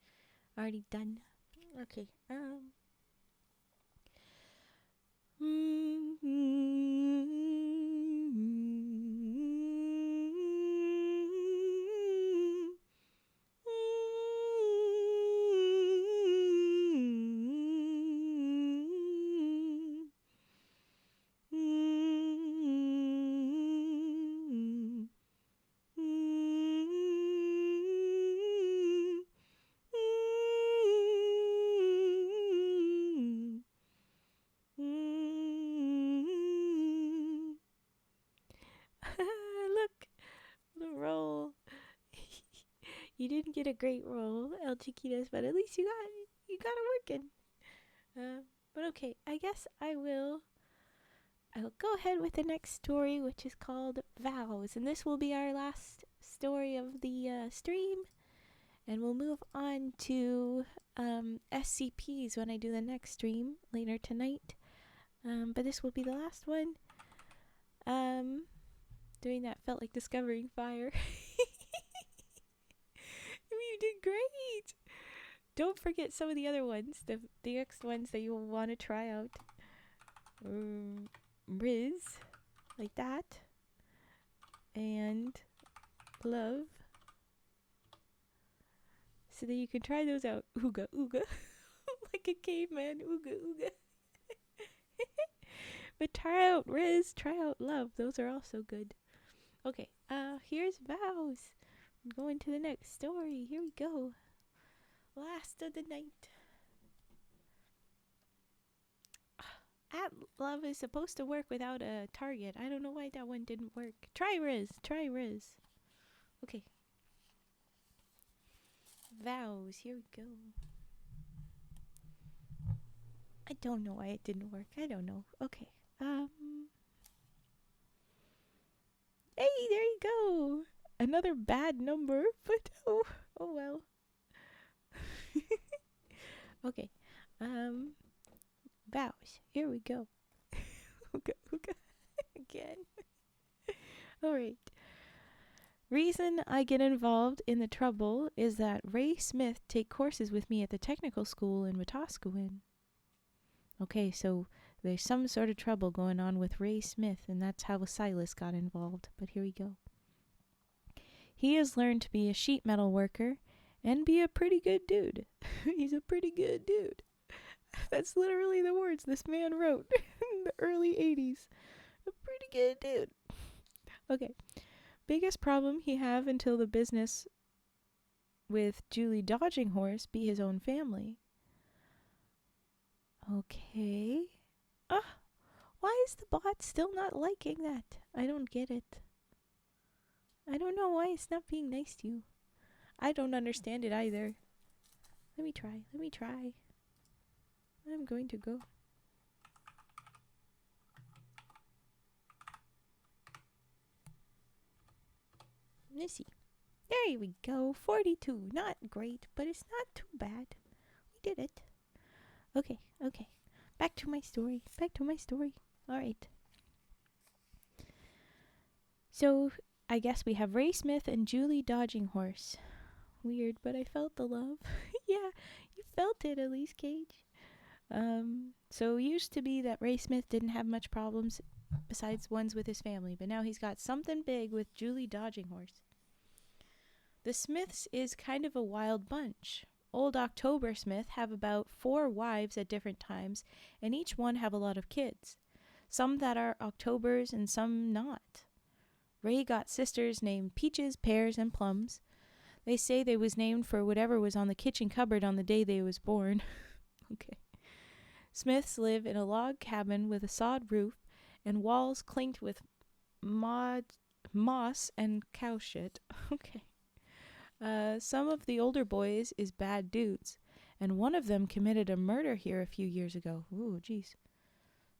Speaker 1: already done. Okay. You didn't get a great roll, El Chiquitas, but at least you got it working. But okay, I guess I will go ahead with the next story, which is called Vows, and this will be our last story of the stream, and we'll move on to SCPs when I do the next stream later tonight. But this will be the last one. Doing that felt like discovering fire. You did great. Don't forget some of the other ones, the next ones that you will want to try out. Riz, like that, and love, so that you can try those out. Ooga ooga, like a caveman. Ooga ooga. But try out Riz, try out love. Those are also good. Okay, here's Vows. I'm going to the next story. Here we go. Last of the night. At love is supposed to work without a target. I don't know why that one didn't work. Try Riz. Try Riz. Okay. Vows. Here we go. I don't know why it didn't work. I don't know. Okay. Hey, there you go. Another bad number, but oh well. Okay. Vows. Here we go. Ooga ooga. Again. Alright. Reason I get involved in the trouble is that Ray Smith take courses with me at the technical school in Wetaskiwin. Okay, so there's some sort of trouble going on with Ray Smith, and that's how Silas got involved. But here we go. He has learned to be a sheet metal worker and be a pretty good dude. He's a pretty good dude. That's literally the words this man wrote in the early 80s. A pretty good dude. Okay. Biggest problem he have until the business with Julie Dodging Horse be his own family. Okay. Why is the bot still not liking that? I don't get it. I don't know why it's not being nice to you. I don't understand it either. Let me try. I'm going to go. Let's see. There we go. 42. Not great, but it's not too bad. We did it. Okay. Back to my story. Alright. So, I guess we have Ray Smith and Julie Dodging Horse. Weird, but I felt the love. Yeah, you felt it, Elise Cage. So it used to be that Ray Smith didn't have much problems besides ones with his family, but now he's got something big with Julie Dodging Horse. The Smiths is kind of a wild bunch. Old October Smith have about 4 wives at different times, and each one have a lot of kids. Some that are Octobers and some not. Ray got sisters named Peaches, Pears, and Plums. They say they was named for whatever was on the kitchen cupboard on the day they was born. Okay. Smiths live in a log cabin with a sod roof and walls clinked with moss and cow shit. Okay. Some of the older boys is bad dudes, and one of them committed a murder here a few years ago. Ooh, jeez.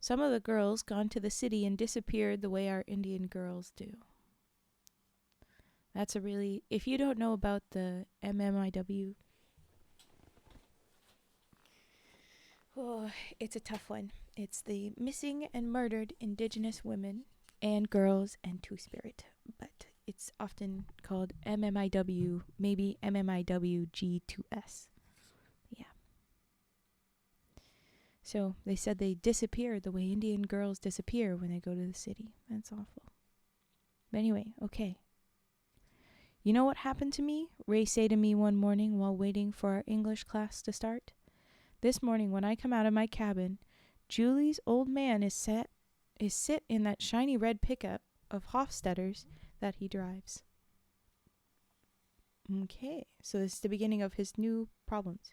Speaker 1: Some of the girls gone to the city and disappeared the way our Indian girls do. That's a really... If you don't know about the MMIW... Oh, it's a tough one. It's the missing and murdered Indigenous women and girls and Two-Spirit. But it's often called MMIW, maybe MMIWG2S. Yeah. So they said they disappeared the way Indian girls disappear when they go to the city. That's awful. But anyway, okay. You know what happened to me? Ray say to me one morning while waiting for our English class to start. This morning when I come out of my cabin, Julie's old man is sit in that shiny red pickup of Hofstadter's that he drives. Okay, so this is the beginning of his new problems.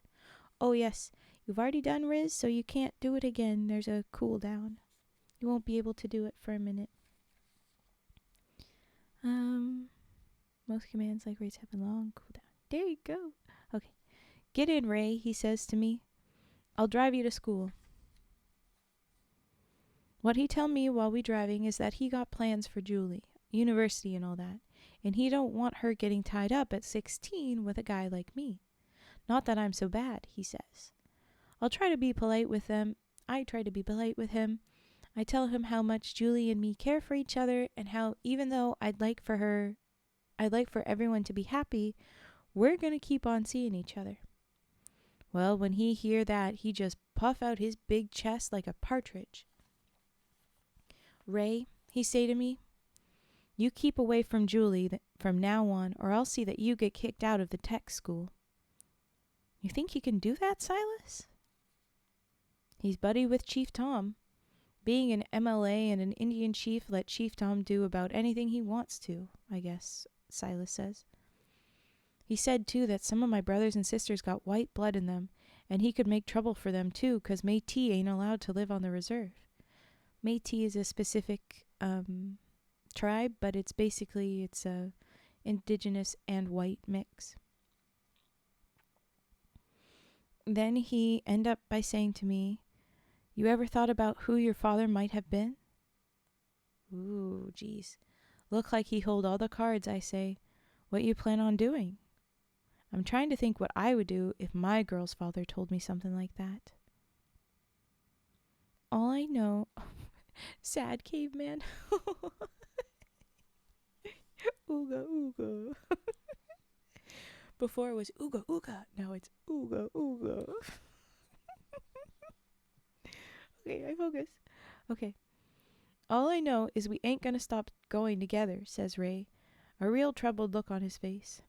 Speaker 1: Oh yes, you've already done Riz, so you can't do it again. There's a cooldown. You won't be able to do it for a minute. Most commands like Riz have a long cooldown. There you go. Okay. Get in, Ray, he says to me. I'll drive you to school. What he tell me while we driving is that he got plans for Julie, university and all that, and he don't want her getting tied up at 16 with a guy like me. Not that I'm so bad, he says. I'll try to be polite with them. I try to be polite with him. I tell him how much Julie and me care for each other and how even though I'd like for everyone to be happy, we're going to keep on seeing each other. Well, when he hear that, he just puff out his big chest like a partridge. Ray, he say to me, you keep away from Julie from now on, or I'll see that you get kicked out of the tech school. You think you can do that, Silas? He's buddy with Chief Tom. Being an MLA and an Indian chief let Chief Tom do about anything he wants to, I guess, Silas says. He said, too, that some of my brothers and sisters got white blood in them, and he could make trouble for them, too, 'cause Métis ain't allowed to live on the reserve. Métis is a specific tribe, but it's a indigenous and white mix. Then he end up by saying to me, you ever thought about who your father might have been? Ooh, geez. Look like he hold all the cards, I say. What you plan on doing? I'm trying to think what I would do if my girl's father told me something like that. All I know... Sad caveman. Ooga, ooga. Before it was ooga, ooga. Now it's ooga, ooga. Okay, I focus. Okay. All I know is we ain't gonna stop going together, says Ray, a real troubled look on his face.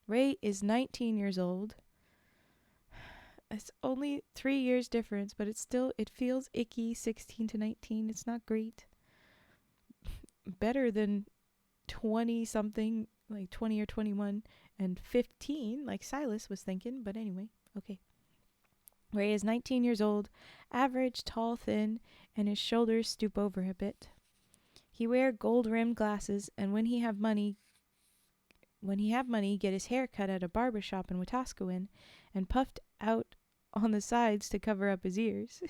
Speaker 1: Ray is 19 years old. It's only 3 years difference, but it feels icky, 16 to 19. It's not great. Better than 20-something, like 20 or 21, and 15, like Silas was thinking, but anyway, okay. Ray is 19 years old, average, tall, thin, and his shoulders stoop over a bit. He wear gold-rimmed glasses, and when he have money, get his hair cut at a barber shop in Wetaskiwin and puffed out on the sides to cover up his ears.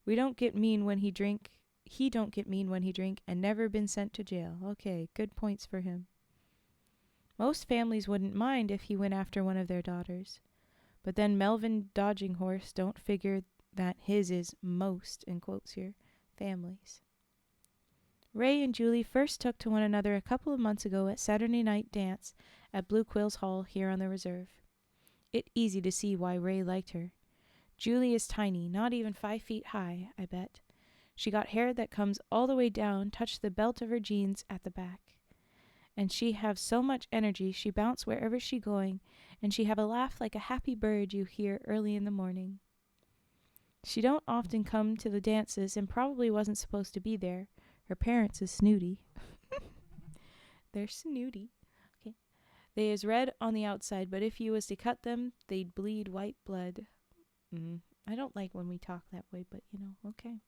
Speaker 1: He don't get mean when he drink, and never been sent to jail. Okay, good points for him. Most families wouldn't mind if he went after one of their daughters. But then Melvin Dodging Horse don't figure that his is most, in quotes here, families. Ray and Julie first took to one another a couple of months ago at Saturday night dance at Blue Quills Hall here on the reserve. It easy to see why Ray liked her. Julie is tiny, not even 5 feet high, I bet. She got hair that comes all the way down, touched the belt of her jeans at the back. And she have so much energy, she bounce wherever she going, and she have a laugh like a happy bird you hear early in the morning. She don't often come to the dances and probably wasn't supposed to be there. Her parents is snooty. They're snooty. Okay. They is red on the outside, but if you was to cut them, they'd bleed white blood. I don't like when we talk that way, but okay.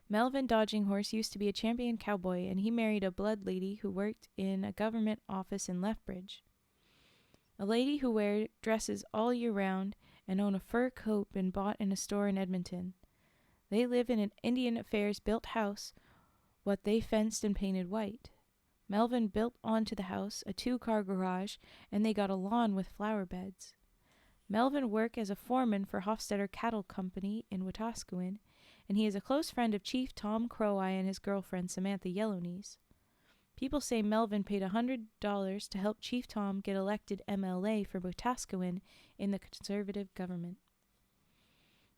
Speaker 1: Melvin Dodging Horse used to be a champion cowboy, and he married a blood lady who worked in a government office in Lethbridge. A lady who wear dresses all year round and own a fur coat been bought in a store in Edmonton. They live in an Indian Affairs built house, what they fenced and painted white. Melvin built onto the house a 2-car garage, and they got a lawn with flower beds. Melvin worked as a foreman for Hofstetter Cattle Company in Wetaskiwin, and he is a close friend of Chief Tom Crow-Eye and his girlfriend Samantha Yellowknees. People say Melvin paid $100 to help Chief Tom get elected MLA for Wetaskiwin in the conservative government.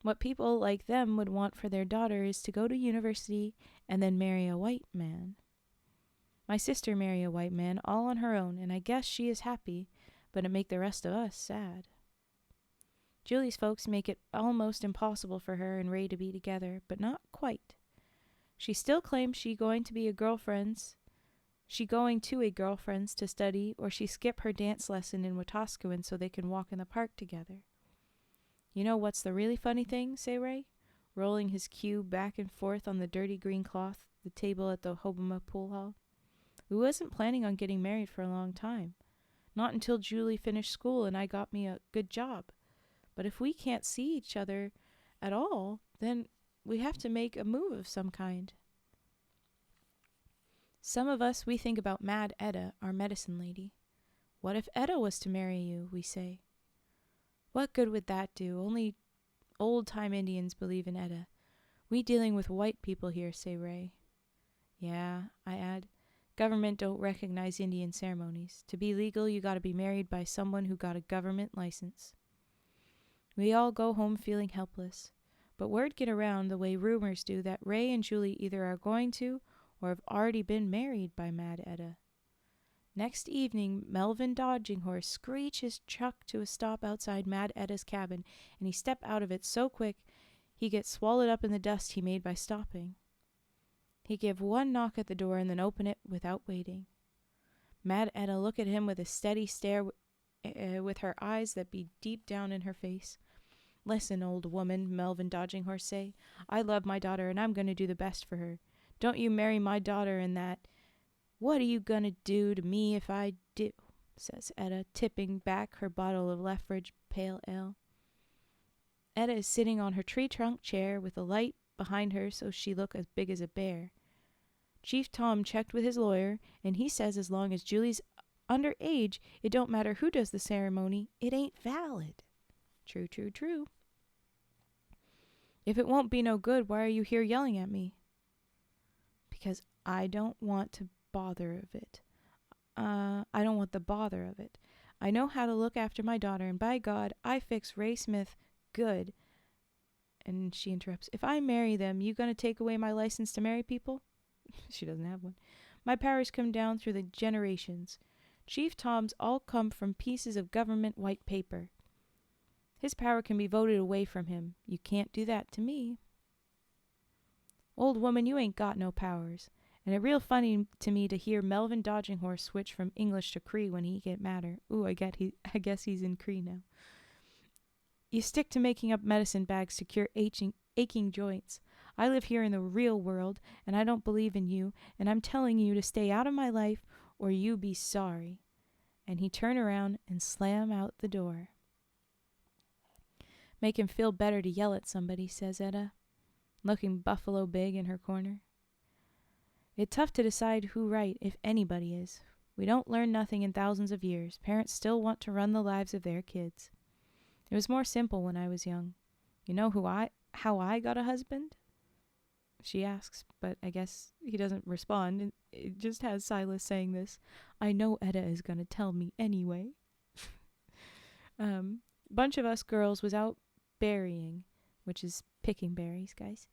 Speaker 1: What people like them would want for their daughter is to go to university and then marry a white man. My sister married a white man all on her own, and I guess she is happy, but it make the rest of us sad. Julie's folks make it almost impossible for her and Ray to be together, but not quite. She still claims she going to a girlfriend's to study, or she skip her dance lesson in Wetaskiwin so they can walk in the park together. You know what's the really funny thing, say Ray, rolling his cue back and forth on the dirty green cloth, the table at the Hobama pool hall? We wasn't planning on getting married for a long time. Not until Julie finished school and I got me a good job. But if we can't see each other at all, then we have to make a move of some kind. Some of us, we think about Mad Etta, our medicine lady. What if Etta was to marry you, we say. What good would that do? Only old-time Indians believe in Etta. We dealing with white people here, say Ray. Yeah, I add. Government don't recognize Indian ceremonies. To be legal, you gotta be married by someone who got a government license. We all go home feeling helpless. But word get around the way rumors do that Ray and Julie either are going to or have already been married by Mad Etta. Next evening, Melvin Dodging Horse screeched his truck to a stop outside Mad Etta's cabin, and he stepped out of it so quick he gets swallowed up in the dust he made by stopping. He give one knock at the door and then open it without waiting. Mad Etta look at him with a steady stare with her eyes that be deep down in her face. Listen, old woman, Melvin Dodging Horse say. I love my daughter and I'm going to do the best for her. Don't you marry my daughter in that. What are you going to do to me if I do? Says Etta, tipping back her bottle of Lethbridge Pale Ale. Etta is sitting on her tree trunk chair with a light behind her so she look as big as a bear. Chief Tom checked with his lawyer, and he says as long as Julie's under age, it don't matter who does the ceremony, it ain't valid. True, true, true. If it won't be no good, why are you here yelling at me? Because I don't want to bother of it. I don't want the bother of it. I know how to look after my daughter, and by God, I fix Ray Smith good. And she interrupts, if I marry them, you gonna take away my license to marry people? She doesn't have one. My powers come down through the generations. Chief Tom's all come from pieces of government white paper. His power can be voted away from him. You can't do that to me. Old woman, you ain't got no powers. And it real funny to me to hear Melvin Dodging Horse switch from English to Cree when he get madder. Ooh, I guess he's in Cree now. You stick to making up medicine bags to cure aching joints. I live here in the real world, and I don't believe in you, and I'm telling you to stay out of my life, or you be sorry. And he turn around and slam out the door. Make him feel better to yell at somebody, says Etta, looking buffalo big in her corner. It's tough to decide who right, if anybody is. We don't learn nothing in thousands of years. Parents still want to run the lives of their kids. It was more simple when I was young. You know how I got a husband? She asks, but I guess he doesn't respond. It just has Silas saying this. I know Etta is going to tell me anyway. Bunch of us girls was out berrying, which is picking berries, guys.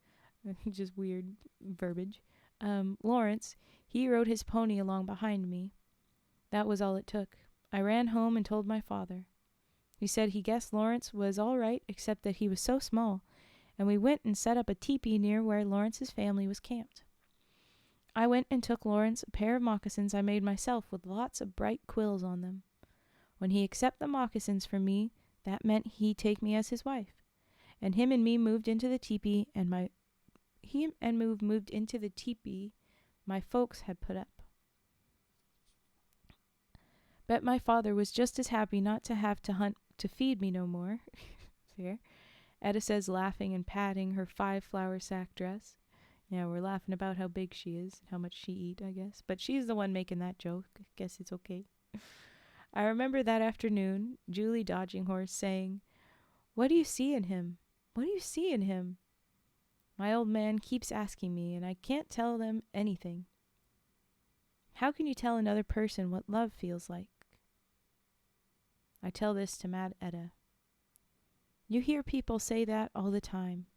Speaker 1: Just weird verbiage. Lawrence, he rode his pony along behind me. That was all it took. I ran home and told my father. He said he guessed Lawrence was all right, except that he was so small, and we went and set up a teepee near where Lawrence's family was camped. I went and took Lawrence a pair of moccasins I made myself with lots of bright quills on them. When he accepted the moccasins from me, that meant he'd take me as his wife. And him and me moved into the teepee, and moved into the teepee my folks had put up. Bet my father was just as happy not to have to hunt to feed me no more. Fair. Etta says, laughing and patting her 5-flower sack dress. Yeah, we're laughing about how big she is, how much she eat, I guess. But she's the one making that joke. Guess it's okay. I remember that afternoon, Julie Dodging Horse saying, "What do you see in him? What do you see in him?" My old man keeps asking me, and I can't tell them anything. How can you tell another person what love feels like? I tell this to Mad Etta. You hear people say that all the time.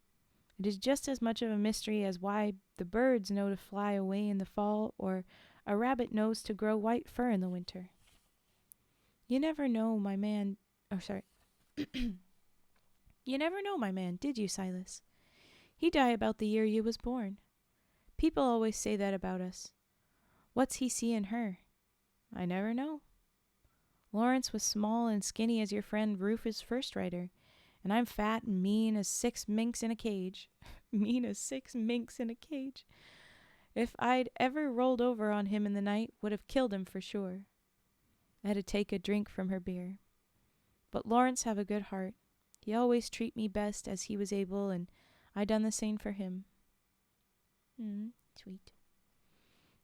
Speaker 1: It is just as much of a mystery as why the birds know to fly away in the fall or a rabbit knows to grow white fur in the winter. You never know, my man. You never know, my man, did you, Silas? He died about the year you was born. People always say that about us. What's he see in her? I never know. Lawrence was small and skinny as your friend Rufus First Rider, and I'm fat and mean as 6 minks in a cage. Mean as 6 minks in a cage. If I'd ever rolled over on him in the night, would have killed him for sure. I had to take a drink from her beer. But Lawrence have a good heart. He always treat me best as he was able, and I done the same for him. Sweet.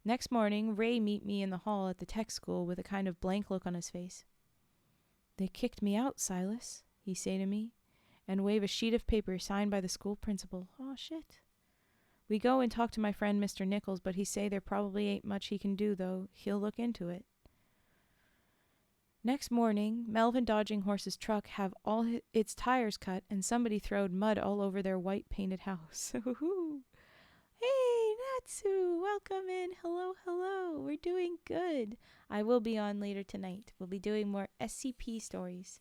Speaker 1: Next morning, Ray meet me in the hall at the tech school with a kind of blank look on his face. "They kicked me out, Silas," he say to me, and wave a sheet of paper signed by the school principal. "Oh, shit." We go and talk to my friend Mr. Nichols, but he say there probably ain't much he can do, though he'll look into it. Next morning, Melvin Dodging Horse's truck have all its tires cut, and somebody throwed mud all over their white painted house. Hey, Natsu, welcome in. Hello, hello. We're doing good. I will be on later tonight. We'll be doing more SCP stories.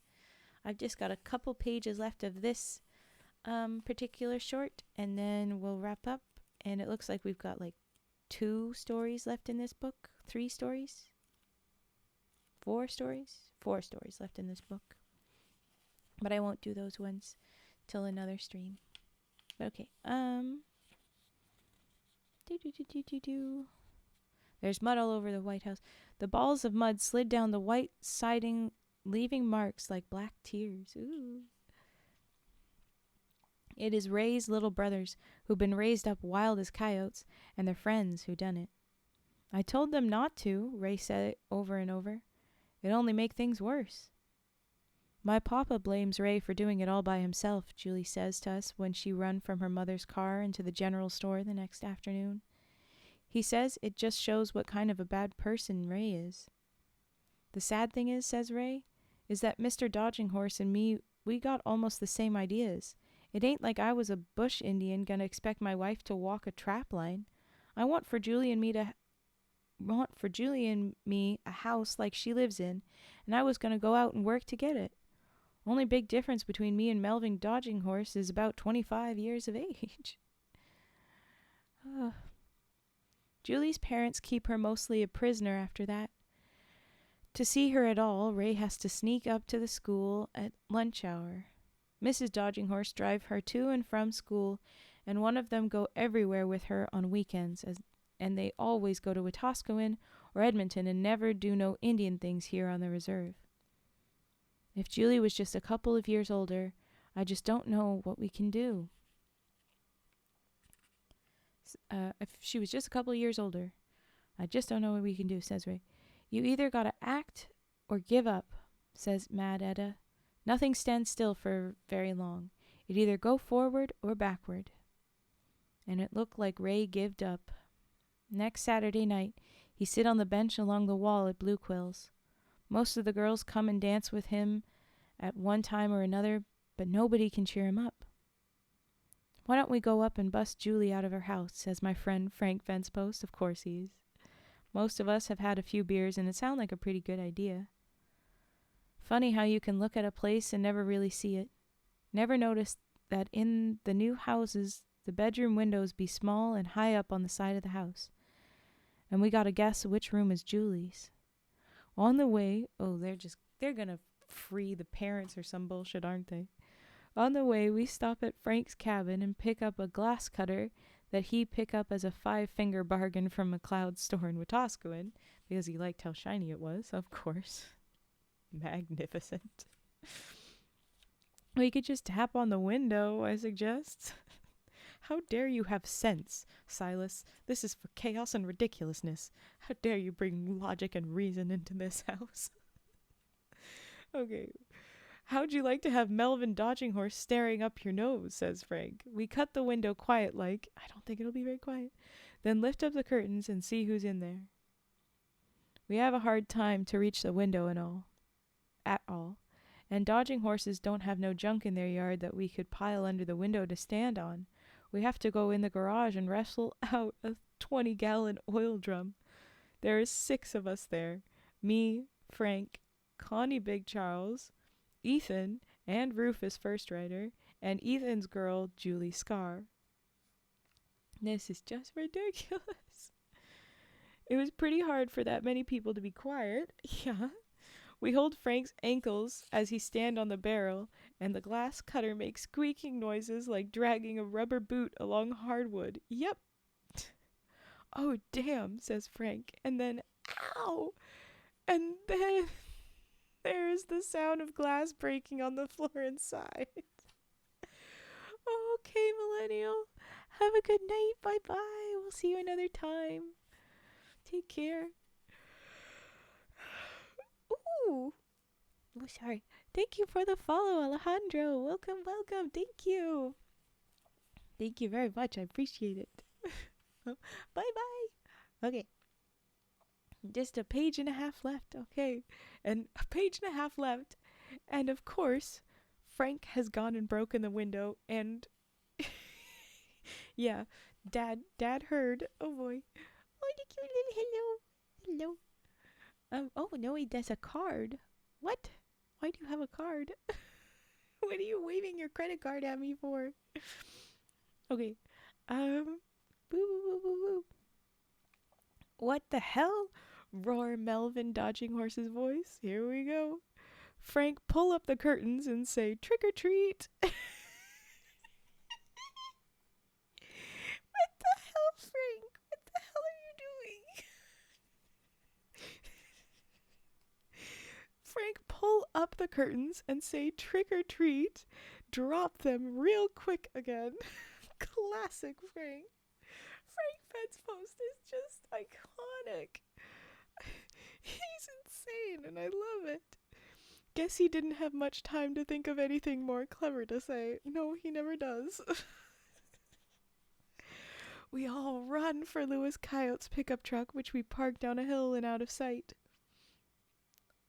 Speaker 1: I've just got a couple pages left of this particular short, and then we'll wrap up. And it looks like we've got like 2 stories left in this book. 3 stories? 4 stories? 4 stories left in this book. But I won't do those ones till another stream. Okay, There's mud all over the White House. The balls of mud slid down the white siding, leaving marks like black tears. Ooh. It is Ray's little brothers, who've been raised up wild as coyotes, and their friends who done it. "I told them not to," Ray said it over and over. "It only make things worse." "My papa blames Ray for doing it all by himself," Julie says to us when she run from her mother's car into the general store the next afternoon. "He says it just shows what kind of a bad person Ray is." "The sad thing is," says Ray, "is that Mr. Dodging Horse and me, we got almost the same ideas. It ain't like I was a bush Indian gonna expect my wife to walk a trap line. I want for Julie and me a house like she lives in, and I was gonna go out and work to get it. Only big difference between me and Melvin Dodging Horse is about 25 years of age." Julie's parents keep her mostly a prisoner after that. To see her at all, Ray has to sneak up to the school at lunch hour. Mrs. Dodging Horse drive her to and from school, and one of them go everywhere with her on weekends, and they always go to Wetaskiwin or Edmonton and never do no Indian things here on the reserve. If Julie was just a couple of years older, I just don't know what we can do. If she was just a couple of years older, I just don't know what we can do, says Ray. "You either gotta act or give up," says Mad Etta. "Nothing stands still for very long. It either go forward or backward." And it looked like Ray gived up. Next Saturday night, he sit on the bench along the wall at Blue Quills. Most of the girls come and dance with him at one time or another, but nobody can cheer him up. "Why don't we go up and bust Julie out of her house," says my friend Frank Fencepost. Of course he is. Most of us have had a few beers, and it sounded like a pretty good idea. Funny how you can look at a place and never really see it. Never noticed that in the new houses, the bedroom windows be small and high up on the side of the house. And we gotta guess which room is Julie's. On the way, they're gonna free the parents or some bullshit, aren't they? On the way, we stop at Frank's cabin and pick up a glass cutter that he pick up as a 5-finger bargain from McLeod's store in Wetaskiwin, because he liked how shiny it was, of course. Magnificent. "We could just tap on the window," I suggest. "How dare you have sense, Silas? This is for chaos and ridiculousness. How dare you bring logic and reason into this house?" "Okay. How'd you like to have Melvin Dodging Horse staring up your nose?" says Frank. "We cut the window quiet like. I don't think it'll be very quiet. Then lift up the curtains and see who's in there." We have a hard time to reach the window at all. And Dodging Horses don't have no junk in their yard that we could pile under the window to stand on. We have to go in the garage and wrestle out a 20-gallon oil drum. There is 6 of us there. Me, Frank, Connie Big Charles, Ethan, and Rufus First Rider, and Ethan's girl, Julie Scar. This is just ridiculous. It was pretty hard for that many people to be quiet. Yeah. We hold Frank's ankles as he stand on the barrel, and the glass cutter makes squeaking noises like dragging a rubber boot along hardwood. Yep. "Oh, damn," says Frank, and then, "Ow!" And then There is the sound of glass breaking on the floor inside. Okay, Millennial. Have a good night. Bye-bye. We'll see you another time. Take care. Ooh. Oh, sorry. Thank you for the follow, Alejandro. Welcome, welcome. Thank you. Thank you very much. I appreciate it. Bye-bye. Okay. Just a page and a half left. Okay. And a page and a half left. And of course, Frank has gone and broken the window. And yeah, Dad heard. Oh boy. Oh, the cute little hello. Oh no, he does a card. What? Why do you have a card? What are you waving your credit card at me for? Okay. Boo boo boo boo boo. What the hell? Roar Melvin, dodging horse's voice. Here we go. Frank, pull up the curtains and say trick or treat. What the hell, Frank? What the hell are you doing? Frank, pull up the curtains and say trick or treat. Drop them real quick again. Classic Frank. Frank Fed's post is just iconic. He's insane and I love it. Guess he didn't have much time to think of anything more clever to say. No, he never does. We all run for Louis Coyote's pickup truck, which we parked down a hill and out of sight.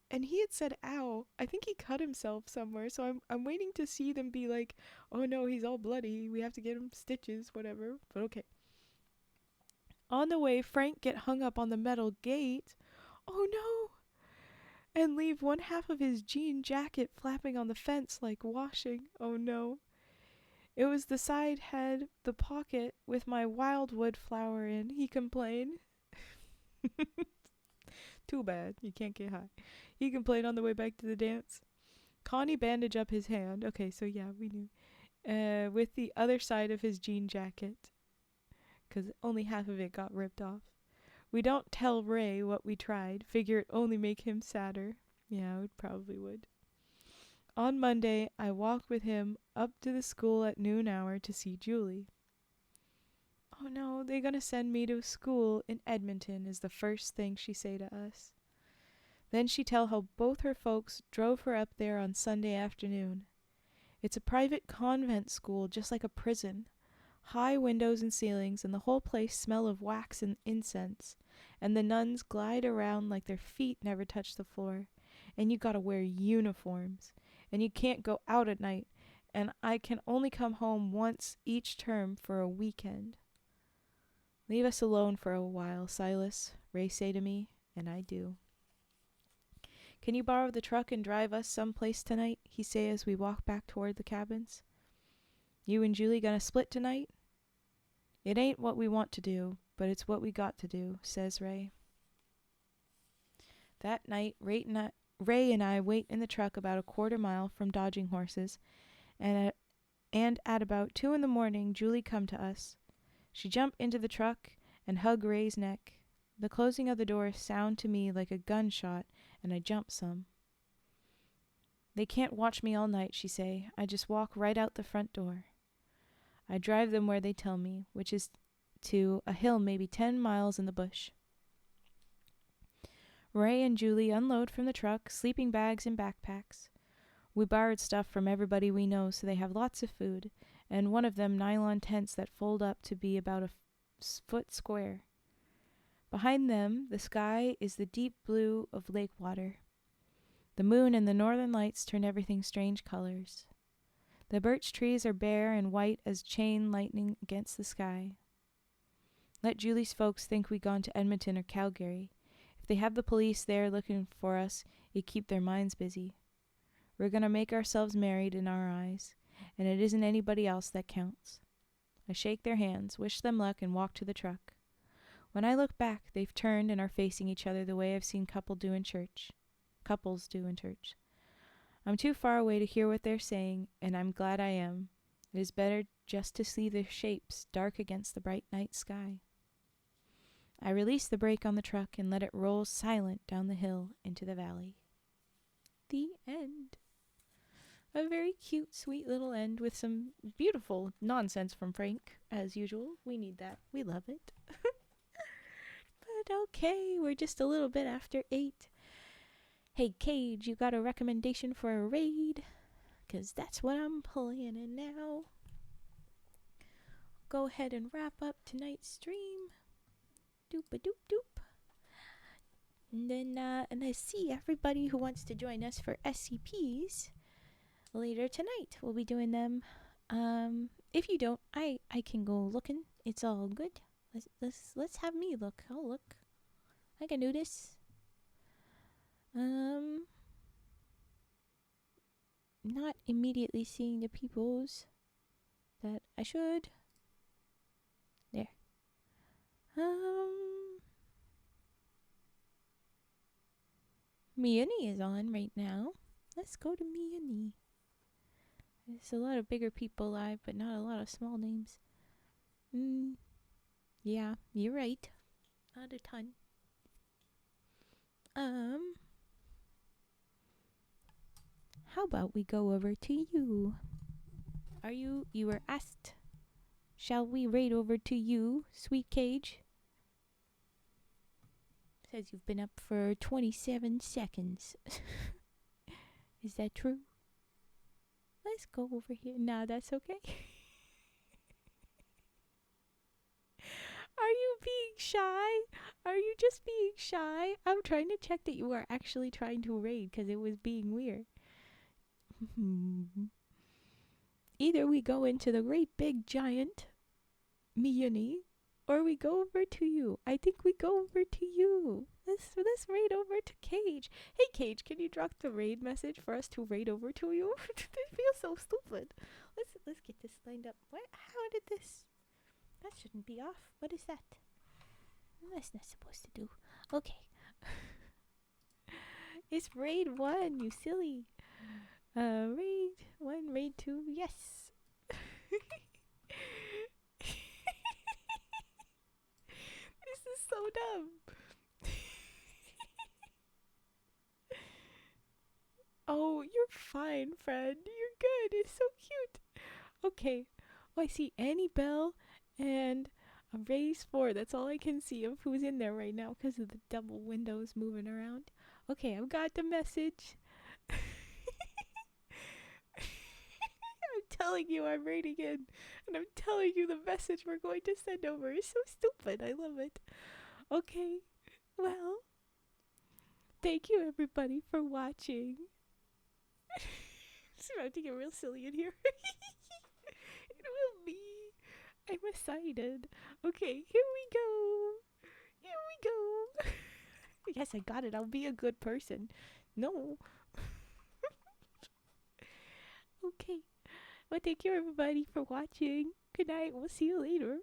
Speaker 1: And he had said, ow. I think he cut himself somewhere, so I'm waiting to see them be like, oh no, he's all bloody. We have to get him stitches, whatever. But okay. On the way, Frank get hung up on the metal gate. Oh no! And leave one half of his jean jacket flapping on the fence like washing. Oh no. It was the side had the pocket with my wildwood flower in, he complained. Too bad, you can't get high. He complained on the way back to the dance. Connie bandaged up his hand. Okay, so yeah, we knew. With the other side of his jean jacket. Because only half of it got ripped off. We don't tell Ray what we tried. Figure it only make him sadder. Yeah, it probably would. On Monday, I walked with him up to the school at noon hour to see Julie. Oh no, they're gonna send me to school in Edmonton is the first thing she say to us. Then she tell how both her folks drove her up there on Sunday afternoon. It's a private convent school, just like a prison. High windows and ceilings, and the whole place smell of wax and incense. And the nuns glide around like their feet never touch the floor. And you gotta wear uniforms. And you can't go out at night. And I can only come home once each term for a weekend. Leave us alone for a while, Silas, Ray say to me, and I do. Can you borrow the truck and drive us someplace tonight? He say as we walk back toward the cabins. You and Julie gonna split tonight? It ain't what we want to do, but it's what we got to do, says Ray. That night, Ray and I wait in the truck about a quarter mile from dodging horses, and at about 2 a.m, Julie come to us. She jump into the truck and hug Ray's neck. The closing of the door sound to me like a gunshot, and I jump some. They can't watch me all night, she say. I just walk right out the front door. I drive them where they tell me, which is to a hill maybe 10 miles in the bush. Ray and Julie unload from the truck, sleeping bags and backpacks. We borrowed stuff from everybody we know, so they have lots of food, and one of them nylon tents that fold up to be about a foot square. Behind them, the sky is the deep blue of lake water. The moon and the northern lights turn everything strange colors. The birch trees are bare and white as chain lightning against the sky. Let Julie's folks think we gone to Edmonton or Calgary. If they have the police there looking for us, it keep their minds busy. We're gonna make ourselves married in our eyes, and it isn't anybody else that counts. I shake their hands, wish them luck, and walk to the truck. When I look back, they've turned and are facing each other the way I've seen couples do in church. I'm too far away to hear what they're saying, and I'm glad I am. It is better just to see their shapes dark against the bright night sky. I release the brake on the truck and let it roll silent down the hill into the valley. the end. A very cute, sweet little end with some beautiful nonsense from Frank, as usual. We need that. We love it. But okay, we're just a little bit after 8. Hey, Cage, you got a recommendation for a raid? Because that's what I'm planning now. Go ahead and wrap up tonight's stream. Doop-a-doop-doop. And then, and I see everybody who wants to join us for SCPs later tonight. We'll be doing them. If you don't, I can go looking. It's all good. Let's have me look. I'll look. I can do this. Not immediately seeing the peoples that I should. There. Miani is on right now. Let's go to Miani. There's a lot of bigger people live, but not a lot of small names. Yeah, you're right. Not a ton. How about we go over to you? You were asked. Shall we raid over to you, Sweet Cage? Says you've been up for 27 seconds. Is that true? Let's go over here. Nah, that's okay. Are you being shy? Are you just being shy? I'm trying to check that you are actually trying to raid because it was being weird. Either we go into the great big giant Miani, or we go over to you. I think we go over to you. Let's raid over to Cage. Hey Cage, can you drop the raid message for us to raid over to you? It feels so stupid. Let's get this lined up. What? How did this? That shouldn't be off. What is that? That's not supposed to do. Okay. It's raid 1, you silly. Raid 1, raid 2, yes. This is so dumb. Oh, you're fine, friend. You're good. It's so cute. Okay. Oh, I see Annie Bell and a raise 4. That's all I can see of who's in there right now because of the double windows moving around. Okay, I've got the message. I'm telling you I'm raiding in. And I'm telling you the message we're going to send over is so stupid. I love it. Okay. Well, thank you everybody for watching. It's about to get real silly in here. It will be. I'm excited. Okay, here we go. Here we go. Yes, I got it. I'll be a good person. No. Okay. Well, thank you everybody for watching. Good night. We'll see you later.